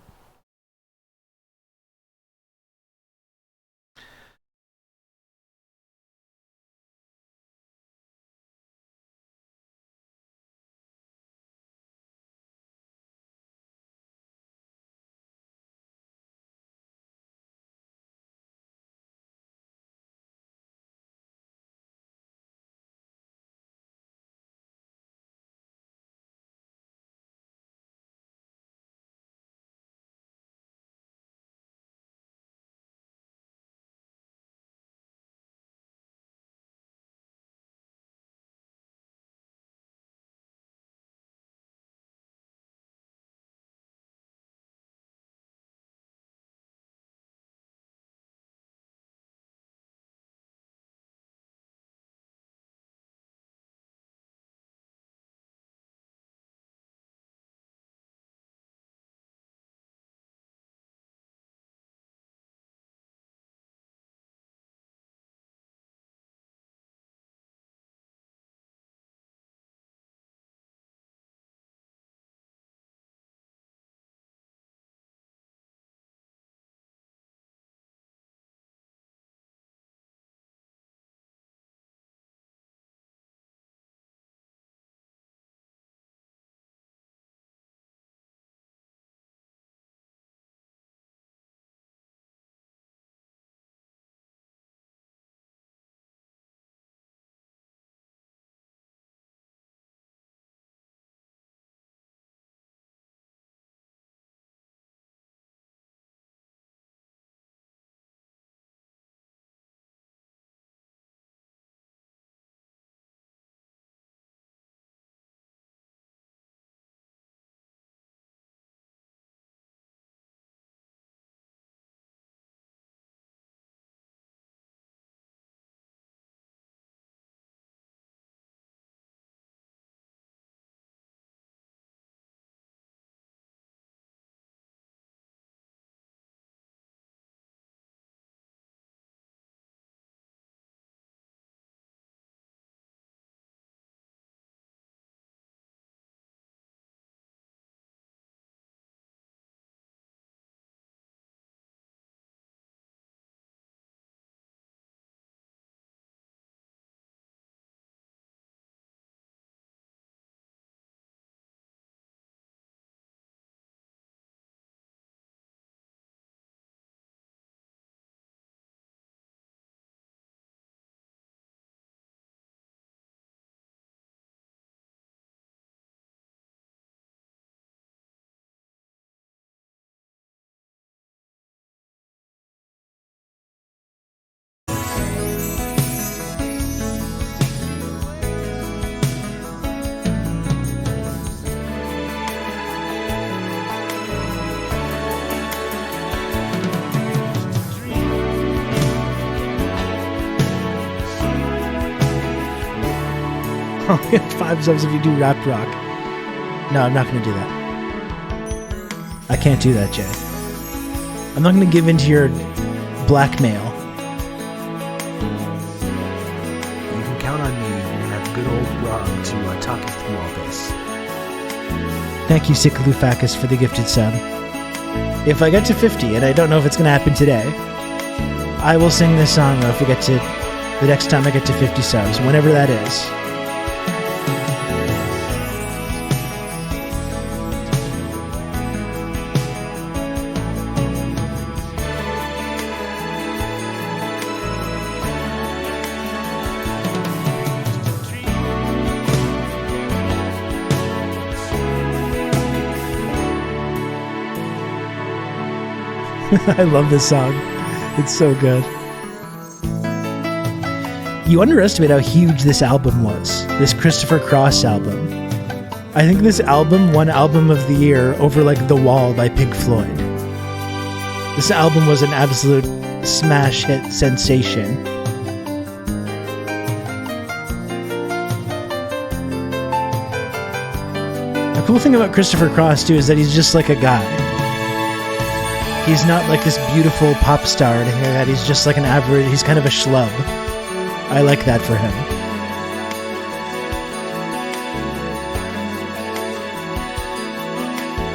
I'll get 5 subs if you do rap rock. No, I'm not going to do that. I can't do that, Jay. I'm not going to give in to your blackmail. You can count on me. You're going to have good old Rob to talk you through all this. Thank you, Sikalufakis, for the gifted sub. If I get to 50, and I don't know if it's going to happen today, I will sing this song if we get to the next time I get to 50 subs, whenever that is. I love this song. It's so good. You underestimate how huge this album was. This Christopher Cross album. I think this album won Album of the Year over like The Wall by Pink Floyd. This album was an absolute smash hit sensation. The cool thing about Christopher Cross too is that he's just like a guy. He's not like this beautiful pop star or anything like that. He's just like an average, he's kind of a schlub. I like that for him.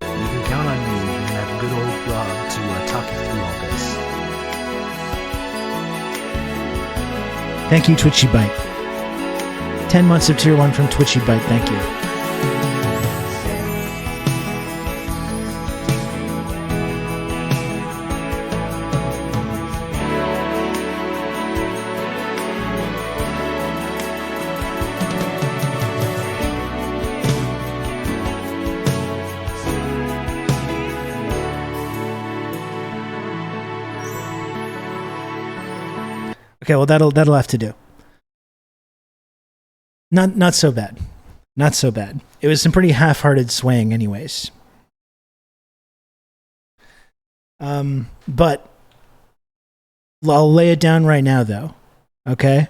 You can count on me. You're going to have good old Rob to talk you through all this. Thank you, Twitchy Bite. 10 months of tier 1 from Twitchy Bite, thank you. Okay, well that'll have to do. Not so bad. Not so bad. It was some pretty half-hearted swaying anyways. But I'll lay it down right now though. Okay?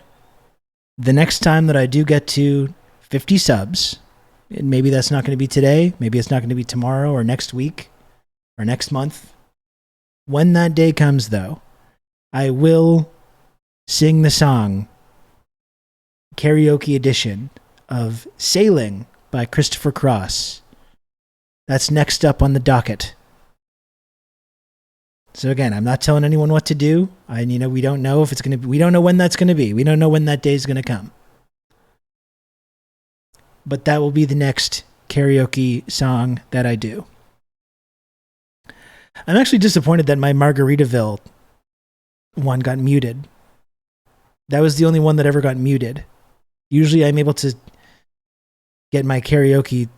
The next time that I do get to 50 subs, and maybe that's not going to be today, maybe it's not going to be tomorrow or next week or next month. When that day comes though, I will sing the song karaoke edition of Sailing by Christopher Cross. That's next up on the docket. So again, I'm not telling anyone what to do. We don't know if it's going to be, we don't know when that's going to be. We don't know when that day is going to come. But that will be the next karaoke song that I do. I'm actually disappointed that my Margaritaville one got muted. That was the only one that ever got muted. Usually I'm able to get my karaoke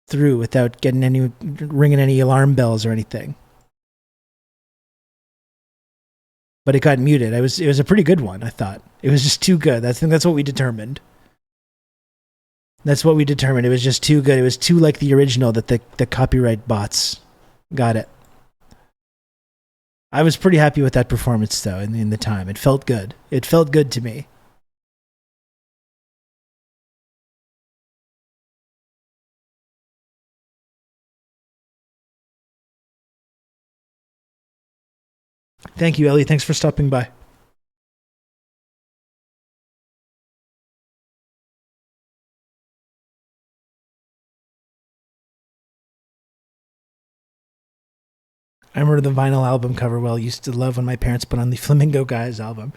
through without ringing any alarm bells or anything. But it got muted. It was a pretty good one, I thought. It was just too good. I think that's what we determined. That's what we determined. It was just too good. It was too like the original that the copyright bots got it. I was pretty happy with that performance, though, in the time. It felt good. It felt good to me. Thank you, Ellie. Thanks for stopping by. I remember the vinyl album cover well. I used to love when my parents put on the Flamingo Guys album.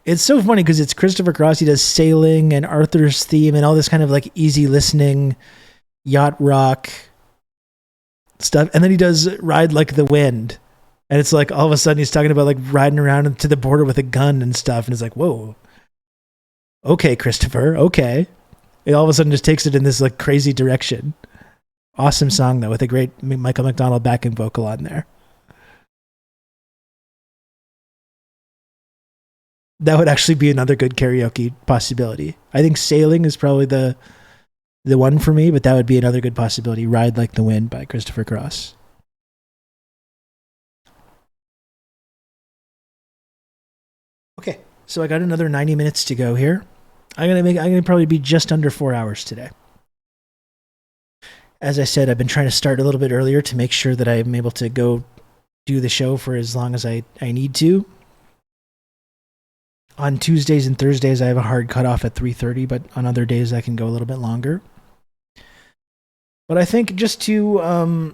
It's so funny because it's Christopher Cross. He does Sailing and Arthur's Theme and all this kind of like easy listening yacht rock stuff. And then he does Ride Like the Wind. And it's like all of a sudden he's talking about like riding around to the border with a gun and stuff. And it's like, whoa. Okay, Christopher. Okay. It all of a sudden just takes it in this like crazy direction. Awesome song though, with a great Michael McDonald backing vocal on there. That would actually be another good karaoke possibility. I think Sailing is probably the one for me, but that would be another good possibility. Ride Like the Wind by Christopher Cross. Okay, so I got another 90 minutes to go here. I'm gonna probably be just under 4 hours today. As I said, I've been trying to start a little bit earlier to make sure that I'm able to go do the show for as long as I need to. On Tuesdays and Thursdays, I have a hard cutoff at 3:30, but on other days I can go a little bit longer. But I think just to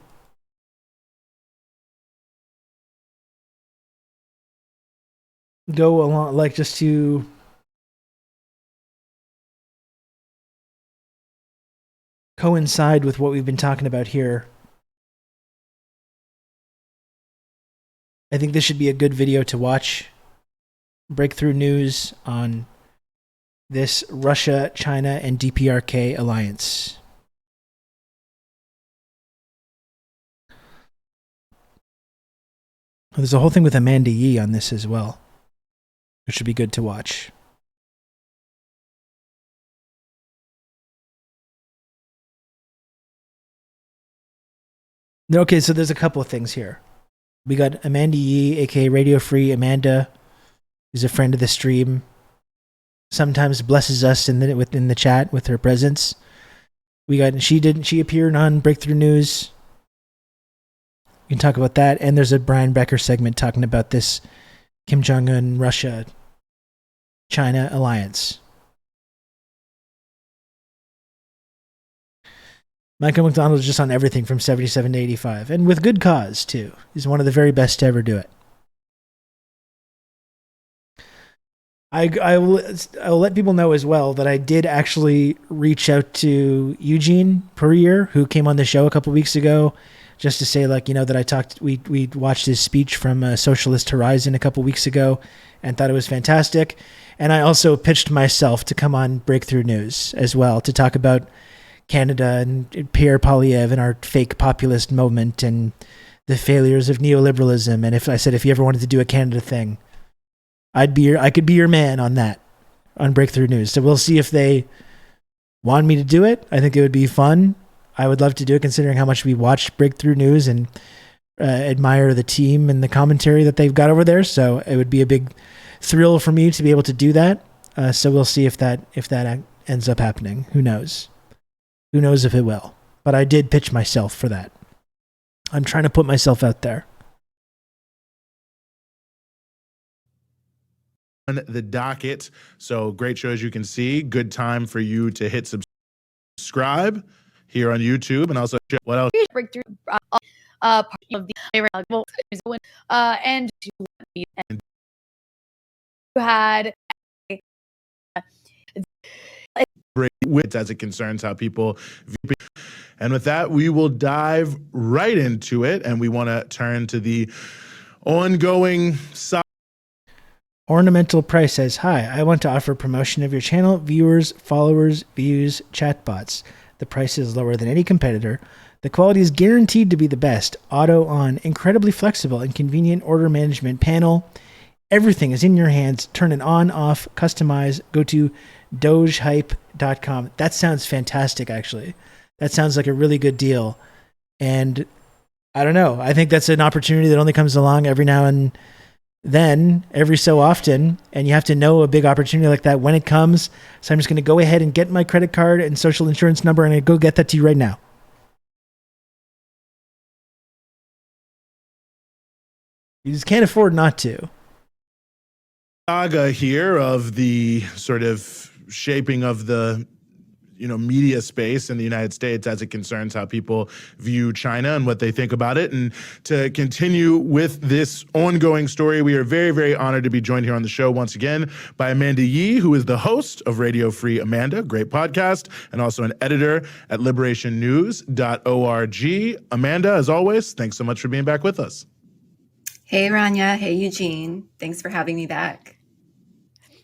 go along, like just to coincide with what we've been talking about here, I think this should be a good video to watch. Breakthrough news on this Russia, China, and DPRK alliance. There's a whole thing with Amanda Yee on this as well, which should be good to watch. Okay, so there's a couple of things here. We got Amanda Yee, aka Radio Free Amanda, who's a friend of the stream. Sometimes blesses us within the chat with her presence. She appeared on Breakthrough News. We can talk about that. And there's a Brian Becker segment talking about this Kim Jong-un, Russia, China alliance. Michael McDonald is just on everything from 77 to 85. And with good cause, too. He's one of the very best to ever do it. I will let people know as well that I did actually reach out to Eugene Perrier, who came on the show a couple weeks ago, just to say, like, that we watched his speech from Socialist Horizon a couple weeks ago and thought it was fantastic. And I also pitched myself to come on Breakthrough News as well to talk about Canada and Pierre Poilievre and our fake populist movement and the failures of neoliberalism. And if you ever wanted to do a Canada thing, I could be your man on that, on Breakthrough News. So we'll see if they want me to do it. I think it would be fun. I would love to do it, considering how much we watch Breakthrough News and admire the team and the commentary that they've got over there. So it would be a big thrill for me to be able to do that. So we'll see if that ends up happening. Who knows? Who knows if it will? But I did pitch myself for that. I'm trying to put myself out there. On the docket. So great show, as you can see. Good time for you to hit subscribe here on YouTube, and also what else? Breakthrough part of the and you had with as it concerns how people view. And with that, we will dive right into it, and we want to turn to the ongoing side. Ornamental Price says, "Hi, I want to offer promotion of your channel, viewers, followers, views, chatbots. The price is lower than any competitor. The quality is guaranteed to be the best. Auto on, incredibly flexible and convenient order management panel. Everything is in your hands. Turn it on, off, customize. Go to dogehype.com. That sounds fantastic, actually. That sounds like a really good deal. And I don't know. I think that's an opportunity that only comes along every now and then, every so often, and you have to know a big opportunity like that when it comes. So I'm just going to go ahead and get my credit card and social insurance number, and I go get that to you right now. You just can't afford not to. Saga here of the sort of shaping of the media space in the United States as it concerns how people view China and what they think about it. And to continue with this ongoing story, we are very, very honored to be joined here on the show once again by Amanda Yee, who is the host of Radio Free Amanda, great podcast, and also an editor at liberationnews.org. Amanda, as always, thanks so much for being back with us. Hey, Rania. Hey, Eugene. Thanks for having me back.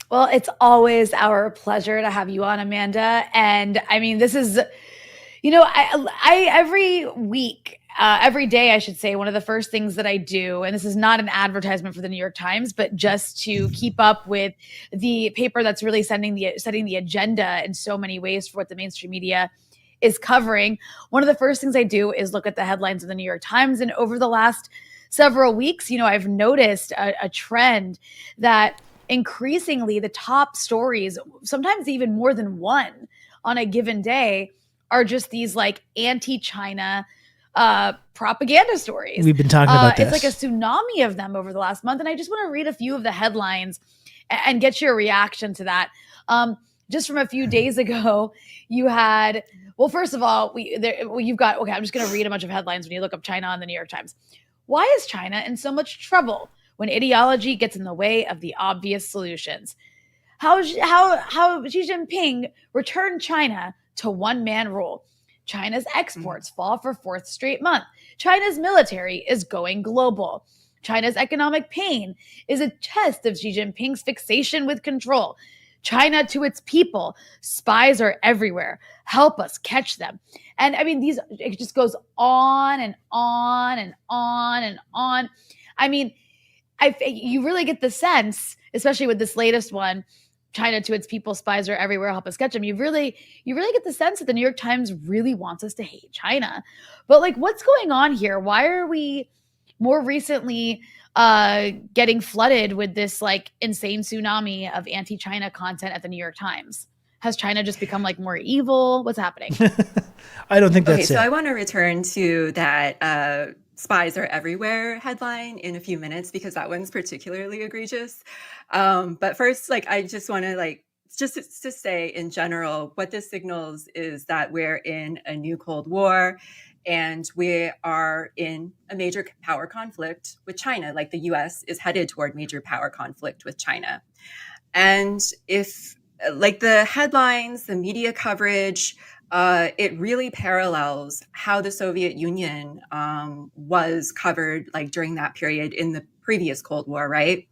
Well, it's always our pleasure to have you on, Amanda. And I mean, this is, I every week, every day, I should say, one of the first things that I do, and this is not an advertisement for the New York Times, but just to keep up with the paper that's really setting the agenda in so many ways for what the mainstream media is covering. One of the first things I do is look at the headlines of the New York Times. And over the last several weeks, I've noticed a trend that increasingly the top stories, sometimes even more than one on a given day, are just these like anti-China propaganda stories. We've been talking about this. It's like a tsunami of them over the last month. And I just want to read a few of the headlines and get your reaction to that. Just from a few days ago, you had, well, first of all, you've got, okay, I'm just going to read a bunch of headlines when you look up China on the New York Times. Why is China in so much trouble when ideology gets in the way of the obvious solutions? How Xi Jinping returned China to one-man rule. China's exports fall for fourth straight month. China's military is going global. China's economic pain is a test of Xi Jinping's fixation with control. China to its people. Spies are everywhere. Help us catch them. And I mean, it just goes on and on and on and on. I mean, you really get the sense, especially with this latest one, China to its people, spies are everywhere, help us catch them. You really get the sense that the New York Times really wants us to hate China. But like, what's going on here? Why are we more recently getting flooded with this like insane tsunami of anti-China content at the New York Times? Has China just become like more evil? What's happening? I don't think that's it. So I want to return to that spies are everywhere headline in a few minutes, because that one's particularly egregious. But first, like, I just want to just to say in general, what this signals is that we're in a new Cold War and we are in a major power conflict with China. Like, the US is headed toward major power conflict with China. And if like the headlines, the media coverage, it really parallels how the Soviet Union was covered like during that period in the previous Cold War, right?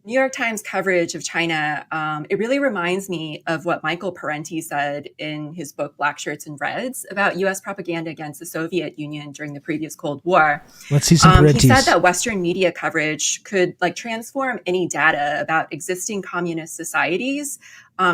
New York Times coverage of China, it really reminds me of what Michael Parenti said in his book, Black Shirts and Reds, about US propaganda against the Soviet Union during the previous Cold War. Let's see some Parentis. He said that Western media coverage could like transform any data about existing communist societies,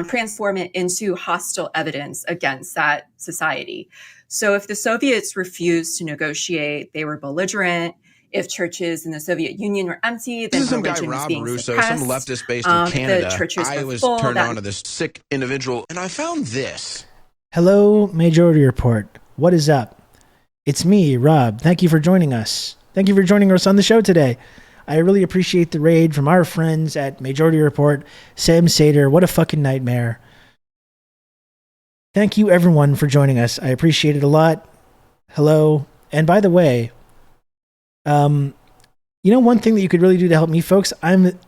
transform it into hostile evidence against that society. So if the Soviets refused to negotiate, they were belligerent. If churches in the Soviet Union were empty, then some guy, religion was Rob being Russo, suppressed. some leftist based in Canada. The churches I were was full, turned on to this sick individual, and I found this. Hello, Majority Report. What is up? It's me, Rob. Thank you for joining us. Thank you for joining us on the show today. I really appreciate the raid from our friends at Majority Report. Sam Sater, what a fucking nightmare. Thank you, everyone, for joining us. I appreciate it a lot. Hello. And by the way, you know, one thing that you could really do to help me, folks, I'm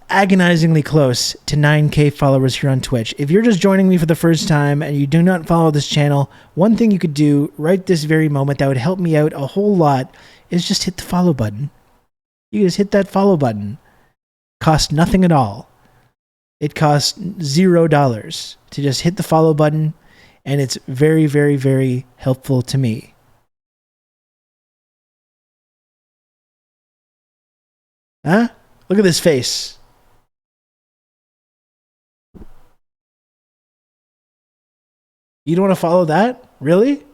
agonizingly close to 9K followers here on Twitch. If you're just joining me for the first time and you do not follow this channel, one thing you could do right this very moment that would help me out a whole lot is just hit the follow button. You just hit that follow button. Costs nothing at all. It costs $0 to just hit the follow button, and it's very, very, very helpful to me. Huh? Look at this face. You don't want to follow that? Really?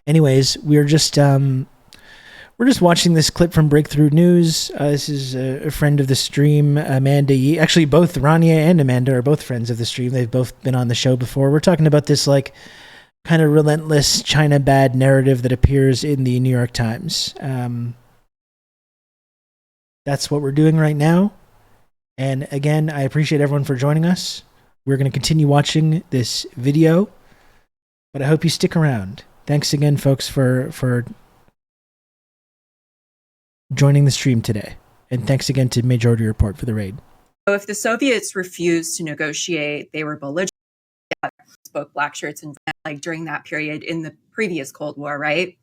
Anyways, we're just watching this clip from Breakthrough News. This is a friend of the stream, Amanda Yee. Actually, both Rania and Amanda are both friends of the stream. They've both been on the show before. We're talking about this like kind of relentless China bad narrative that appears in the New York Times. That's what we're doing right now. And again, I appreciate everyone for joining us. We're going to continue watching this video, but I hope you stick around. Thanks again, folks, for joining the stream today. And thanks again to Majority Report for the raid. So if the Soviets refused to negotiate, they were belligerent. Book Black Shirts and like during that period in the previous Cold War, right?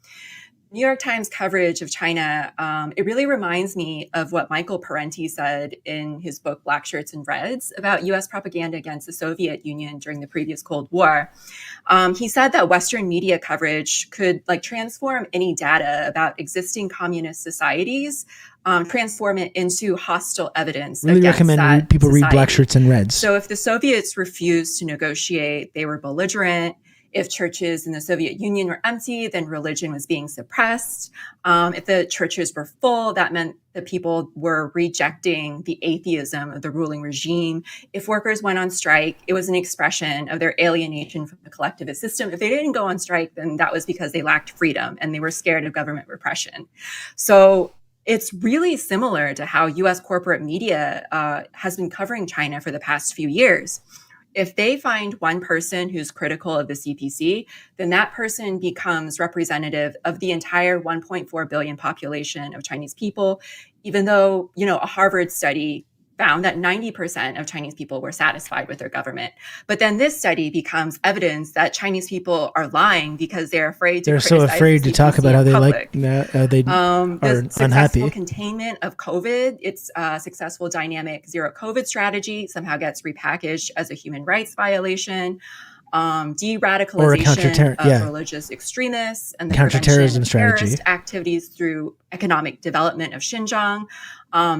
New York Times coverage of China, it really reminds me of what Michael Parenti said in his book, Black Shirts and Reds, about US propaganda against the Soviet Union during the previous Cold War. He said that Western media coverage could like transform any data about existing communist societies, transform it into hostile evidence. Really against recommend that people society. read Black Shirts and Reds. So if the Soviets refused to negotiate, they were belligerent. If churches in the Soviet Union were empty, then religion was being suppressed. If the churches were full, that meant that people were rejecting the atheism of the ruling regime. If workers went on strike, it was an expression of their alienation from the collectivist system. If they didn't go on strike, then that was because they lacked freedom and they were scared of government repression. So it's really similar to how US corporate media has been covering China for the past few years. If they find one person who's critical of the CPC, then that person becomes representative of the entire 1.4 billion population of Chinese people, even though, a Harvard study found that 90% of Chinese people were satisfied with their government. But then this study becomes evidence that Chinese people are lying because they're afraid to They're so criticize afraid the to talk CPC about how in they public. they are The successful unhappy. containment of COVID, its successful dynamic zero COVID strategy somehow gets repackaged as a human rights violation. De-radicalization of religious extremists and the Counterterrorism prevention of strategy. terrorist activities through economic development of Xinjiang.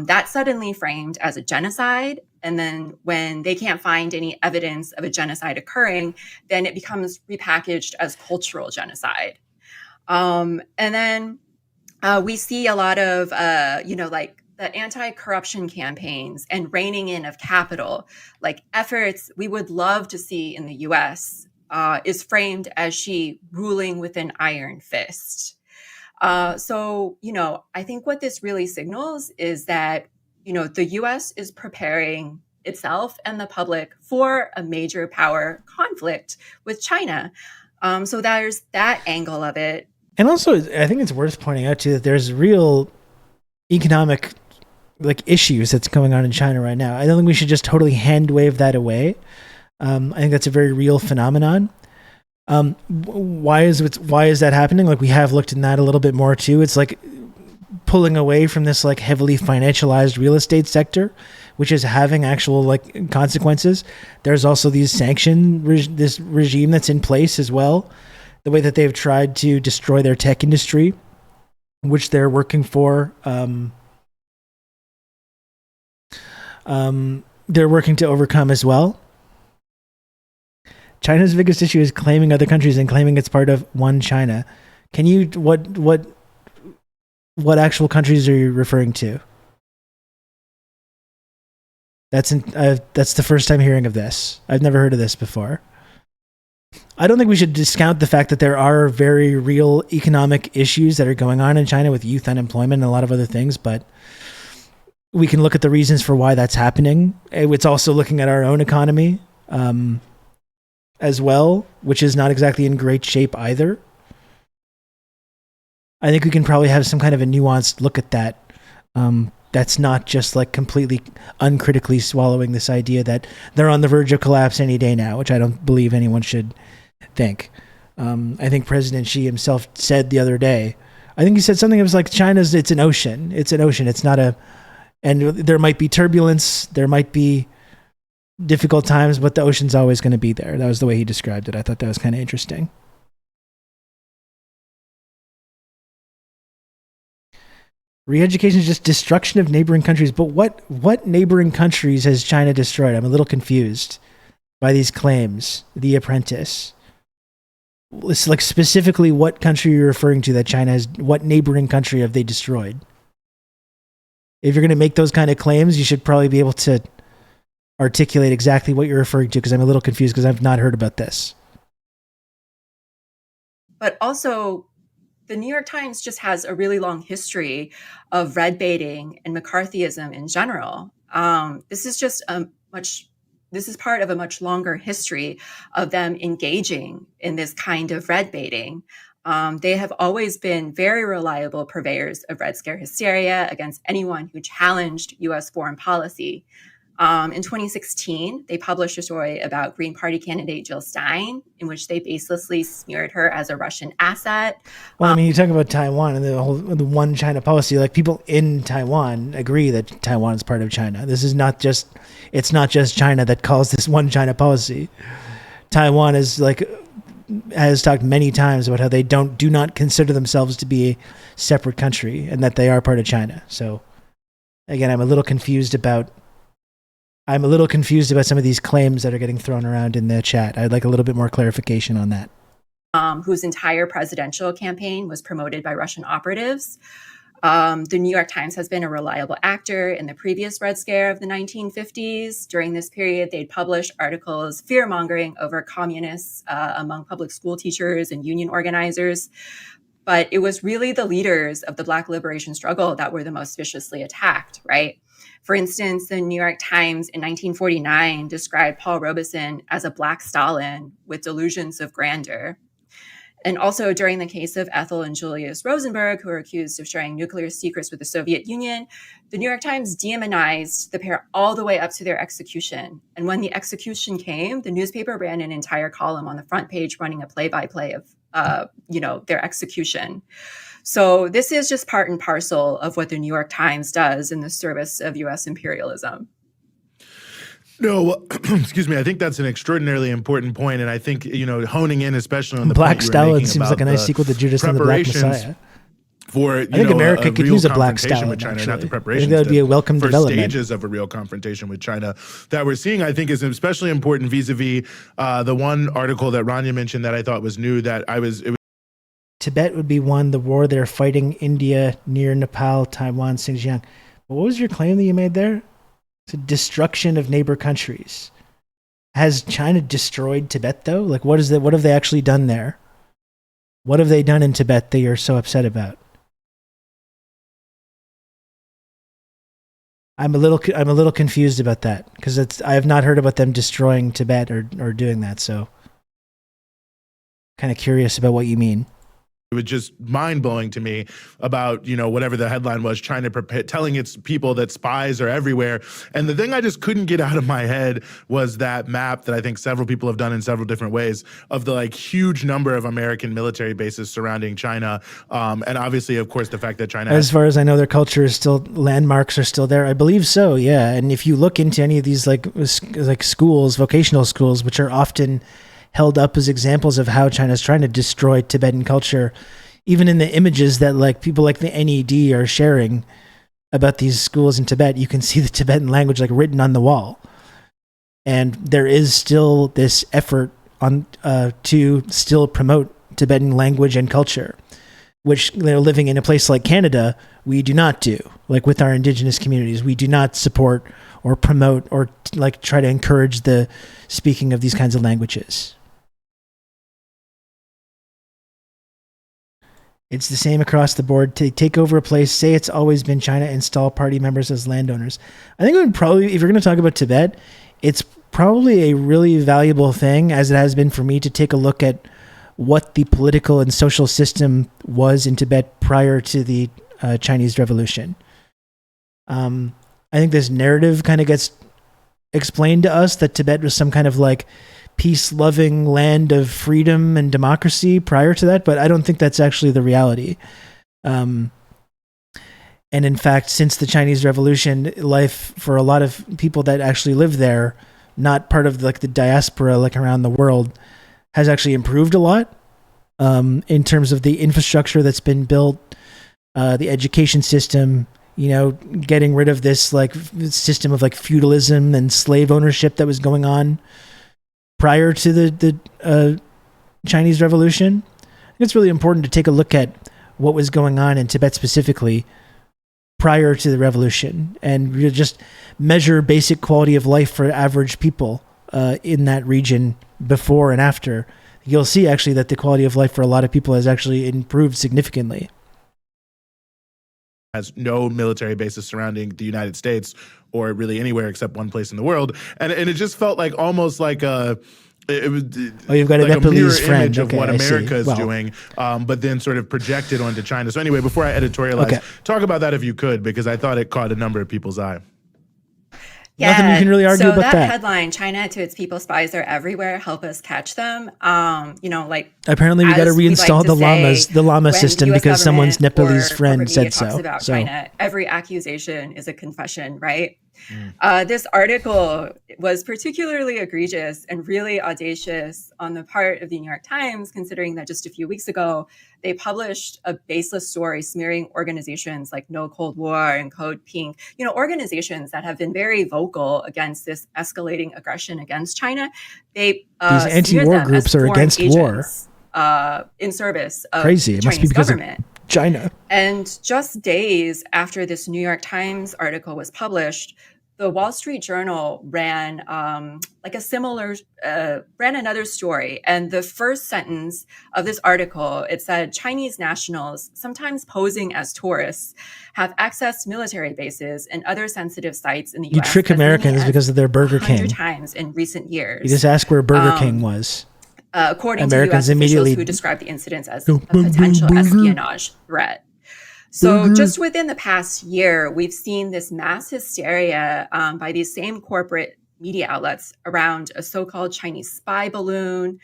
That's suddenly framed as a genocide. And then when they can't find any evidence of a genocide occurring, then it becomes repackaged as cultural genocide. And then we see a lot of, the anti-corruption campaigns and reining in of capital, like efforts we would love to see in the US, is framed as Xi ruling with an iron fist. So, I think what this really signals is that, the US is preparing itself and the public for a major power conflict with China. So there's that angle of it. And also, I think it's worth pointing out too that there's real economic issues that's going on in China right now. I don't think we should just totally hand wave that away. I think that's a very real phenomenon. Why is that happening? We have looked in that a little bit more too. It's pulling away from this heavily financialized real estate sector, which is having actual consequences. There's also these this regime that's in place as well. The way that they've tried to destroy their tech industry, which they're working for. They're working to overcome as well. China's biggest issue is claiming other countries and claiming it's part of one China. Can you what actual countries are you referring to? That's the first time hearing of this. I've never heard of this before. I don't think we should discount the fact that there are very real economic issues that are going on in China with youth unemployment and a lot of other things, but we can look at the reasons for why that's happening. It's also looking at our own economy as well, which is not exactly in great shape either. I think we can probably have some kind of a nuanced look at that. That's not just completely uncritically swallowing this idea that they're on the verge of collapse any day now, which I don't believe anyone should think. I think President Xi himself said the other day, I think he said something that was China's, it's an ocean. It's an ocean. It's not and there might be turbulence, there might be difficult times, but the ocean's always going to be there. That was the way he described it. I thought that was kind of interesting. Re-education is just destruction of neighboring countries. But what neighboring countries has China destroyed? I'm a little confused by these claims. The Apprentice. It's specifically what country you're referring to that China has. What neighboring country have they destroyed? If you're going to make those kind of claims, you should probably be able to articulate exactly what you're referring to, because I'm a little confused because I've not heard about this. But also, the New York Times just has a really long history of red baiting and McCarthyism in general. This is part of a much longer history of them engaging in this kind of red baiting. They have always been very reliable purveyors of Red Scare hysteria against anyone who challenged U.S. foreign policy. In 2016, they published a story about Green Party candidate Jill Stein, in which they baselessly smeared her as a Russian asset. Well, you talk about Taiwan and the one China policy. People in Taiwan agree that Taiwan is part of China. This is not just, it's not just China that calls this one China policy. Taiwan is has talked many times about how they do not consider themselves to be a separate country and that they are part of China. So again, I'm a little confused about some of these claims that are getting thrown around in the chat. I'd like a little bit more clarification on that. whose entire presidential campaign was promoted by Russian operatives. The New York Times has been a reliable actor in the previous Red Scare of the 1950s. During this period, they'd published articles fear-mongering over communists among public school teachers and union organizers. But it was really the leaders of the Black liberation struggle that were the most viciously attacked, right? For instance, the New York Times in 1949 described Paul Robeson as a Black Stalin with delusions of grandeur. And also during the case of Ethel and Julius Rosenberg, who were accused of sharing nuclear secrets with the Soviet Union, the New York Times demonized the pair all the way up to their execution. And when the execution came, the newspaper ran an entire column on the front page running a play-by-play of their execution. So this is just part and parcel of what the New York Times does in the service of U.S. imperialism. No, excuse me. I think that's an extraordinarily important point, and I think honing in especially on the Black point you were Stalin making seems about like a nice sequel to Judas and the Black preparations Messiah. For I think America could use a Black confrontation Stalin. with China, Actually, not the I preparations. think that would be a welcome first development. Stages of a real confrontation with China that we're seeing, I think, is especially important vis-a-vis the one article that Rania mentioned that I thought was new. Tibet would be one. The war they're fighting India near Nepal, Taiwan, Xinjiang. But what was your claim that you made there? It's a destruction of neighbor countries. Has China destroyed Tibet though? Like, what have they actually done there? What have they done in Tibet that you're so upset about? I'm a little confused about that because I have not heard about them destroying Tibet or doing that. So, kind of curious about what you mean. It was just mind-blowing to me about, whatever the headline was, China telling its people that spies are everywhere. And the thing I just couldn't get out of my head was that map that I think several people have done in several different ways of the huge number of American military bases surrounding China. And obviously, of course, the fact that China as far as I know, their culture is still, landmarks are still there. I believe so, yeah. And if you look into any of these like schools, vocational schools, which are often held up as examples of how China's trying to destroy Tibetan culture, even in the images that people like the NED are sharing about these schools in Tibet, you can see the Tibetan language written on the wall. And there is still this effort on to still promote Tibetan language and culture, which living in a place like Canada, we do not do. With our indigenous communities, we do not support or promote or try to encourage the speaking of these kinds of languages. It's the same across the board. To take over a place, say it's always been China, install party members as landowners. I think it would probably, if you're going to talk about Tibet, it's probably a really valuable thing, as it has been for me, to take a look at what the political and social system was in Tibet prior to the Chinese Revolution. I think this narrative kind of gets explained to us that Tibet was some kind of peace-loving land of freedom and democracy prior to that, but I don't think that's actually the reality. And in fact, since the Chinese Revolution, life for a lot of people that actually live there, not part of the diaspora around the world, has actually improved a lot in terms of the infrastructure that's been built, the education system, getting rid of this system of feudalism and slave ownership that was going on prior to the Chinese Revolution. I think it's really important to take a look at what was going on in Tibet specifically prior to the revolution, and just measure basic quality of life for average people in that region before and after. You'll see actually that the quality of life for a lot of people has actually improved significantly. Has no military bases surrounding the United States or really anywhere except one place in the world. And it just felt almost like it was you've got a Nepalese friend. Image of what America is doing, but then sort of projected onto China. So anyway, before I editorialize, talk about that if you could, because I thought it caught a number of people's eye. Yeah, nothing you can really argue about that. Headline, China to its people, spies are everywhere, help us catch them. Apparently we got to reinstall the Lama system because someone's Nepalese friend said so. About China, every accusation is a confession, right? This article was particularly egregious and really audacious on the part of the New York Times, considering that just a few weeks ago, they published a baseless story smearing organizations like No Cold War and Code Pink, organizations that have been very vocal against this escalating aggression against China. These anti-war groups are against war. in service of Crazy. the It must be Chinese because government. of China. And just days after this New York Times article was published, the Wall Street Journal ran ran another story. And the first sentence of this article, it said, Chinese nationals, sometimes posing as tourists, have accessed military bases and other sensitive sites in the You U.S. trick as many Americans as because of their Burger 100 King. times in recent years. You just ask where Burger King was. According Americans to U.S. immediately officials who described the incidents as a potential espionage threat. So just within the past year, we've seen this mass hysteria by these same corporate media outlets around a so-called Chinese spy balloon,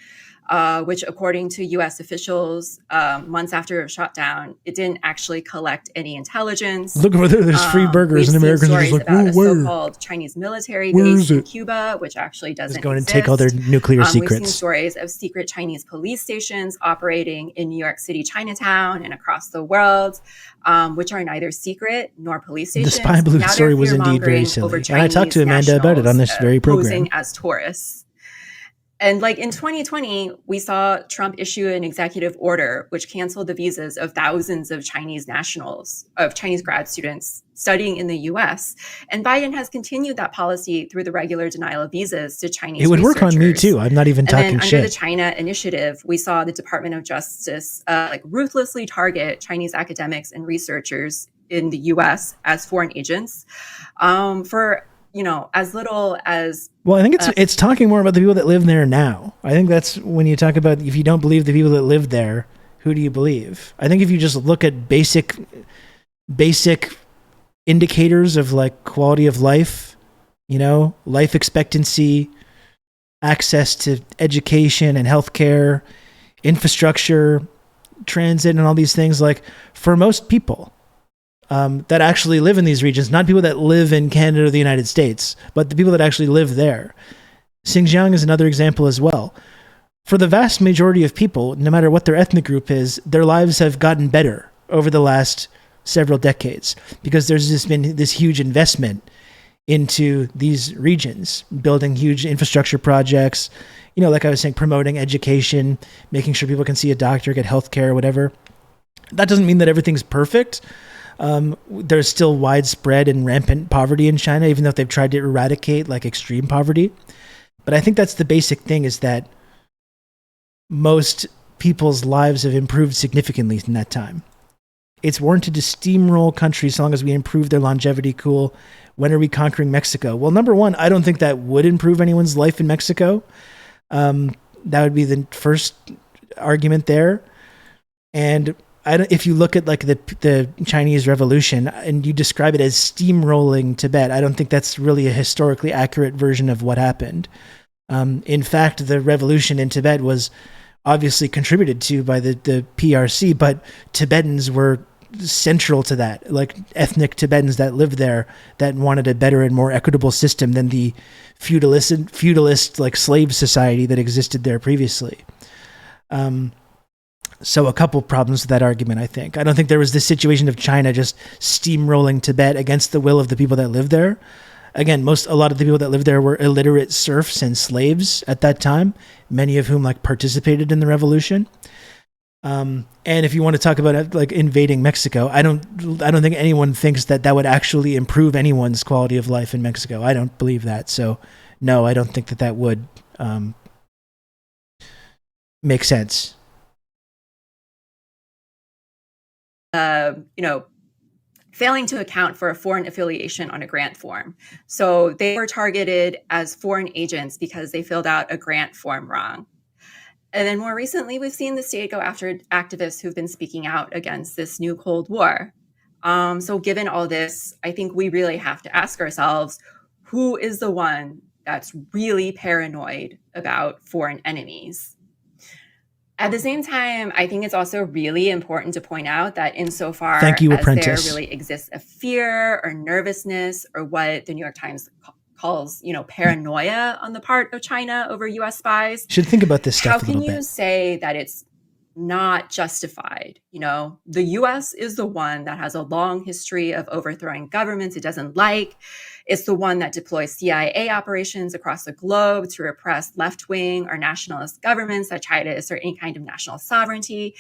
which according to U.S. officials, months after it was shot down, it didn't actually collect any intelligence. Look over there, there's free burgers, and Americans are just like, about a where? so-called Chinese military Where base is in it? Cuba, which actually doesn't Just going exist. and take all their nuclear We've seen secrets. stories of secret Chinese police stations operating in New York City, Chinatown, and across the world, which are neither secret nor police stations. The spy balloon Now story they're was indeed very fear-mongering silly. And I talked to Chinese Amanda about it on this nationals, very program. posing as tourists. And like in 2020, we saw Trump issue an executive order which canceled the visas of thousands of Chinese nationals, of Chinese grad students studying in the US. And Biden has continued that policy through the regular denial of visas to Chinese It would work on me researchers. too. I'm not even And talking then under the shit. China initiative, we saw the Department of Justice ruthlessly target Chinese academics and researchers in the US as foreign agents for as little as. Well, I think it's talking more about the people that live there now. I think that's when you talk about, if you don't believe the people that live there, who do you believe? I think if you just look at basic indicators of like quality of life, life expectancy, access to education and healthcare, infrastructure, transit, and all these things, like for most people that actually live in these regions, not people that live in Canada or the United States, but the people that actually live there. Xinjiang is another example as well. For the vast majority of people, no matter what their ethnic group is, their lives have gotten better over the last several decades because there's just been this huge investment into these regions, building huge infrastructure projects, like I was saying, promoting education, making sure people can see a doctor, get healthcare, whatever. That doesn't mean that everything's perfect. There's still widespread and rampant poverty in China, even though they've tried to eradicate like extreme poverty. But I think that's the basic thing, is that most people's lives have improved significantly in that time. It's warranted to steamroll countries so long as we improve their longevity. Cool. When are we conquering Mexico? Well, number one, I don't think that would improve anyone's life in Mexico. That would be the first argument there. And if you look at like the Chinese Revolution and you describe it as steamrolling Tibet, I don't think that's really a historically accurate version of what happened. In fact, the revolution in Tibet was obviously contributed to by the PRC, but Tibetans were central to that, like ethnic Tibetans that lived there that wanted a better and more equitable system than the feudalist like slave society that existed there previously. So a couple problems with that argument, I think. I don't think there was this situation of China just steamrolling Tibet against the will of the people that lived there. Again, a lot of the people that lived there were illiterate serfs and slaves at that time, many of whom like participated in the revolution. And if you want to talk about like invading Mexico, I don't think anyone thinks that would actually improve anyone's quality of life in Mexico. I don't believe that. So no, I don't think that would make sense. Failing to account for a foreign affiliation on a grant form. So they were targeted as foreign agents because they filled out a grant form wrong. And then more recently, we've seen the state go after activists who've been speaking out against this new Cold War. So given all this, I think we really have to ask ourselves, who is the one that's really paranoid about foreign enemies? At the same time, I think it's also really important to point out that insofar as there really exists a fear or nervousness or what the New York Times calls, paranoia on the part of China over U.S. spies. You should think about this stuff a little bit. How can you say that it's not justified. You know, the US is the one that has a long history of overthrowing governments it doesn't like. It's the one that deploys CIA operations across the globe to repress left-wing or nationalist governments that try to assert any kind of national sovereignty.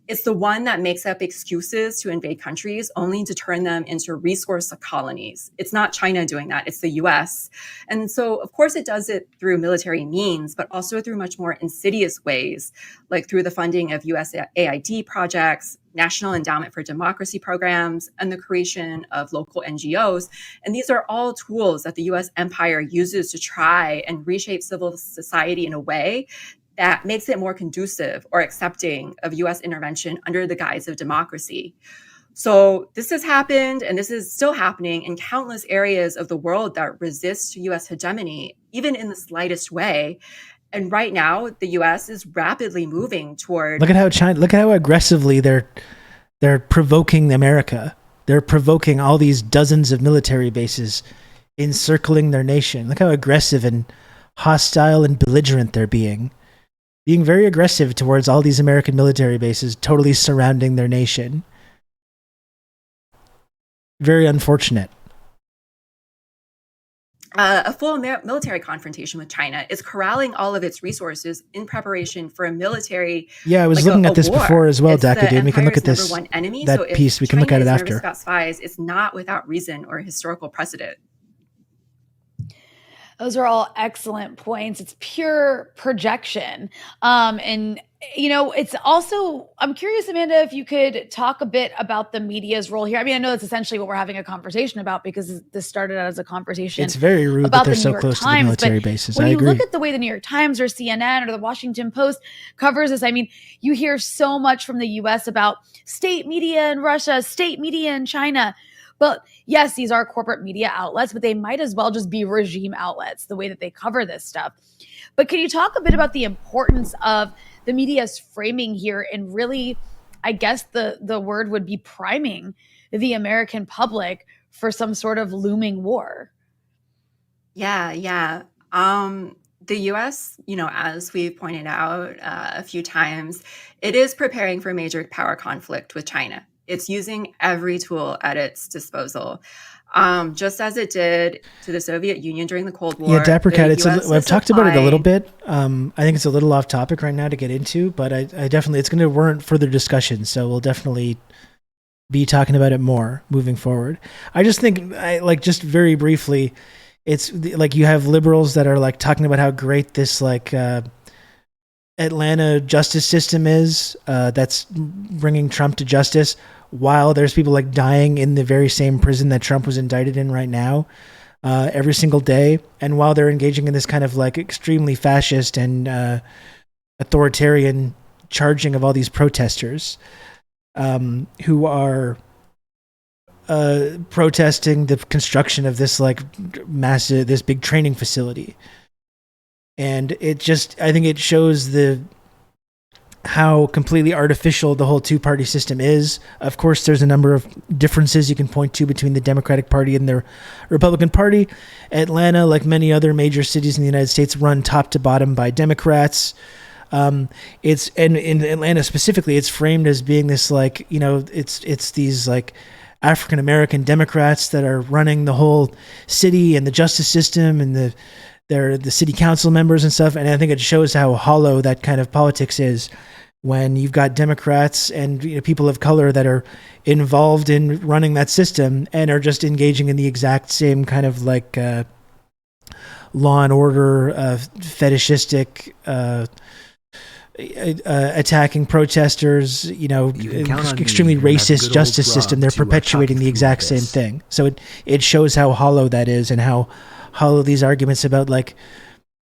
It's the one that makes up excuses to invade countries only to turn them into resource colonies. It's not China doing that, it's the US. And so, of course, it does it through military means, but also through much more insidious ways, like through the funding of USAID projects, National Endowment for Democracy programs, and the creation of local NGOs. And these are all tools that the US empire uses to try and reshape civil society in a way that makes it more conducive or accepting of US intervention under the guise of democracy. So this has happened, and this is still happening in countless areas of the world that resist US hegemony, even in the slightest way. And right now, the US is rapidly moving toward... Look at how aggressively they're provoking America. They're provoking all these dozens of military bases encircling their nation. Look how aggressive and hostile and belligerent they're being very aggressive towards all these American military bases, totally surrounding their nation. Very unfortunate. A full military confrontation with China is corralling all of its resources in preparation for a military. Yeah, I was looking at this before as well, Dakadu. We can look at this piece. We can look at it after. Nervous about spies, it's not without reason or historical precedent. Those are all excellent points. It's pure projection. And, you know, it's also, I'm curious, Amanda, if you could talk a bit about the media's role here. I mean, I know that's essentially what we're having a conversation about because this started out as a conversation. It's very rude about that they're so close to the military bases. When I agree. you look at the way the New York Times or CNN or the Washington Post covers this, I mean, you hear so much from the US about state media in Russia, state media in China. But yes, these are corporate media outlets, but they might as well just be regime outlets, the way that they cover this stuff. But can you talk a bit about the importance of the media's framing here and really, I guess the word would be priming the American public for some sort of looming war? Yeah. The US, you know, as we've pointed out a few times, it is preparing for a major power conflict with China. It's using every tool at its disposal, just as it did to the Soviet Union during the Cold War. Yeah, DPRK, I've talked about it a little bit. I think it's a little off topic right now to get into, but I definitely, it's going to warrant further discussion. So we'll definitely be talking about it more moving forward. I just think, just very briefly, it's like you have liberals that are like talking about how great this Atlanta justice system is, that's bringing Trump to justice, while there's people like dying in the very same prison that Trump was indicted in right now, every single day. And while they're engaging in this kind of like extremely fascist and authoritarian charging of all these protesters who are protesting the construction of this like massive, this big training facility. And it just, I think it shows how completely artificial the whole two-party system is. Of course, there's a number of differences you can point to between the Democratic Party and the Republican Party. Atlanta, like many other major cities in the United States, run top to bottom by Democrats. And in Atlanta specifically, it's framed as being this like, you know, it's these like African-American Democrats that are running the whole city and the justice system and they're the city council members and stuff. And I think it shows how hollow that kind of politics is when you've got Democrats and, you know, people of color that are involved in running that system and are just engaging in the exact same kind of like law and order, fetishistic, attacking protesters, you know, extremely racist justice system. They're perpetuating the exact same thing. So it shows how hollow that is and how hollow these arguments about like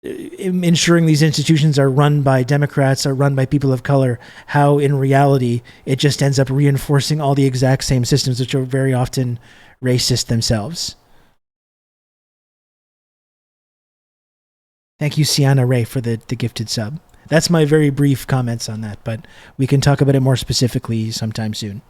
ensuring these institutions are run by Democrats, are run by people of color, how in reality it just ends up reinforcing all the exact same systems, which are very often racist themselves. Thank you, Sienna Ray, for the gifted sub. That's my very brief comments on that, but we can talk about it more specifically sometime soon.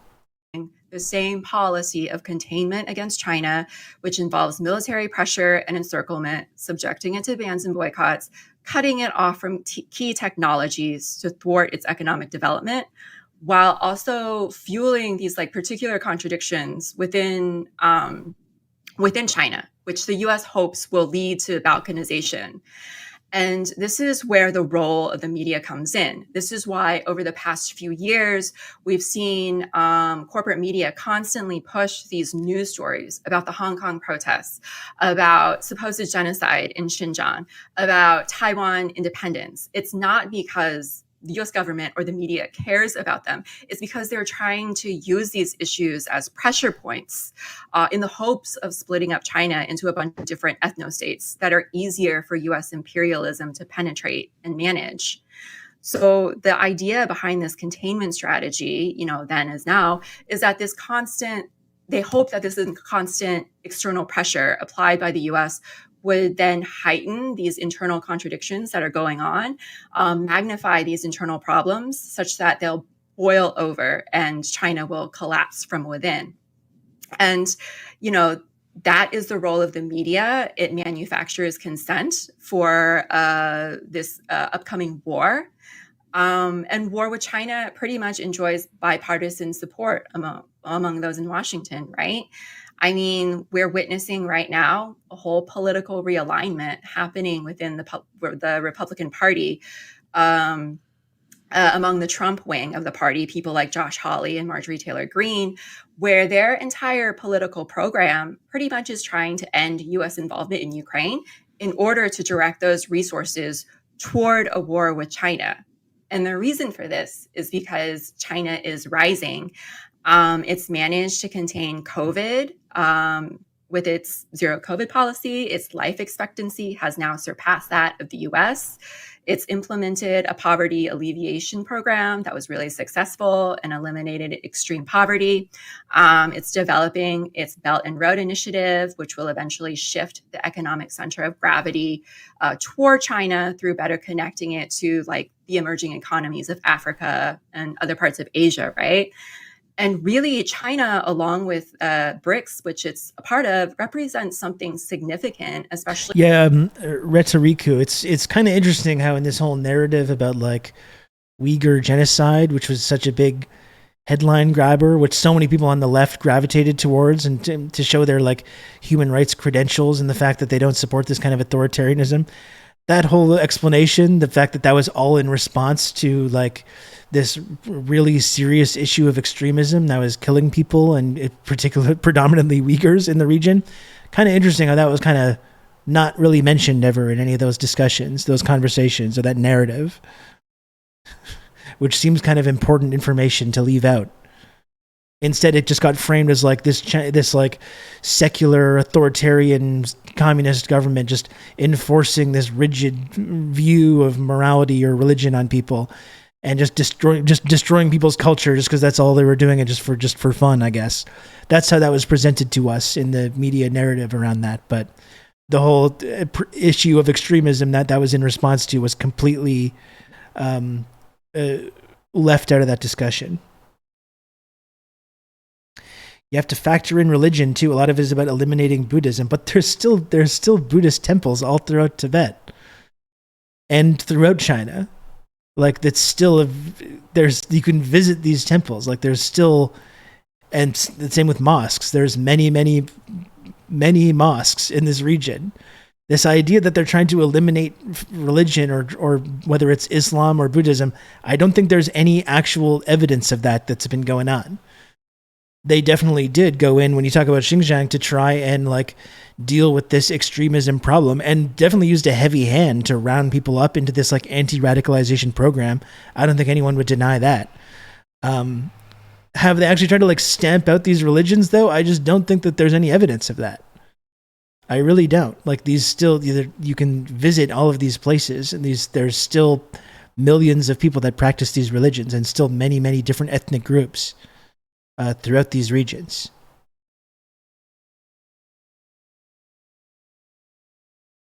The same policy of containment against China, which involves military pressure and encirclement, subjecting it to bans and boycotts, cutting it off from key technologies to thwart its economic development, while also fueling these like particular contradictions within China, which the U.S. hopes will lead to balkanization. And this is where the role of the media comes in. This is why over the past few years, we've seen corporate media constantly push these news stories about the Hong Kong protests, about supposed genocide in Xinjiang, about Taiwan independence. It's not because the US government or the media cares about them. It's because they're trying to use these issues as pressure points in the hopes of splitting up China into a bunch of different ethno-states that are easier for US imperialism to penetrate and manage. So the idea behind this containment strategy, then as now, is that they hope that this is constant external pressure applied by the US would then heighten these internal contradictions that are going on, magnify these internal problems such that they'll boil over and China will collapse from within. And, that is the role of the media. It manufactures consent for this upcoming war. And war with China pretty much enjoys bipartisan support among those in Washington, right? I mean, we're witnessing right now a whole political realignment happening within the Republican Party among the Trump wing of the party, people like Josh Hawley and Marjorie Taylor Greene, where their entire political program pretty much is trying to end U.S. involvement in Ukraine in order to direct those resources toward a war with China. And the reason for this is because China is rising. It's managed to contain COVID with its zero COVID policy. Its life expectancy has now surpassed that of the US. It's implemented a poverty alleviation program that was really successful and eliminated extreme poverty. It's developing its Belt and Road Initiative, which will eventually shift the economic center of gravity toward China through better connecting it to like the emerging economies of Africa and other parts of Asia, right? And really, China, along with BRICS, which it's a part of, represents something significant, especially. Yeah, Retoriku. It's kind of interesting how in this whole narrative about like Uyghur genocide, which was such a big headline grabber, which so many people on the left gravitated towards, and to show their like human rights credentials and the fact that they don't support this kind of authoritarianism. That whole explanation, the fact that that was all in response to like this really serious issue of extremism that was killing people, and predominantly Uyghurs in the region. Kind of interesting how that was kind of not really mentioned ever in any of those discussions, those conversations, or that narrative, which seems kind of important information to leave out. Instead, it just got framed as like this like secular authoritarian communist government just enforcing this rigid view of morality or religion on people, and just destroying people's culture just because that's all they were doing, and just for fun, I guess. That's how that was presented to us in the media narrative around that. But the whole issue of extremism that was in response to was completely left out of that discussion. You have to factor in religion too. A lot of it is about eliminating Buddhism, but there's still Buddhist temples all throughout Tibet and throughout China. Like that's still you can visit these temples. Like there's still, and the same with mosques. There's many mosques in this region. This idea that they're trying to eliminate religion or whether it's Islam or Buddhism, I don't think there's any actual evidence of that's been going on. They definitely did go in, when you talk about Xinjiang, to try and like deal with this extremism problem, and definitely used a heavy hand to round people up into this like anti-radicalization program. I don't think anyone would deny that. Have they actually tried to like stamp out these religions though? I just don't think that there's any evidence of that. I really don't. Like these still, you can visit all of these places, and there's still millions of people that practice these religions, and still many different ethnic groups throughout these regions.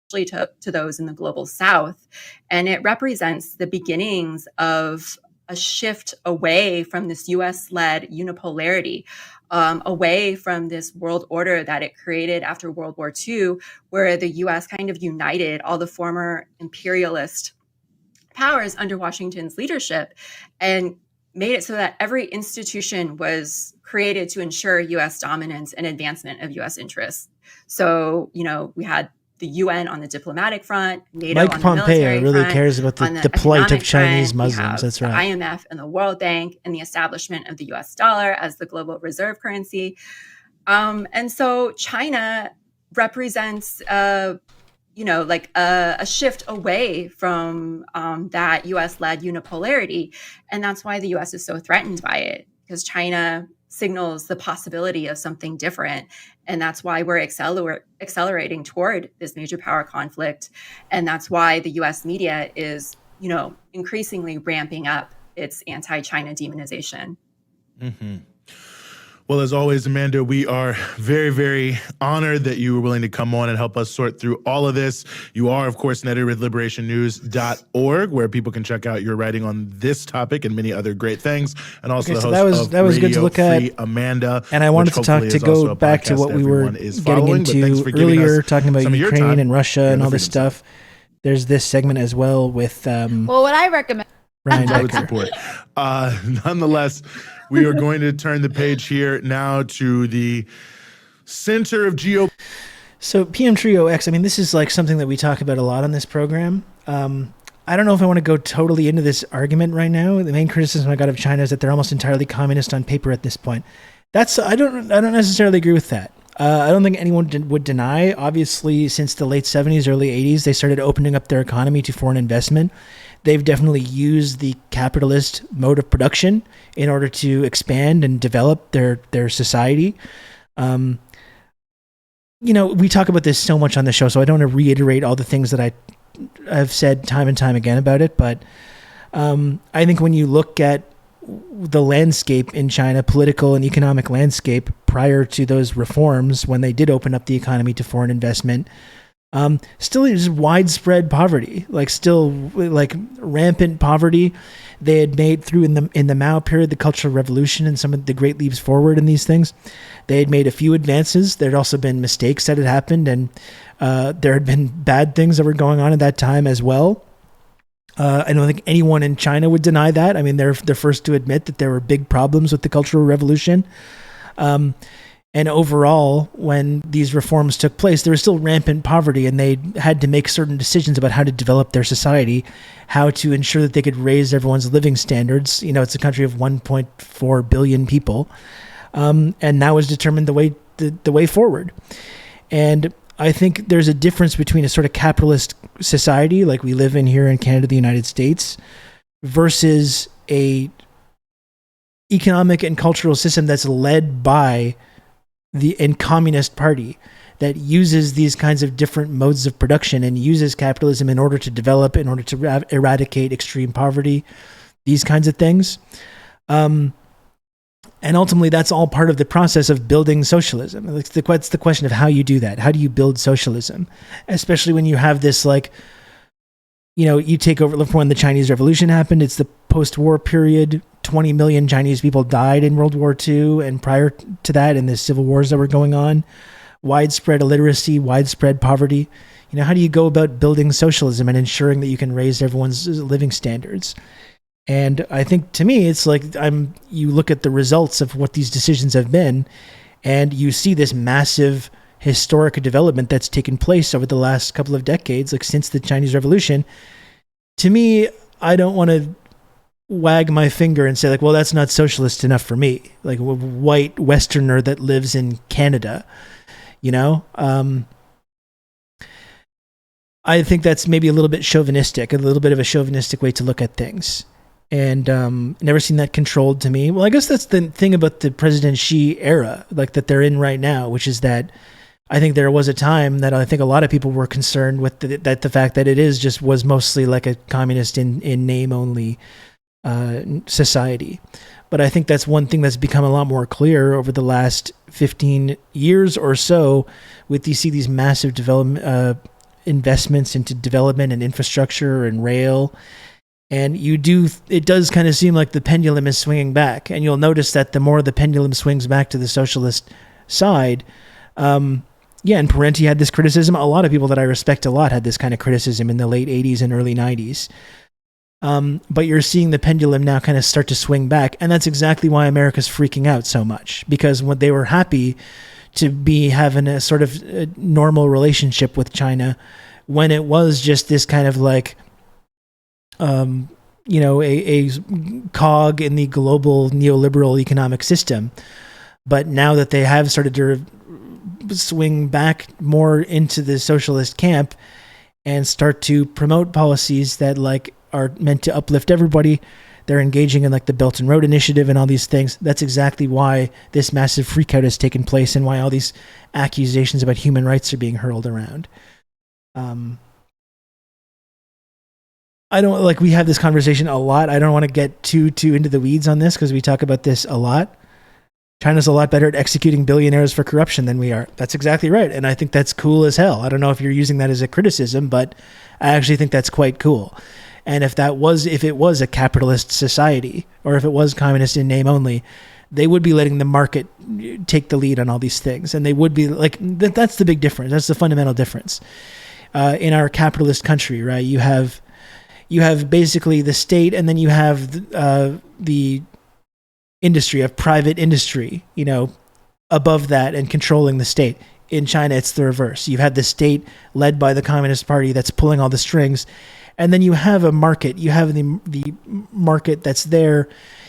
To those in the global south, and it represents the beginnings of a shift away from this US-led unipolarity, away from this world order that it created after World War II, where the US kind of united all the former imperialist powers under Washington's leadership and made it so that every institution was created to ensure US dominance and advancement of US interests. So, we had the UN on the diplomatic front, NATO Mike on the Pompeo military really front, cares about on the plight of economic Chinese front, Muslims. we have That's the right. IMF and the World Bank and the establishment of the US dollar as the global reserve currency. And so China represents a shift away from that US-led unipolarity. And that's why the US is so threatened by it, because China signals the possibility of something different. And that's why we're accelerating toward this major power conflict. And that's why the US media is, increasingly ramping up its anti-China demonization. Mm-hmm. Well, as always, Amanda, we are very, very honored that you were willing to come on and help us sort through all of this. You are, of course, an editor with liberationnews.org, where people can check out your writing on this topic and many other great things. And also the host that was good to look at, Amanda. And I wanted to go back to what we were getting into earlier, talking about Ukraine and Russia and all this stuff. There's this segment as well with what I recommend. I would support. Nonetheless, we are going to turn the page here now to the center of So PM Trio X, I mean, this is like something that we talk about a lot on this program. I don't know if I want to go totally into this argument right now. The main criticism I got of China is that they're almost entirely communist on paper at this point. I don't necessarily agree with that. I don't think anyone would deny. Obviously, since the late 70s, early 80s, they started opening up their economy to foreign investment. They've definitely used the capitalist mode of production in order to expand and develop their society. We talk about this so much on the show, so I don't want to reiterate all the things that I've said time and time again about it. But I think when you look at the landscape in China, political and economic landscape prior to those reforms, when they did open up the economy to foreign investment, still is widespread poverty, like rampant poverty. They had made through in the Mao period, the Cultural Revolution, and some of the great leaps forward in these things. They had made a few advances. There had also been mistakes that had happened, and there had been bad things that were going on at that time as well. I don't think anyone in China would deny that. I mean, they're first to admit that there were big problems with the Cultural Revolution. And overall, when these reforms took place, there was still rampant poverty, and they had to make certain decisions about how to develop their society, how to ensure that they could raise everyone's living standards. It's a country of 1.4 billion people, and that was determined the way forward. And I think there's a difference between a sort of capitalist society like we live in here in Canada, the United States, versus a economic and cultural system that's led by the communist party that uses these kinds of different modes of production and uses capitalism in order to develop, in order to eradicate extreme poverty, these kinds of things. And ultimately, that's all part of the process of building socialism. It's the question of how you do that. How do you build socialism? Especially when you have this, you take over, when the Chinese Revolution happened, it's the post-war period. 20 million Chinese people died in World War II, and prior to that, in the civil wars that were going on. Widespread illiteracy, widespread poverty. How do you go about building socialism and ensuring that you can raise everyone's living standards? And I think, to me, it's like you look at the results of what these decisions have been, and you see this massive historic development that's taken place over the last couple of decades, like since the Chinese Revolution. To me, I don't want to wag my finger and say, well, that's not socialist enough for me, like a white Westerner that lives in Canada. I think that's maybe a little bit chauvinistic, a little bit of a chauvinistic way to look at things. And never seen that controlled to me. Well, I guess that's the thing about the President Xi era, like that they're in right now, which is that I think there was a time that I think a lot of people were concerned with the fact that it was mostly like a communist in name only society. But I think that's one thing that's become a lot more clear over the last 15 years or so, with you see these massive development investments into development and infrastructure and rail. And it does kind of seem like the pendulum is swinging back. And you'll notice that the more the pendulum swings back to the socialist side, and Parenti had this criticism. A lot of people that I respect a lot had this kind of criticism in the late 80s and early 90s. But you're seeing the pendulum now kind of start to swing back. And that's exactly why America's freaking out so much. Because when they were happy to be having a sort of a normal relationship with China, when it was just this kind of like, a cog in the global neoliberal economic system. But now that they have started to swing back more into the socialist camp and start to promote policies that like are meant to uplift everybody, they're engaging in like the Belt and Road Initiative and all these things. That's exactly why this massive freakout has taken place and why all these accusations about human rights are being hurled around. We have this conversation a lot. I don't want to get too into the weeds on this because we talk about this a lot. China's a lot better at executing billionaires for corruption than we are. That's exactly right. And I think that's cool as hell. I don't know if you're using that as a criticism, but I actually think that's quite cool. And if it was a capitalist society, or if it was communist in name only, they would be letting the market take the lead on all these things. And they would be like, that's the big difference. That's the fundamental difference. In our capitalist country, right? You have basically the state, and then you have the industry of private industry, above that and controlling the state. In China, it's the reverse. You have the state led by the Communist Party that's pulling all the strings, and then you have a market. You have the market that's there.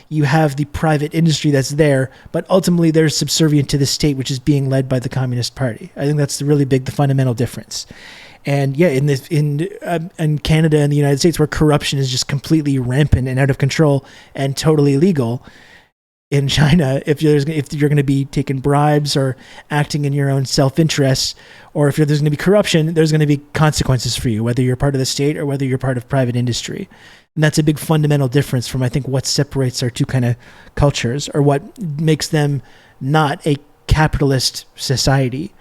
You have the private industry that's there, but ultimately they're subservient to the state, which is being led by the Communist Party. I think that's the fundamental difference. And in Canada and the United States, where corruption is just completely rampant and out of control and totally illegal, in China, if you're going to be taking bribes or acting in your own self-interest, or if there's going to be corruption, there's going to be consequences for you, whether you're part of the state or whether you're part of private industry. And that's a big fundamental difference from, I think, what separates our two kind of cultures, or what makes them not a capitalist society.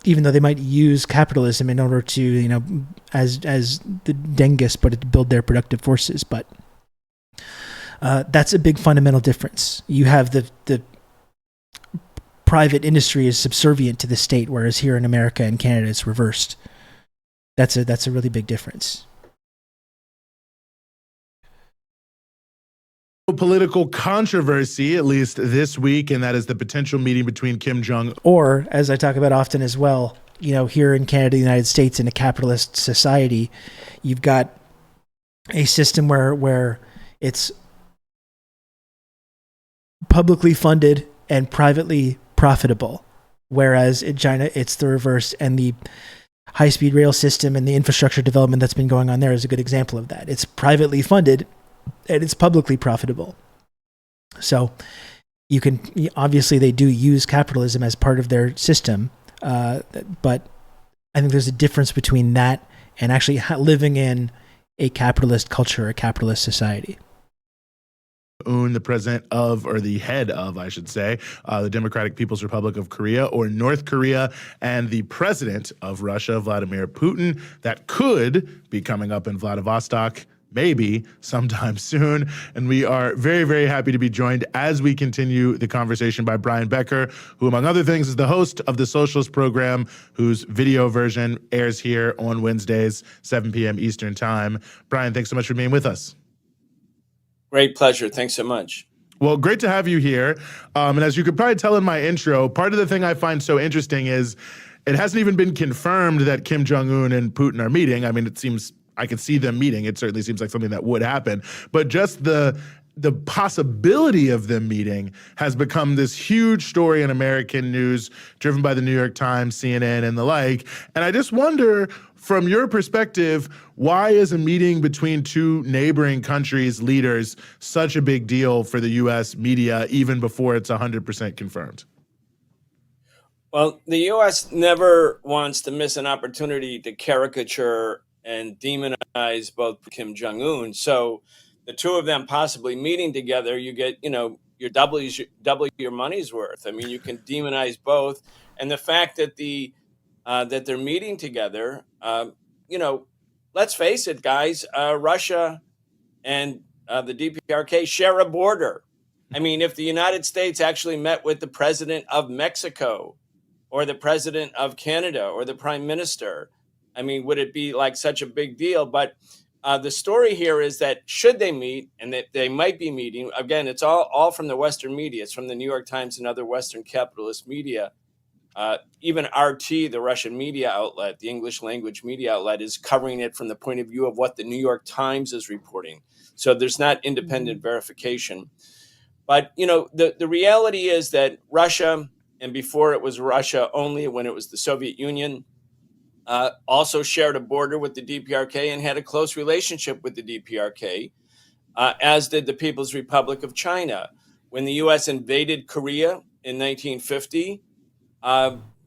Even though they might use capitalism in order to, as the Dengus put it, to build their productive forces. But that's a big fundamental difference. You have the private industry is subservient to the state, whereas here in America and Canada it's reversed. That's a really big difference. Political controversy, at least this week, and that is the potential meeting between Kim Jong, or as I talk about often as well, here in Canada, the United States, in a capitalist society, you've got a system where it's publicly funded and privately profitable, whereas in China it's the reverse. And the high-speed rail system and the infrastructure development that's been going on there is a good example of that. It's privately funded and it's publicly profitable. So obviously they do use capitalism as part of their system, but I think there's a difference between that and actually living in a capitalist culture, a capitalist society. The president of, or the head of, I should say, the Democratic People's Republic of Korea, or North Korea, and the president of Russia, Vladimir Putin, that could be coming up in Vladivostok maybe sometime soon. And we are very, very happy to be joined as we continue the conversation by Brian Becker, who, among other things, is the host of the Socialist Program, whose video version airs here on Wednesdays, 7 p.m. Eastern Time. Brian, thanks so much for being with us. Great pleasure. Thanks so much. Well, great to have you here. And as you could probably tell in my intro, part of the thing I find so interesting is it hasn't even been confirmed that Kim Jong-un and Putin are meeting. I mean, it seems I could see them meeting. It certainly seems like something that would happen. But just the possibility of them meeting has become this huge story in American news, driven by the New York Times, CNN, and the like. And I just wonder, from your perspective, why is a meeting between two neighboring countries' leaders such a big deal for the U.S. media, even before it's 100% confirmed? Well, the U.S. never wants to miss an opportunity to caricature and demonize both Kim Jong-un. So the two of them possibly meeting together, you get, your double your money's worth. I mean, you can demonize both. And the fact that that they're meeting together, let's face it, guys, Russia and the DPRK share a border. I mean, if the United States actually met with the president of Mexico or the president of Canada or the prime minister, I mean, would it be like such a big deal? But the story here is that should they meet, and that they might be meeting, again, it's all from the Western media. It's from the New York Times and other Western capitalist media. Even RT, the Russian media outlet, the English language media outlet, is covering it from the point of view of what the New York Times is reporting. So there's not independent verification. But, you know, the reality is that Russia, and before it was Russia only, when it was the Soviet Union, also shared a border with the DPRK and had a close relationship with the DPRK, as did the People's Republic of China. When the U.S. invaded Korea in 1950,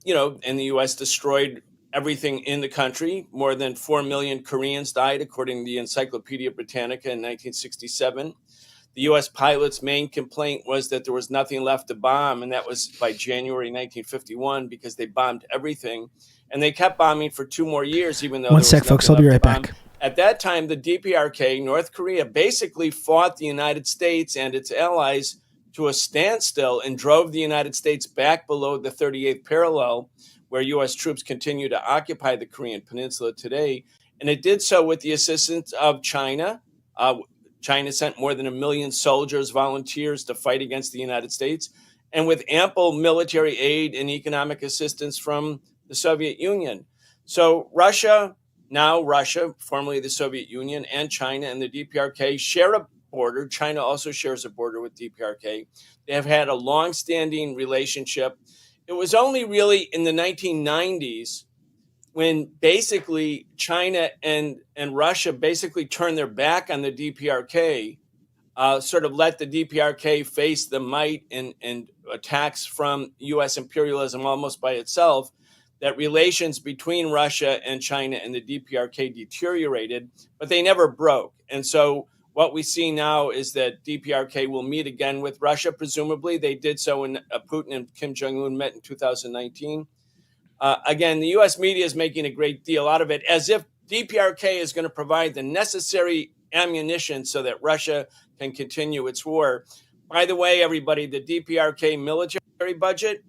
you know, and the U.S. destroyed everything in the country, more than 4 million Koreans died, according to the Encyclopedia Britannica in 1967. The U.S. pilot's main complaint was that there was nothing left to bomb, and that was by January 1951 because they bombed everything. And they kept bombing for 2 more years, even though One sec, folks. I'll be right back. At that time, the DPRK, North Korea, basically fought the United States and its allies to a standstill and drove the United States back below the 38th parallel, where U.S. troops continue to occupy the Korean Peninsula today. And it did so with the assistance of China. China sent more than 1 million soldiers, volunteers to fight against the United States, and with ample military aid and economic assistance from the Soviet Union. So Russia, now Russia, formerly the Soviet Union, and China and the DPRK share a border. China also shares a border with DPRK. They have had a long-standing relationship. It was only really in the 1990s when basically China and Russia basically turned their back on the DPRK, sort of let the DPRK face the might and attacks from U.S. imperialism almost by itself, that relations between Russia and China and the DPRK deteriorated, but they never broke. And so what we see now is that DPRK will meet again with Russia, presumably. They did so when Putin and Kim Jong-un met in 2019. Again, the U.S. media is making a great deal out of it, as if DPRK is going to provide the necessary ammunition so that Russia can continue its war. By the way, everybody, the DPRK military budget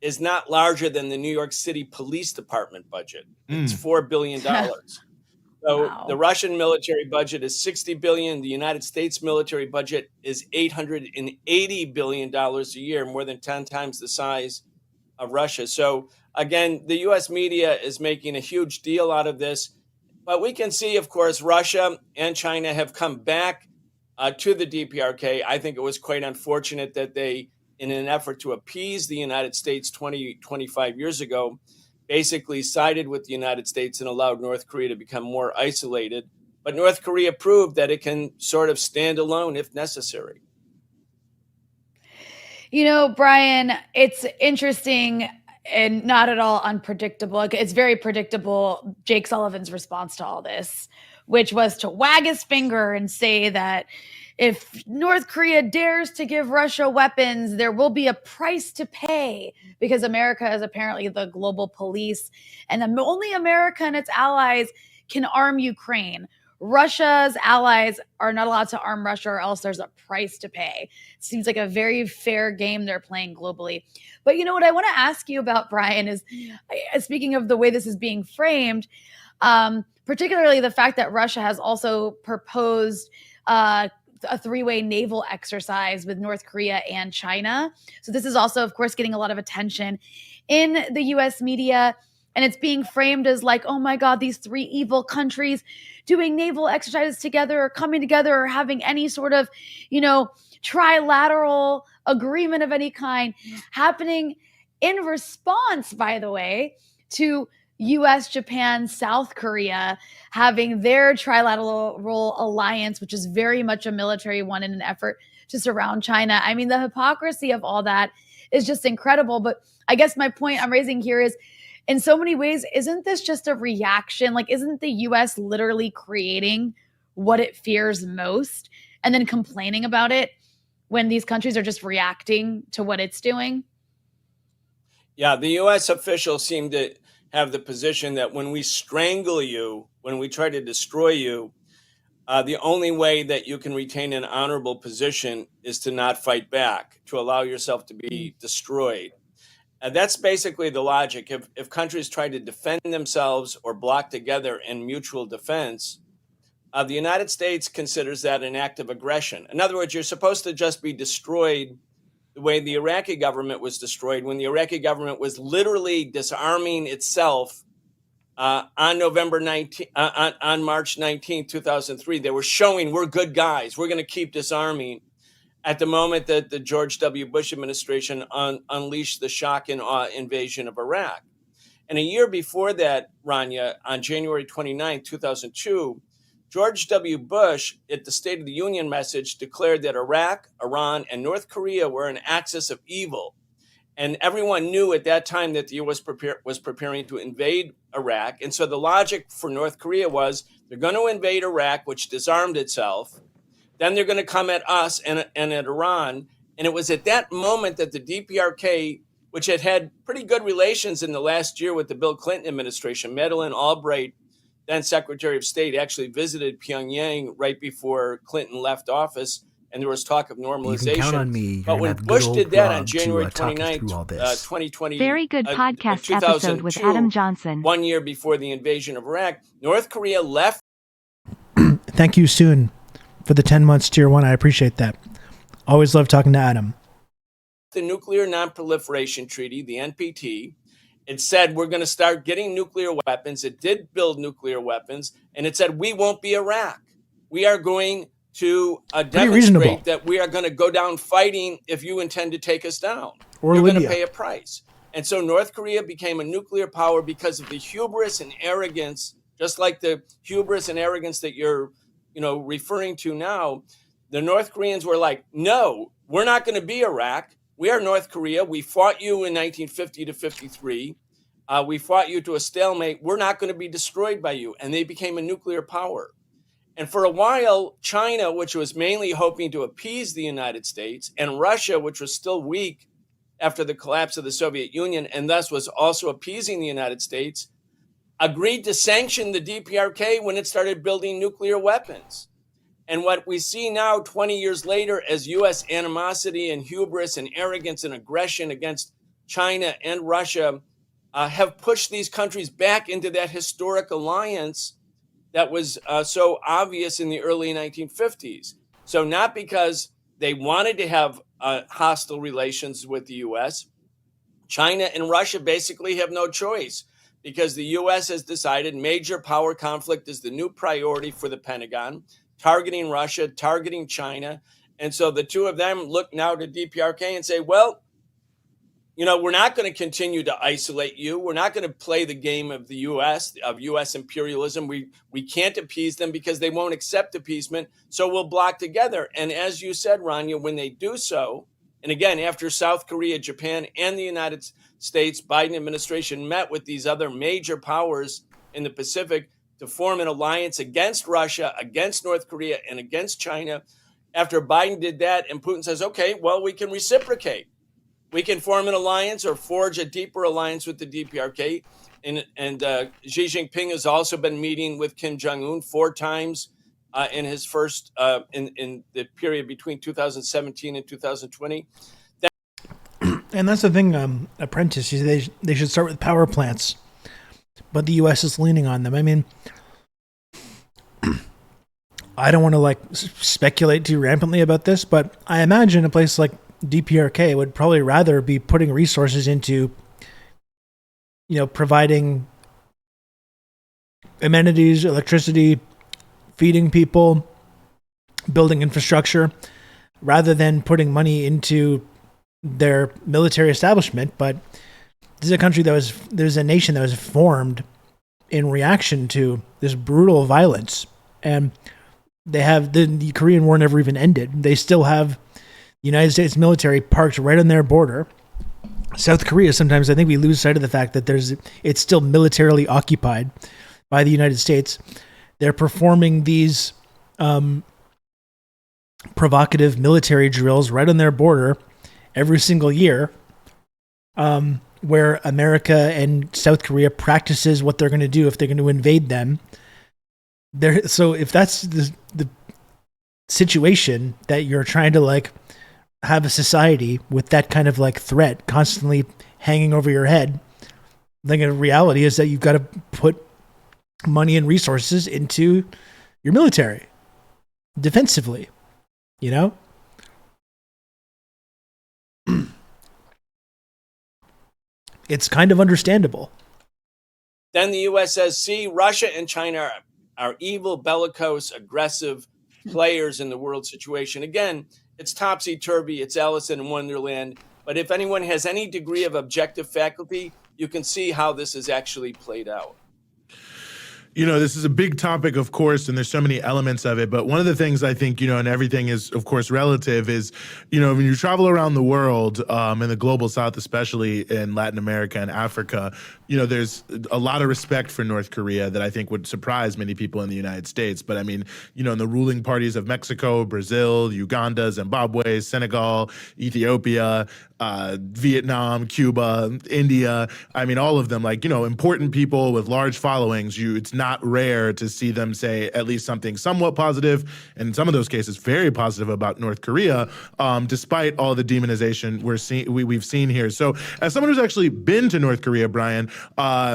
is not larger than the New York City Police Department budget. It's $4 billion. So wow. The Russian military budget is $60 billion. The United States military budget is $880 billion a year, more than 10 times the size of Russia. So again, the U.S. media is making a huge deal out of this. But we can see, of course, Russia and China have come back to the DPRK. I think it was quite unfortunate that they, in an effort to appease the United States 25 years ago, basically sided with the United States and allowed North Korea to become more isolated. But North Korea proved that it can sort of stand alone if necessary. You know, Brian, it's interesting and not at all unpredictable. It's very predictable, Jake Sullivan's response to all this, which was to wag his finger and say that if North Korea dares to give Russia weapons, there will be a price to pay, because America is apparently the global police, and only America and its allies can arm Ukraine. Russia's allies are not allowed to arm Russia, or else there's a price to pay. It seems like a very fair game they're playing globally. But you know what I want to ask you about, Brian, is speaking of the way this is being framed, particularly the fact that Russia has also proposed a 3-way naval exercise with North Korea and China. So this is also, of course, getting a lot of attention in the U.S. media. And it's being framed as like, oh my God, these 3 evil countries doing naval exercises together or coming together or having any sort of, you know, trilateral agreement of any kind happening in response, by the way, to U.S., Japan, South Korea having their trilateral alliance, which is very much a military one in an effort to surround China. I mean, the hypocrisy of all that is just incredible. But I guess my point I'm raising here is, in so many ways, isn't this just a reaction? Like, isn't the U.S. literally creating what it fears most and then complaining about it when these countries are just reacting to what it's doing? Yeah, the U.S. officials seem to have the position that when we strangle you, when we try to destroy you, the only way that you can retain an honorable position is to not fight back, to allow yourself to be destroyed. And that's basically the logic. If countries try to defend themselves or block together in mutual defense, the United States considers that an act of aggression. In other words, you're supposed to just be destroyed the way the Iraqi government was destroyed when the Iraqi government was literally disarming itself on March 19, 2003. They were showing we're good guys. We're going to keep disarming. At the moment that the George W. Bush administration unleashed the shock and awe invasion of Iraq. And a year before that, Rania, on January 29, 2002, George W. Bush, at the State of the Union message, declared that Iraq, Iran, and North Korea were an axis of evil. And everyone knew at that time that the U.S. was preparing to invade Iraq. And so the logic for North Korea was they're going to invade Iraq, which disarmed itself. Then they're going to come at us and at Iran. And it was at that moment that the DPRK, which had had pretty good relations in the last year with the Bill Clinton administration, Madeleine Albright, then Secretary of State, actually visited Pyongyang right before Clinton left office. And there was talk of normalization. You can count on me. But when Bush did that on January 29th, 2020, very good podcast episode with Adam Johnson. 1 year before the invasion of Iraq, North Korea left. Thank you, Soon, for the 10 months tier 1. I appreciate that. Always love talking to Adam. The Nuclear Non-Proliferation Treaty, the NPT, it said we're going to start getting nuclear weapons. It did build nuclear weapons, and it said we won't be Iraq. We are going to demonstrate that we are going to go down fighting if you intend to take us down. Or You're Libya. going to pay a price. And so North Korea became a nuclear power because of the hubris and arrogance, just like the hubris and arrogance that you're referring to now. The North Koreans were like, no, we're not going to be Iraq. We are North Korea. We fought you in 1950 to 53. We fought you to a stalemate. We're not going to be destroyed by you. And they became a nuclear power. And for a while, China, which was mainly hoping to appease the United States, and Russia, which was still weak after the collapse of the Soviet Union, and thus was also appeasing the United States, agreed to sanction the DPRK when it started building nuclear weapons. And what we see now, 20 years later, as U.S. animosity and hubris and arrogance and aggression against China and Russia have pushed these countries back into that historic alliance that was so obvious in the early 1950s. So not because they wanted to have hostile relations with the U.S., China and Russia basically have no choice because the U.S. has decided major power conflict is the new priority for the Pentagon, targeting Russia, targeting China. And so the two of them look now to DPRK and say, well, we're not going to continue to isolate you. We're not going to play the game of the U.S., of U.S. imperialism. We can't appease them because they won't accept appeasement. So we'll block together. And as you said, Rania, when they do so, and again, after South Korea, Japan, and the United States, Biden administration met with these other major powers in the Pacific to form an alliance against Russia, against North Korea, and against China. After Biden did that, and Putin says, okay, well, we can reciprocate. We can form an alliance or forge a deeper alliance with the DPRK. And Xi Jinping has also been meeting with Kim Jong-un 4 times in his first, in the period between 2017 and 2020. And that's the thing, Apprentice, they should start with power plants. But the U.S. is leaning on them. I mean, I don't want to speculate too rampantly about this, but I imagine a place like DPRK would probably rather be putting resources into, providing amenities, electricity, feeding people, building infrastructure, rather than putting money into their military establishment. But this is a country there's a nation that was formed in reaction to this brutal violence. And they have, the Korean War never even ended. They still have the United States military parked right on their border. South Korea, sometimes I think we lose sight of the fact that it's still militarily occupied by the United States. They're performing these provocative military drills right on their border every single year, where America and South Korea practices what they're going to do if they're going to invade them. there. So if that's the situation that you're trying to like have a society with that kind of like threat constantly hanging over your head, then the reality is that you've got to put money and resources into your military defensively, you know? It's kind of understandable. Then the U.S. says, see, Russia and China are evil, bellicose, aggressive players in the world situation. Again, it's topsy-turvy. It's Alice in Wonderland. But if anyone has any degree of objective faculty, you can see how this is actually played out. You know, this is a big topic, of course, and there's so many elements of it. But one of the things I think, you know, and everything is, of course, relative is, you know, when you travel around the world, in the global south, especially in Latin America and Africa, you know, there's a lot of respect for North Korea that I think would surprise many people in the United States. But I mean, you know, in the ruling parties of Mexico, Brazil, Uganda, Zimbabwe, Senegal, Ethiopia, Vietnam, Cuba, India, I mean, all of them, like, you know, important people with large followings, it's not rare to see them say at least something somewhat positive, and in some of those cases, very positive about North Korea, despite all the demonization we've seen here. So as someone who's actually been to North Korea, Brian,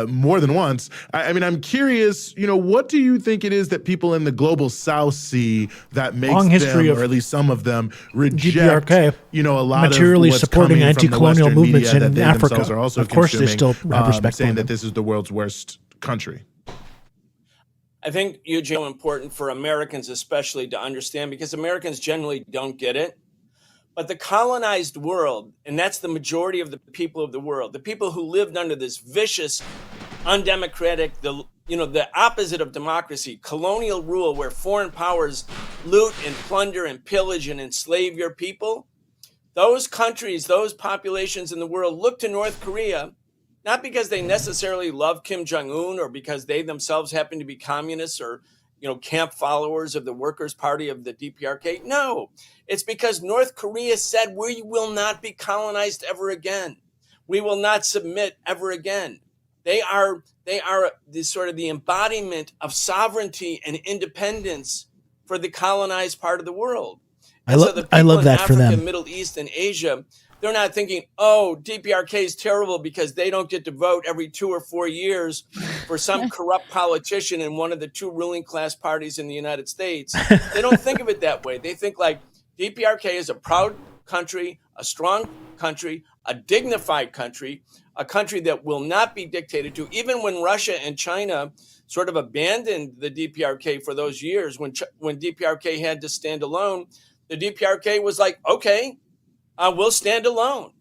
more than once, I mean, I'm curious, you know, what do you think it is that people in the global south see that makes them, or at least some of them, reject, DPRK, you know, a lot materially of what's supporting coming anti-colonial from the movements media in that they Africa. themselves are also Of course, they consuming, still have respect saying for that them. this is the world's worst country. I think, Eugene, it's important for Americans especially to understand, because Americans generally don't get it. But the colonized world, and that's the majority of the people of the world, the people who lived under this vicious, undemocratic, the opposite of democracy, colonial rule, where foreign powers loot and plunder and pillage and enslave your people, those countries, those populations in the world look to North Korea, not because they necessarily love Kim Jong-un or because they themselves happen to be communists or, you know, camp followers of the Workers' Party of the DPRK. No, it's because North Korea said, we will not be colonized ever again. We will not submit ever again. They are the sort of the embodiment of sovereignty and independence for the colonized part of the world. I love that Africa, for them. Middle East, and Asia, they're not thinking, oh, DPRK is terrible because they don't get to vote every 2 or 4 years for some corrupt politician in one of the 2 ruling class parties in the United States. They don't think of it that way. They think like DPRK is a proud country, a strong country, a dignified country, a country that will not be dictated to. Even when Russia and China sort of abandoned the DPRK for those years, when DPRK had to stand alone, the DPRK was like, okay, we'll stand alone.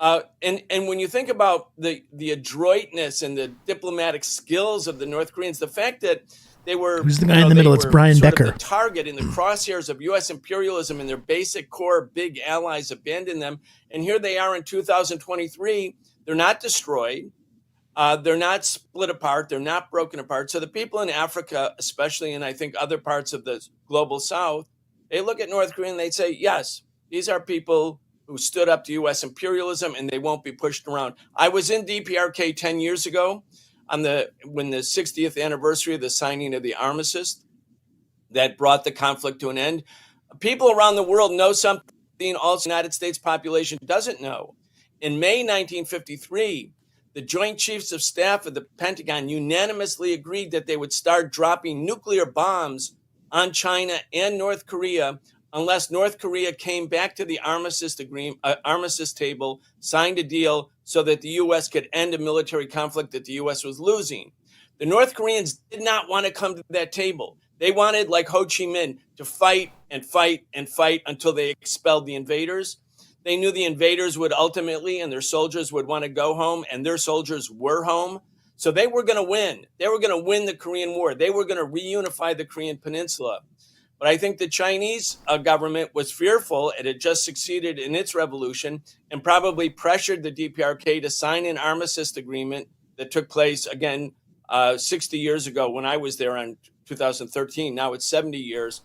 And when you think about the adroitness and the diplomatic skills of the North Koreans, the fact that they were— Who's the guy in the middle? It's Brian Becker. The target in the crosshairs of U.S. imperialism, and their basic core big allies abandoned them. And here they are in 2023. They're not destroyed. They're not split apart. They're not broken apart. So the people in Africa, especially, and I think other parts of the global South, they look at North Korea and they say, yes, these are people who stood up to U.S. imperialism, and they won't be pushed around. I was in DPRK 10 years ago when the 60th anniversary of the signing of the armistice that brought the conflict to an end. People around the world know something also the United States population doesn't know. In May 1953, the Joint Chiefs of Staff of the Pentagon unanimously agreed that they would start dropping nuclear bombs on China and North Korea unless North Korea came back to the armistice table, signed a deal so that the U.S. could end a military conflict that the U.S. was losing. The North Koreans did not want to come to that table. They wanted, like Ho Chi Minh, to fight and fight and fight until they expelled the invaders. They knew the invaders would ultimately, and their soldiers would want to go home, and their soldiers were home. So they were going to win. They were going to win the Korean War. They were going to reunify the Korean Peninsula. But I think the Chinese government was fearful. It had just succeeded in its revolution and probably pressured the DPRK to sign an armistice agreement that took place, again, 60 years ago when I was there in 2013. Now it's 70 years.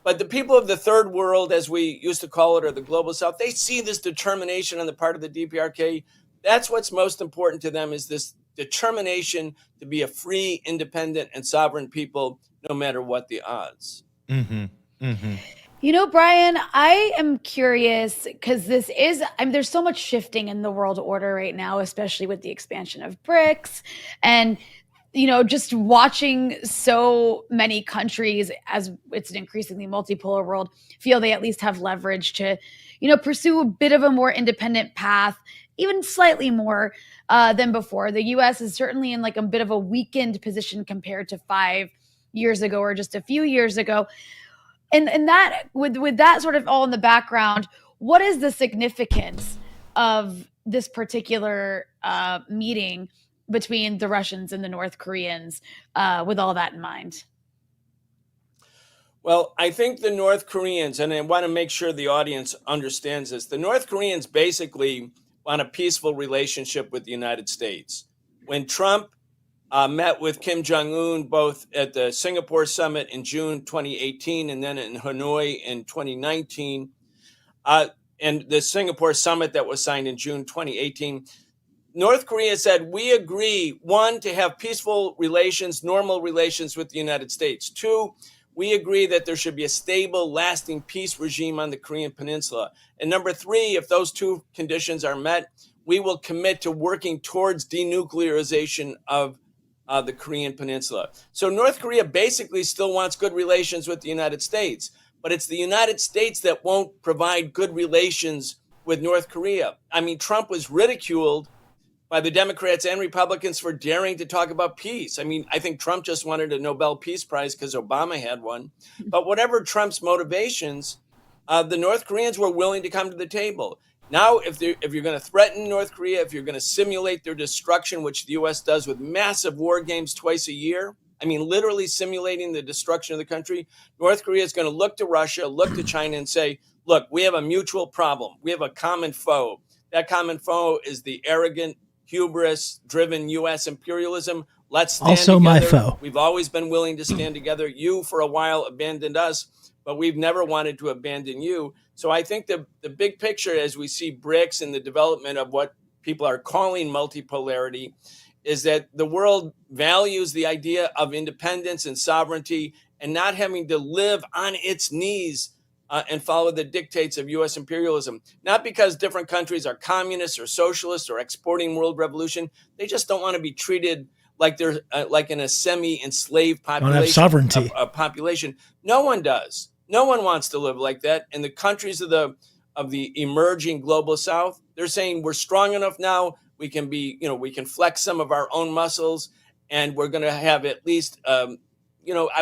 But the people of the third world, as we used to call it, or the global South, they see this determination on the part of the DPRK. That's what's most important to them, is this determination to be a free, independent, and sovereign people no matter what the odds. Mm-hmm. Mm-hmm. You know, Brian, I am curious because there's so much shifting in the world order right now, especially with the expansion of BRICS and, just watching so many countries, as it's an increasingly multipolar world, feel they at least have leverage to, pursue a bit of a more independent path, even slightly more than before. The U.S. is certainly in like a bit of a weakened position compared to 5 years ago or just a few years ago. And that with that sort of all in the background, what is the significance of this particular meeting between the Russians and the North Koreans with all that in mind? Well, I think the North Koreans, and I want to make sure the audience understands this, the North Koreans basically want a peaceful relationship with the United States. When Trump met with Kim Jong-un both at the Singapore summit in June 2018 and then in Hanoi in 2019, and the Singapore summit that was signed in June 2018, North Korea said, we agree, one, to have peaceful relations, normal relations with the United States. Two, we agree that there should be a stable, lasting peace regime on the Korean Peninsula. And number three, if those two conditions are met, we will commit to working towards denuclearization of the Korean Peninsula. So North Korea basically still wants good relations with the United States, but it's the United States that won't provide good relations with North Korea. I mean, Trump was ridiculed by the Democrats and Republicans for daring to talk about peace. I mean, I think Trump just wanted a Nobel Peace Prize because Obama had one. But whatever Trump's motivations, the North Koreans were willing to come to the table. Now, if you're going to threaten North Korea, if you're going to simulate their destruction, which the U.S. does with massive war games twice a year, I mean, literally simulating the destruction of the country, North Korea is going to look to Russia, look to China and say, look, we have a mutual problem. We have a common foe. That common foe is the arrogant, hubris-driven U.S. imperialism. Let's stand Also together. my foe. We've always been willing to stand together. You, for a while, abandoned us, but we've never wanted to abandon you. So I think the big picture, as we see BRICS and the development of what people are calling multipolarity, is that the world values the idea of independence and sovereignty and not having to live on its knees and follow the dictates of U.S. imperialism. Not because different countries are communists or socialists or exporting world revolution. They just don't want to be treated like they're like in a semi-enslaved population. Don't have sovereignty. A population. No one does. No one wants to live like that. And the countries of the emerging global South, they're saying we're strong enough now. We can be, we can flex some of our own muscles, and we're going to have at least, I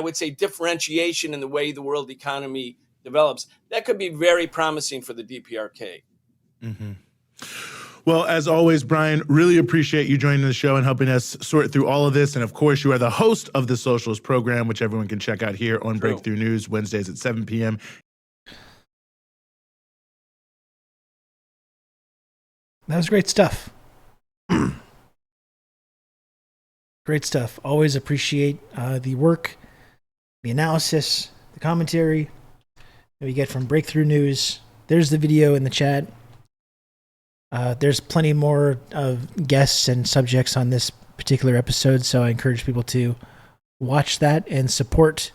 would say differentiation in the way the world economy develops. That could be very promising for the DPRK. Mm-hmm. Well, as always, Brian, really appreciate you joining the show and helping us sort through all of this. And of course, you are the host of the Socialist Program, which everyone can check out here on Breakthrough News, Wednesdays at 7 p.m. That was great stuff. Great stuff. Always appreciate the work, the analysis, the commentary that we get from Breakthrough News. There's the video in the chat. There's plenty more of guests and subjects on this particular episode, so I encourage people to watch that and support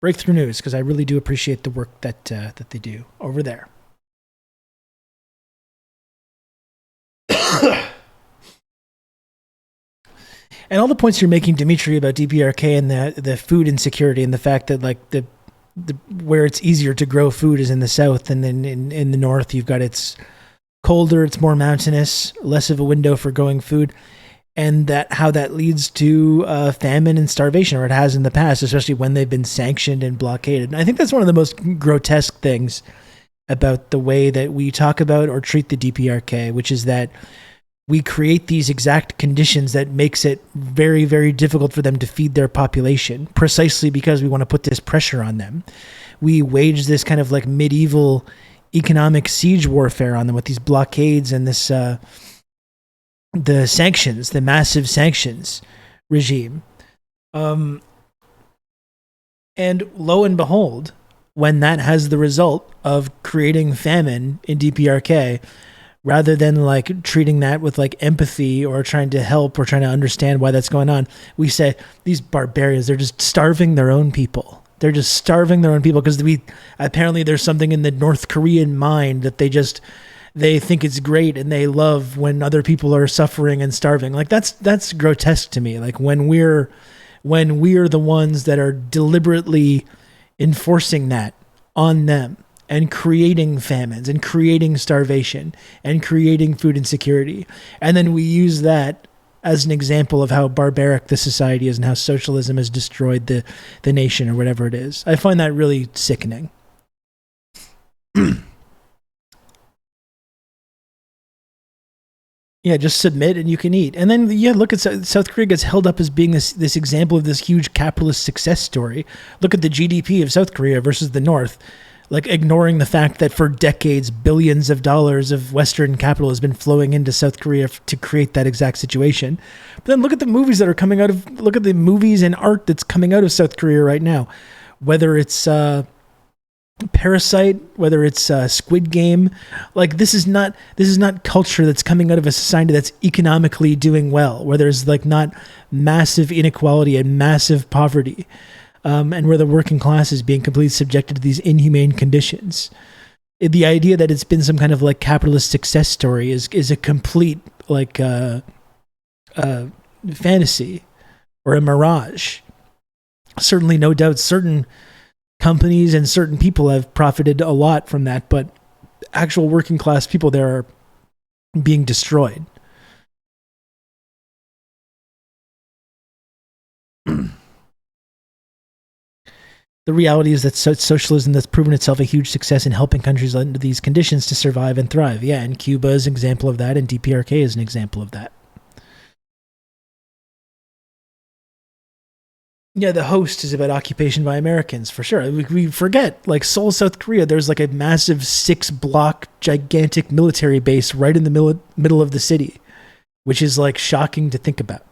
Breakthrough News, because I really do appreciate the work that they do over there. And all the points you're making, Dimitri, about DPRK and the food insecurity and the fact that like the where it's easier to grow food is in the south, and then in the north you've got it's colder, it's more mountainous, less of a window for growing food, and that how that leads to famine and starvation, or it has in the past, especially when they've been sanctioned and blockaded. And I think that's one of the most grotesque things about the way that we talk about or treat the DPRK, which is that we create these exact conditions that makes it very, very difficult for them to feed their population, precisely because we want to put this pressure on them. We wage this kind of like medieval economic siege warfare on them with these blockades and this the sanctions, the massive sanctions regime. And lo and behold, when that has the result of creating famine in DPRK, rather than like treating that with like empathy or trying to help or trying to understand why that's going on. We say these barbarians, they're just starving their own people. They're just starving their own people because apparently there's something in the North Korean mind that they think it's great and they love when other people are suffering and starving. Like that's grotesque to me. Like when we're the ones that are deliberately enforcing that on them and creating famines and creating starvation and creating food insecurity. And then we use that as an example of how barbaric the society is and how socialism has destroyed the nation or whatever it is. I find that really sickening. Yeah, just submit and you can eat. And then, look at South Korea gets held up as being this example of this huge capitalist success story. Look at the GDP of South Korea versus the North. Like ignoring the fact that for decades, billions of dollars of Western capital has been flowing into South Korea to create that exact situation. But then look at the movies that are coming out look at the movies and art that's coming out of South Korea right now. Whether it's Parasite, whether it's Squid Game, like this is not culture that's coming out of a society that's economically doing well, where there's like not massive inequality and massive poverty. And where the working class is being completely subjected to these inhumane conditions. The idea that it's been some kind of like capitalist success story is a complete like fantasy or a mirage. Certainly, no doubt, certain companies and certain people have profited a lot from that, but actual working class people there are being destroyed. The reality is that socialism that's proven itself a huge success in helping countries under these conditions to survive and thrive. Yeah, and Cuba is an example of that, and DPRK is an example of that. Yeah, the host is about occupation by Americans, for sure. We forget, like Seoul, South Korea, there's like a massive 6-block gigantic military base right in the middle of the city, which is like shocking to think about.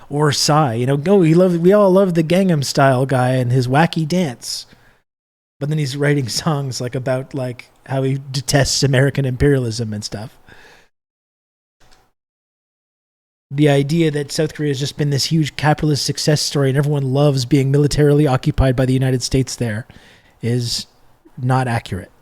Or Psy, we all love the Gangnam Style guy and his wacky dance, but then he's writing songs like about like how he detests American imperialism and stuff. The idea that South Korea has just been this huge capitalist success story and everyone loves being militarily occupied by the United States there is not accurate.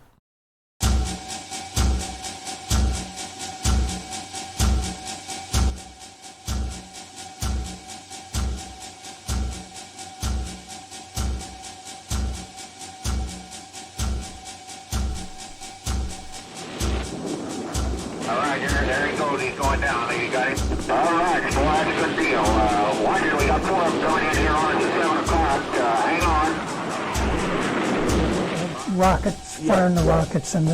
Rockets, firing the rockets and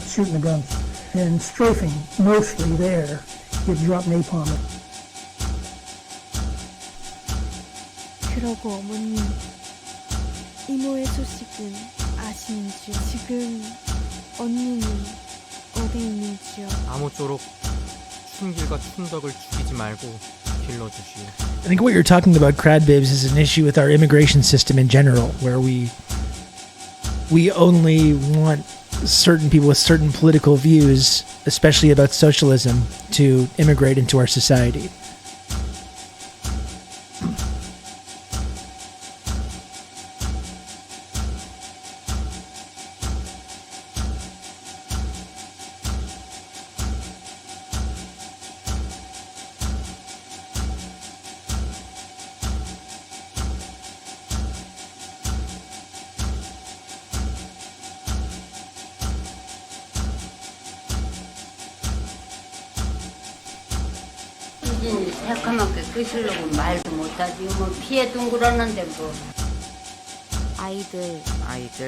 shooting the guns. And strafing, mostly there, you drop napalm. 그러고 어머니, 이모의 소식은 아시는지요? 지금 언니는 어디 있는지요? 아무쪼록 춘길과 춘덕을 죽이지 말고 길러주시오. I think what you're talking about, Cradbibs, is an issue with our immigration system in general, where we only want certain people with certain political views, especially about socialism, to immigrate into our society. 새까맣게 끄시려고 말도 못하지. 뭐 피해 둥그렀는데 뭐. 아이들,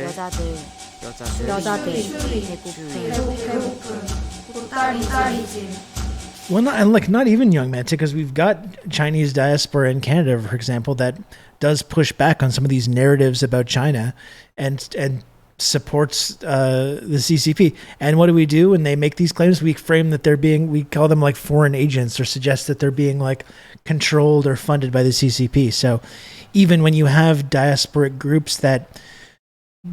여자들, 배고픈. 딸이지. Well, not even young men, because we've got Chinese diaspora in Canada, for example, that does push back on some of these narratives about China and supports the CCP. And what do we do when they make these claims? We frame that we call them like foreign agents, or suggest that they're being like controlled or funded by the CCP. So even when you have diasporic groups that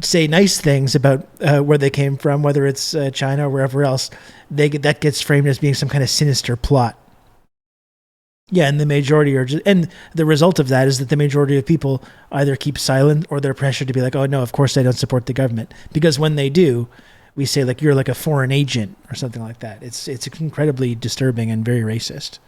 say nice things about where they came from, whether it's China or wherever else, that gets framed as being some kind of sinister plot. Yeah, and the majority are just, and the result of that is that the majority of people either keep silent or they're pressured to be like, oh no, of course I don't support the government. Because when they do, we say like you're like a foreign agent or something like that. It's incredibly disturbing and very racist.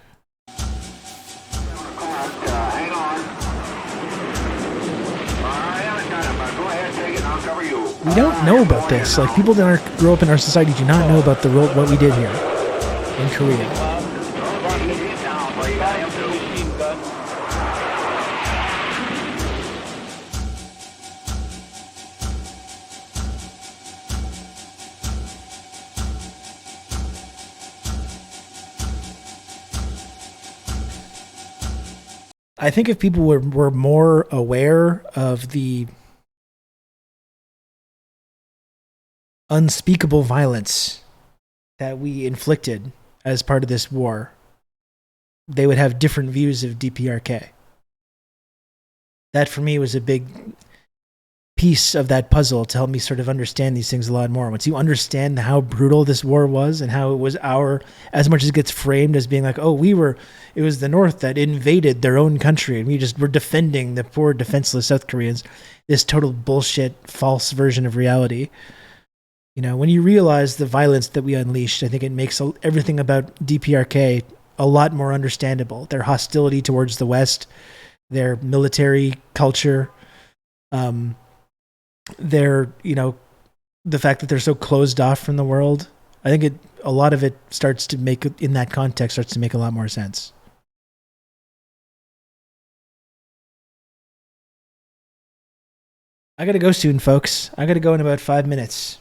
We don't know about this. Like, people that grow up in our society do not know about what we did here in Korea. I think if people were more aware of the unspeakable violence that we inflicted as part of this war, they would have different views of DPRK. That for me was a big piece of that puzzle to help me sort of understand these things a lot more. Once you understand how brutal this war was and how it was as much as it gets framed as being like, oh, it was the North that invaded their own country and we just were defending the poor defenseless South Koreans, this total bullshit, false version of reality. You know, when you realize the violence that we unleashed, I think it makes everything about DPRK a lot more understandable. Their hostility towards the West, their military culture, their, the fact that they're so closed off from the world. I think a lot of it starts to make, in that context, starts to make a lot more sense. I gotta go soon, folks. I gotta go in about 5 minutes.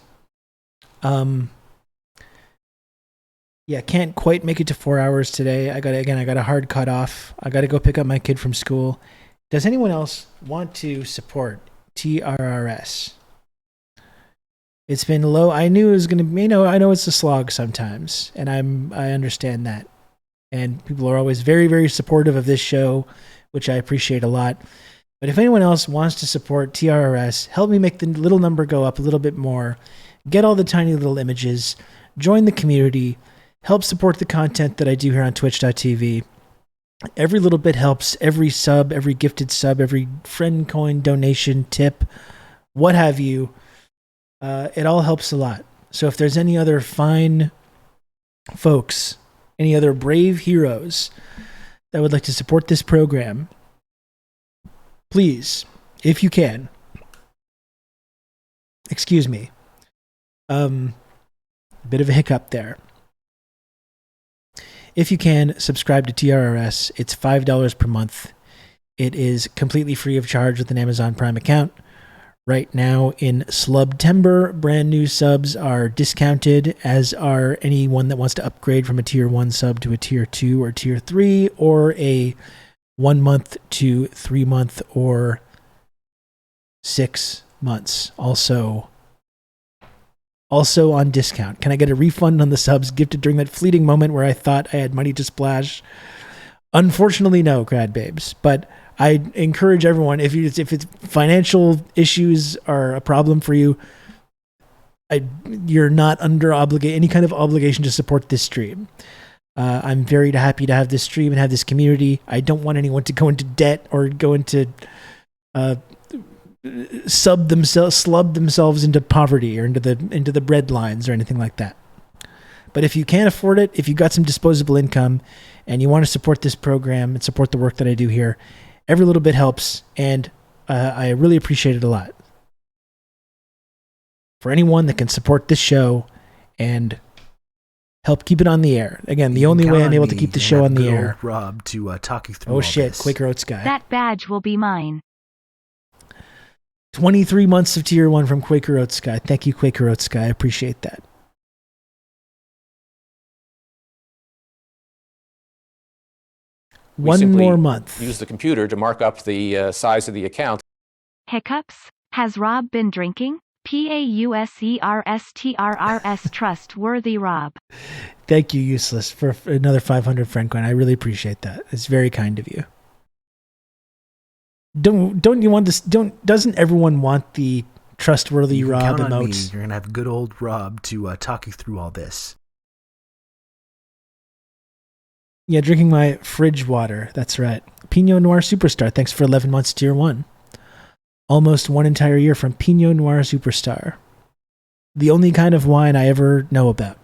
Yeah, can't quite make it to 4 hours today. I got a hard cut off. I gotta go pick up my kid from school. Does anyone else want to support TRRS? It's been low. I knew it was gonna be, I know it's a slog sometimes, and I understand that. And people are always very, very supportive of this show, which I appreciate a lot. But if anyone else wants to support TRRS, help me make the little number go up a little bit more. Get all the tiny little images, join the community, help support the content that I do here on twitch.tv. Every little bit helps. Every sub, every gifted sub, every friend coin, donation, tip, what have you. It all helps a lot. So if there's any other fine folks, any other brave heroes that would like to support this program, please, if you can. Excuse me. Bit of a hiccup there. If you can, subscribe to TRRS. It's $5 per month. It is completely free of charge with an Amazon Prime account. Right now in Slubtember, brand new subs are discounted, as are anyone that wants to upgrade from a tier 1 sub to a tier 2 or tier 3, or a 1 month to 3 month or 6 months. Also on discount. Can I get a refund on the subs gifted during that fleeting moment where I thought I had money to splash? Unfortunately, no, Grad Babes. But I encourage everyone, if it's financial issues are a problem for you, you're not under any kind of obligation to support this stream. I'm very happy to have this stream and have this community. I don't want anyone to go into debt or go into slub themselves into poverty or into the bread lines or anything like that. But if you can't afford it, if you've got some disposable income and you want to support this program and support the work that I do here, every little bit helps, and I really appreciate it a lot. For anyone that can support this show and help keep it on the air. Again, the only way I'm able to keep the show on the air. Rob to talk you through. Oh all shit, this. Quaker Oats guy. That badge will be mine. 23 months of tier 1 from Quaker Oats guy. Thank you, Quaker Oats guy. I appreciate that. One more month. Use the computer to mark up the size of the account. Hiccups? Has Rob been drinking? PAUSERSTRRS trustworthy Rob. Thank you, Useless, for another 500 friend coin. I really appreciate that. It's very kind of you. Don't you want this? Doesn't everyone want the trustworthy You can Rob count on me. emotes. You're gonna have good old Rob to talk you through all this. Yeah, drinking my fridge water. That's right. Pinot Noir Superstar. Thanks for 11 months, tier 1. Almost one entire year from Pinot Noir Superstar. The only kind of wine I ever know about.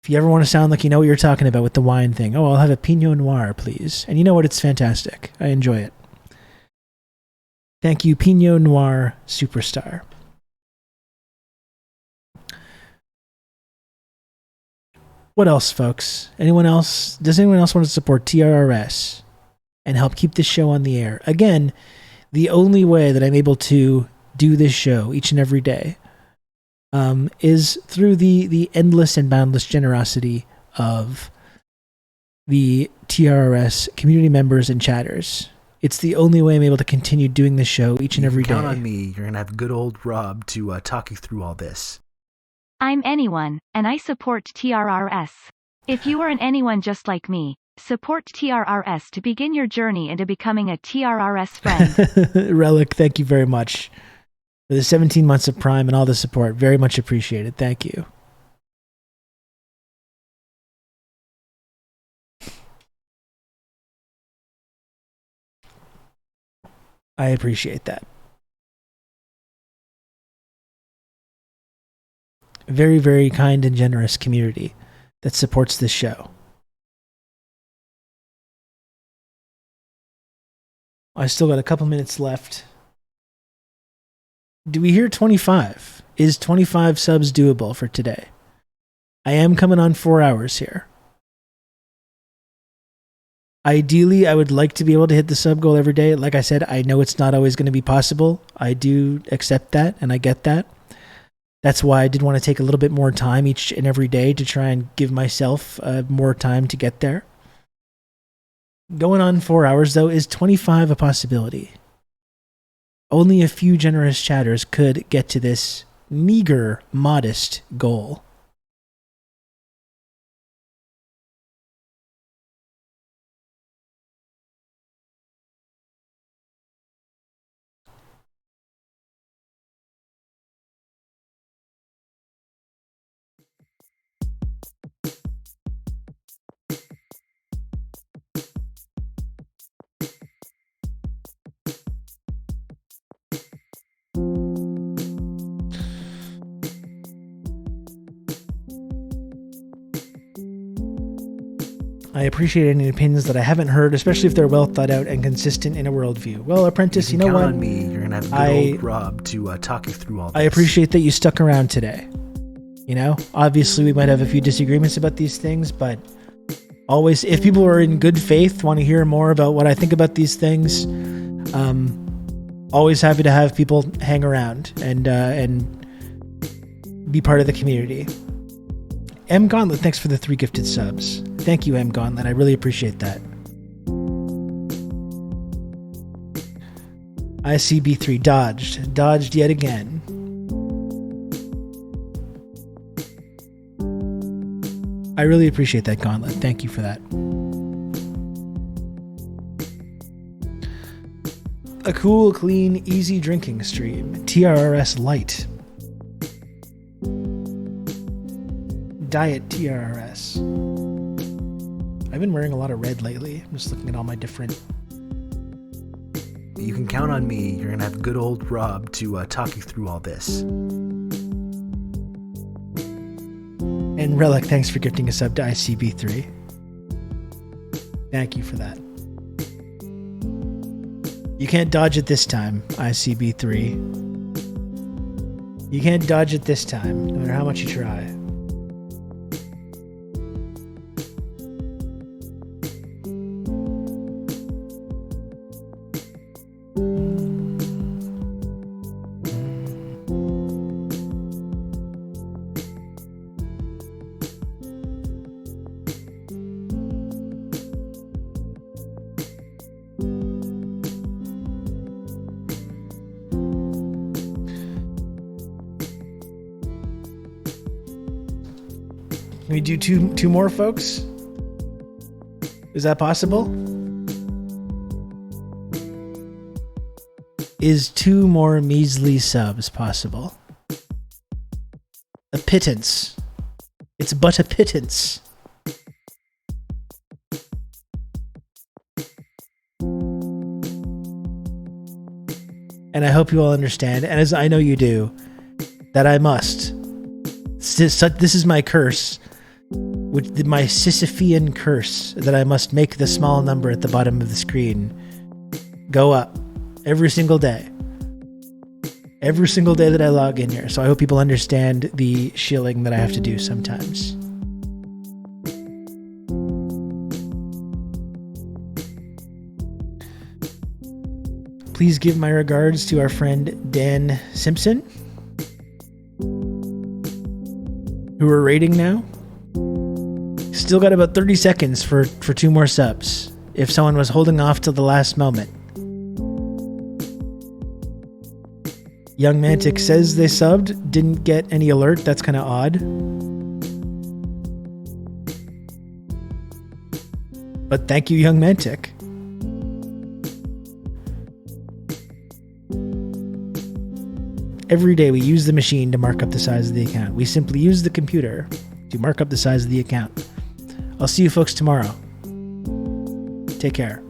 If you ever want to sound like you know what you're talking about with the wine thing, oh, I'll have a Pinot Noir, please. And you know what? It's fantastic. I enjoy it. Thank you, Pinot Noir Superstar. What else, folks? Anyone else? Does anyone else want to support TRRS and help keep this show on the air? Again, the only way that I'm able to do this show each and every day is through the endless and boundless generosity of the TRRS community members and chatters. It's the only way I'm able to continue doing this show each and every day. Count on me. You're gonna have good old Rob to talk you through all this. I'm anyone, and I support TRRS. If you are an anyone just like me, support TRRS to begin your journey into becoming a TRRS friend. Relic, thank you very much for the 17 months of Prime and all the support. Very much appreciated. Thank you. I appreciate that. Very, very kind and generous community that supports this show. I still got a couple minutes left. Do we hear 25? Is 25 subs doable for today? I am coming on 4 hours here. Ideally, I would like to be able to hit the sub goal every day. Like I said, I know it's not always going to be possible. I do accept that, and I get that. That's why I did want to take a little bit more time each and every day to try and give myself more time to get there. Going on 4 hours, though, is 25 a possibility? Only a few generous chatters could get to this meager, modest goal. I appreciate any opinions that I haven't heard, especially if they're well thought out and consistent in a worldview. Well, Apprentice, you know count what? on me. You're gonna have good old Rob to talk you through all this. I appreciate that you stuck around today. You know, obviously we might have a few disagreements about these things, but always, if people are in good faith, want to hear more about what I think about these things, always happy to have people hang around and be part of the community. M. Gauntlet, thanks for the 3 gifted subs. Thank you, M. Gauntlet. I really appreciate that. ICB3 dodged yet again. I really appreciate that, Gauntlet. Thank you for that. A cool, clean, easy drinking stream. TRRS Light. Diet TRRS. I've been wearing a lot of red lately. I'm just looking at all my different... You can count on me. You're gonna have good old Rob to talk you through all this. And Relic, thanks for gifting a sub to ICB3. Thank you for that. You can't dodge it this time, ICB3. You can't dodge it this time, no matter how much you try. Can we do two more, folks? Is that possible? Is 2 more measly subs possible? A pittance. It's but a pittance. And I hope you all understand, and as I know you do, that I must. This is my curse, my Sisyphean curse, that I must make the small number at the bottom of the screen go up every single day. Every single day that I log in here. So I hope people understand the shilling that I have to do sometimes. Please give my regards to our friend Dan Simpson, who we're rating now. Still got about 30 seconds for 2 more subs, if someone was holding off till the last moment. Young Mantic says they subbed, didn't get any alert, that's kind of odd. But thank you, Young Mantic. Every day we use the machine to mark up the size of the account. We simply use the computer to mark up the size of the account. I'll see you folks tomorrow. Take care.